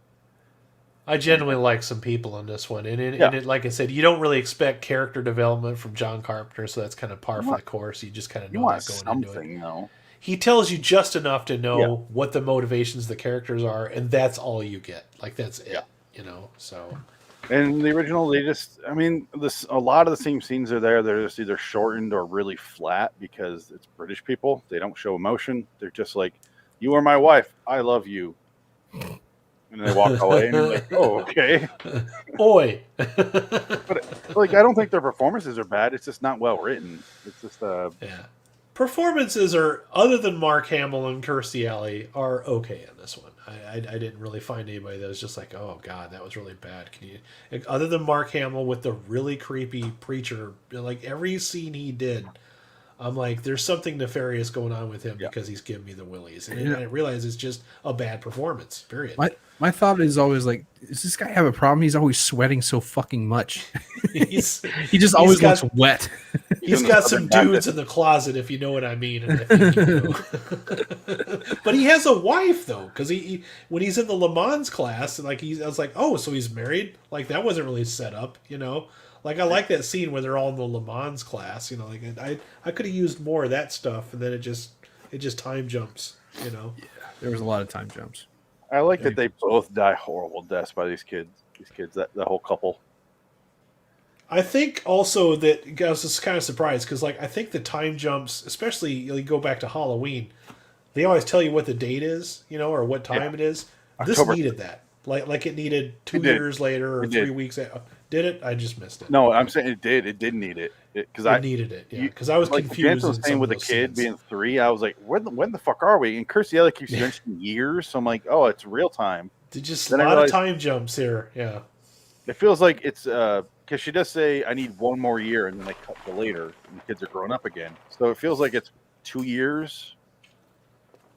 I genuinely like some people in this one, and it, like I said, you don't really expect character development from John Carpenter, so that's kind of par for the course. You just kind of know that going into it. Though. He tells you just enough to know what the motivations of the characters are, and that's all you get. Like that's it, you know. So, and the original, they just, I mean, a lot of the same scenes are there. They're just either shortened or really flat because it's British people. They don't show emotion. They're just like, "You are my wife. I love you." And they walk away, and you're like, "Oh, okay." Oi. But like, I don't think their performances are bad. It's just not well written. It's just performances are, other than Mark Hamill and Kirstie Alley, are okay in this one. I didn't really find anybody that was just like, oh god, that was really bad. Can you? Other than Mark Hamill with the really creepy preacher, like every scene he did, I'm like, there's something nefarious going on with him because he's giving me the willies, and I realize it's just a bad performance. Period. My thought is always like, does this guy have a problem? He's always sweating so fucking much. he just always looks wet. He's got some dudes in the closet, if you know what I mean. And I think you know. But he has a wife though, because he when he's in the Le Mans class, like I was like, oh, so he's married? Like that wasn't really set up, you know. Like I like that scene where they're all in the Le Mans class. You know, like I could have used more of that stuff, and then it just time jumps. You know. Yeah, there was a lot of time jumps. I like that they both die horrible deaths by these kids. That whole couple. I think also that I was just kind of surprised because, like, I think the time jumps, especially you go back to Halloween, they always tell you what the date is, you know, or what time it is. October. This needed that, like it needed 2 years later or 3 weeks. Did it? I just missed it. No, okay. I'm saying it did. It did need it because I needed it. Yeah, because I was confused. Was saying with the kid being 3, I was like, when the fuck are we? And Kirstie keeps mentioning years, so I'm like, oh, it's real time. There's just a lot of time jumps here. Yeah, it feels like it's because she does say I need 1 more year, and then they cut to later, and the kids are growing up again. So it feels like it's 2 years,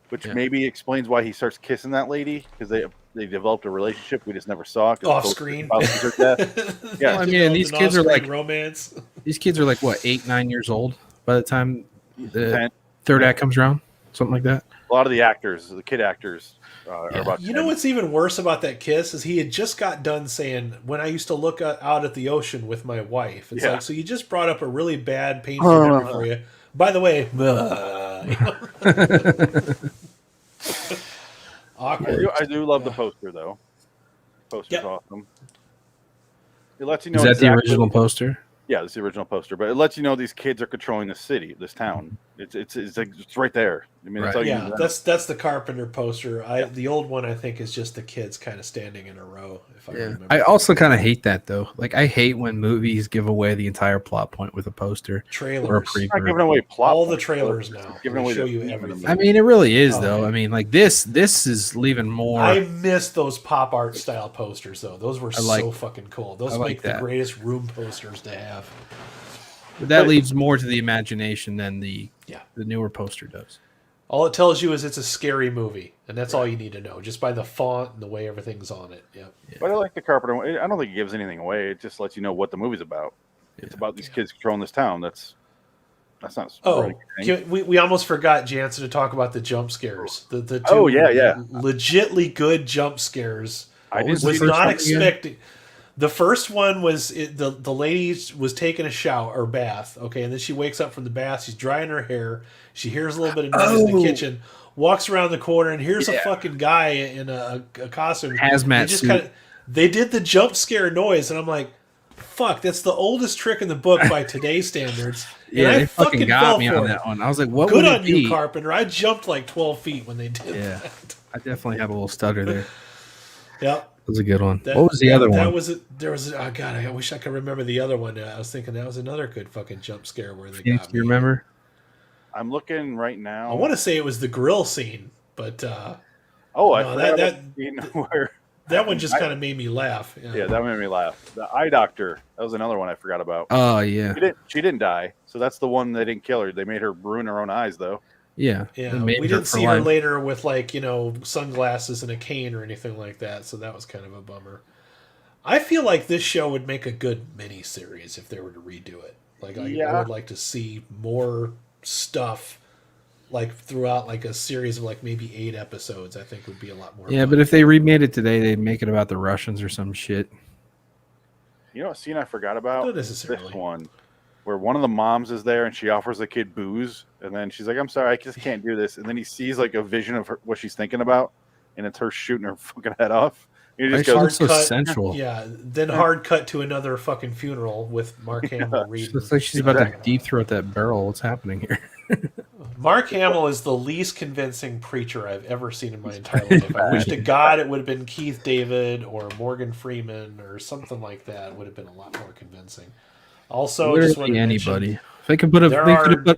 which maybe explains why he starts kissing that lady because they developed a relationship we just never saw off screen. Yeah, well, I mean, these kids are like romance. These kids are like what 8, 9 years old by the time the third act comes around, something like that. A lot of the actors, the kid actors, are about. You know what's even worse about that kiss is he had just got done saying, "When I used to look out at the ocean with my wife." It's like, so you just brought up a really bad, painful memory for you. By the way, awkward. I do love the poster though. Poster's awesome. It lets you know. Is that the original poster? Yeah, it's the original poster, but it lets you know these kids are controlling this city, this town. It's like it's right there. I mean, that's the Carpenter poster. The old one I think is just the kids kind of standing in a row. If I remember. I also kind of hate that though. Like I hate when movies give away the entire plot point with a poster, trailers. Or a preview. Not giving away plot. All the trailers now. Giving away show you everything. I mean, it really is though. I mean, like this is leaving more. I miss those pop art style posters though. Those were so fucking cool. Those make the greatest room posters to have. But that leaves more to the imagination than the newer poster does. All it tells you is it's a scary movie, and that's all you need to know, just by the font and the way everything's on it. Yeah. But I like the Carpenter one. I don't think it gives anything away. It just lets you know what the movie's about. It's about these kids controlling this town. That's not. We almost forgot, Jansen, to talk about the jump scares. The two legitly good jump scares. I was not expecting. The first one was the lady was taking a shower or bath, okay, and then she wakes up from the bath. She's drying her hair. She hears a little bit of noise in the kitchen, walks around the corner, and here's a fucking guy in a costume. Hazmat suit. They did the jump scare noise, and I'm like, fuck, that's the oldest trick in the book by today's standards. Yeah, they fucking got me on that one. I was like, what would it be? Good on you, Carpenter. I jumped like 12 feet when they did that. I definitely have a little stutter there. Yep. That was a good one. What was the other one? Oh god, I wish I could remember the other one. I was thinking that was another good fucking jump scare where they got me. Do you remember? I'm looking right now. I want to say it was the grill scene, but that one just kind of made me laugh. Yeah, that made me laugh. The eye doctor, that was another one I forgot about. Oh yeah. She didn't die, so that's the one they didn't kill her. They made her ruin her own eyes though. Yeah. We didn't see her later with sunglasses and a cane or anything like that, so that was kind of a bummer. I feel like this show would make a good mini-series if they were to redo it. I would like to see more stuff throughout a series of maybe 8 episodes. I think would be a lot more fun. But if they remade it today, they'd make it about the Russians or some shit. You know what scene I forgot about? Not necessarily. This one. Where one of the moms is there and she offers the kid booze, and then she's like, "I'm sorry, I just can't do this." And then he sees a vision of what she's thinking about, and it's her shooting her fucking head off. And he just goes, so sensual. Yeah. Then hard cut to another fucking funeral with Mark Hamill reading. Looks like she's about to deep throat that barrel. What's happening here? Mark Hamill is the least convincing preacher I've ever seen in my entire life. I wish to God it would have been Keith David or Morgan Freeman or something like that. It would have been a lot more convincing. Also, literally anybody. If they could put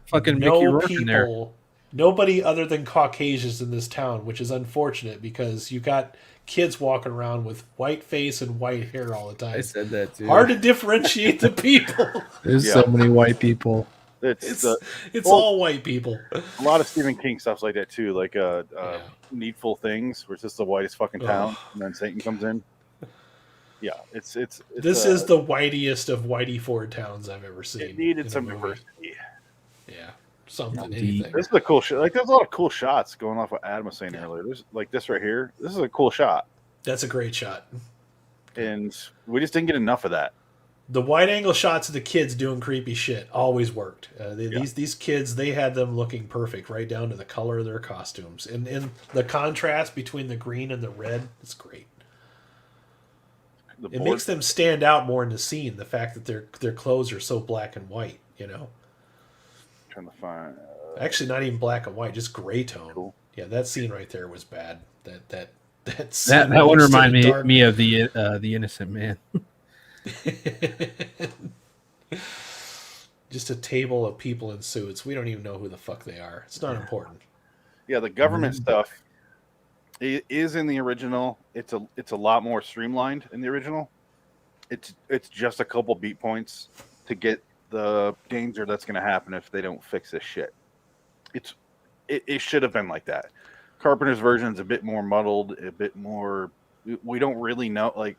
fucking Mickey Rourke in there. Nobody other than Caucasians in this town, which is unfortunate because you got kids walking around with white face and white hair all the time. I said that too. Hard to differentiate the people. There's so many white people. It's all white people. A lot of Stephen King stuff's like that too, Needful Things, where it's just the whitest fucking town, and then Satan comes in. Yeah, it's this is the whiteiest of Whitey Ford towns I've ever seen. It needed some diversity. Yeah, anything. This is a cool shot. There's a lot of cool shots going off what Adam was saying earlier. There's this right here. This is a cool shot. That's a great shot. And we just didn't get enough of that. The wide angle shots of the kids doing creepy shit always worked. These kids, they had them looking perfect right down to the color of their costumes, and the contrast between the green and the red is great. It makes them stand out more in the scene. The fact that their clothes are so black and white, Trying to find. Actually, not even black and white, just gray tone. Cool. Yeah, that scene right there was bad. That one reminded me of the Innocent Man. Just a table of people in suits. We don't even know who the fuck they are. It's not important. Yeah, the government stuff is in the original. It's a lot more streamlined in the original. It's just a couple beat points to get the danger that's going to happen if they don't fix this shit. It should have been like that. Carpenter's version is a bit more muddled, a bit more. We don't really know. Like,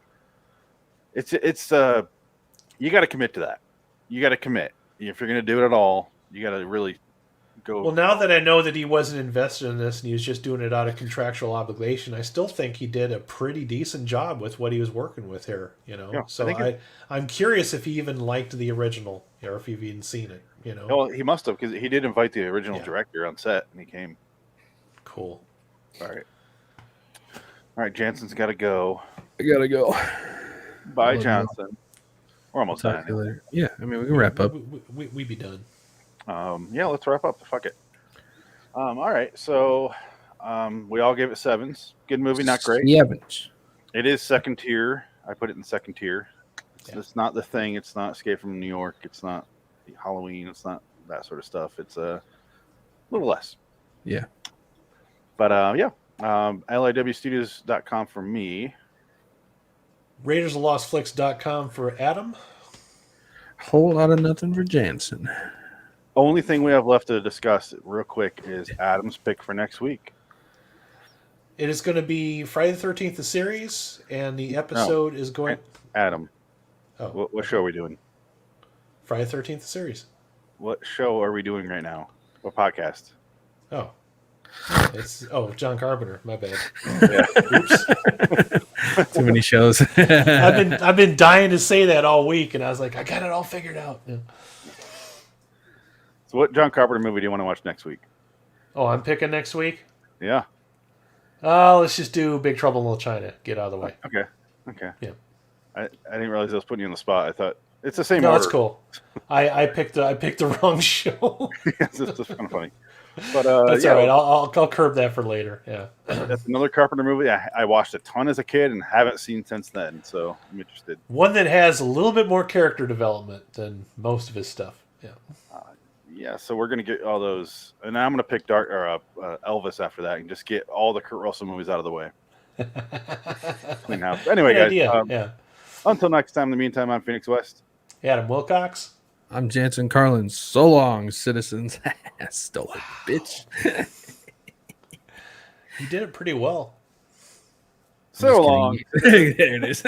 it's you got to commit to that. You got to commit if you're going to do it at all. You got to really go. Well, now that I know that he wasn't invested in this and he was just doing it out of contractual obligation, I still think he did a pretty decent job with what he was working with here. Yeah, so I'm curious if he even liked the original or if you've even seen it. Well, he must have, because he did invite the original director on set and he came. Cool. All right. Jansen's got to go. I gotta go. Bye, Johnson. We're almost done. Later. Yeah, I mean we can wrap up. We be done. Yeah, let's wrap up. Fuck it. All right, so we all gave it 7s. Good movie, not great. 7s. It is second tier. I put it in second tier. It's not The Thing. It's not Escape from New York. It's not Halloween. It's not that sort of stuff. It's a little less. Yeah. But LIWstudios.com for me. RaidersOfLostFlicks.com for Adam. Whole lot of nothing for Jansen. Only thing we have left to discuss real quick is Adam's pick for next week. It is going to be Friday the 13th, the series, and the episode is going... Adam. Oh. What show are we doing? Friday the 13th, the series. What show are we doing right now? What podcast? Oh. It's John Carpenter. My bad. Yeah. Oops. Too many shows. I've been dying to say that all week, and I was like, I got it all figured out. Yeah. So what John Carpenter movie do you want to watch next week? Oh, I'm picking next week? Yeah. Let's just do Big Trouble in Little China. Get out of the way. Okay. Yeah. I didn't realize I was putting you on the spot. I thought it's the same No, order. that's cool. I picked the wrong show. Yes, it's just kind of funny. But that's all right. I'll curb that for later. Yeah. That's another Carpenter movie I watched a ton as a kid and haven't seen since then. So I'm interested. One that has a little bit more character development than most of his stuff. Yeah. Yeah. So we're gonna get all those, and I'm gonna pick Elvis after that, and just get all the Kurt Russell movies out of the way. Clean house. Anyway, Good guys. idea. Yeah. Until next time. In the meantime, I'm Phoenix West. Adam Wilcox. I'm Jansen Carlin. So long, citizens. Stole it, bitch. You did it pretty well. So long. There it is.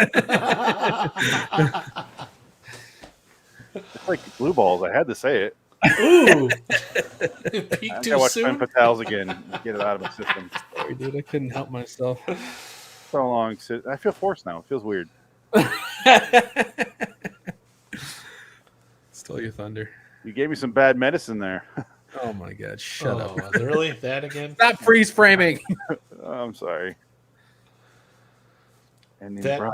It's like blue balls. I had to say it. Ooh. Peak I too gotta watch soon. Femme Fatales again. And get it out of my system. Sorry, dude. I couldn't help myself. So long. I feel forced now. It feels weird. Stole your thunder. You gave me some bad medicine there. Oh my god, shut up. Really? That again? Stop freeze framing. I'm sorry. And That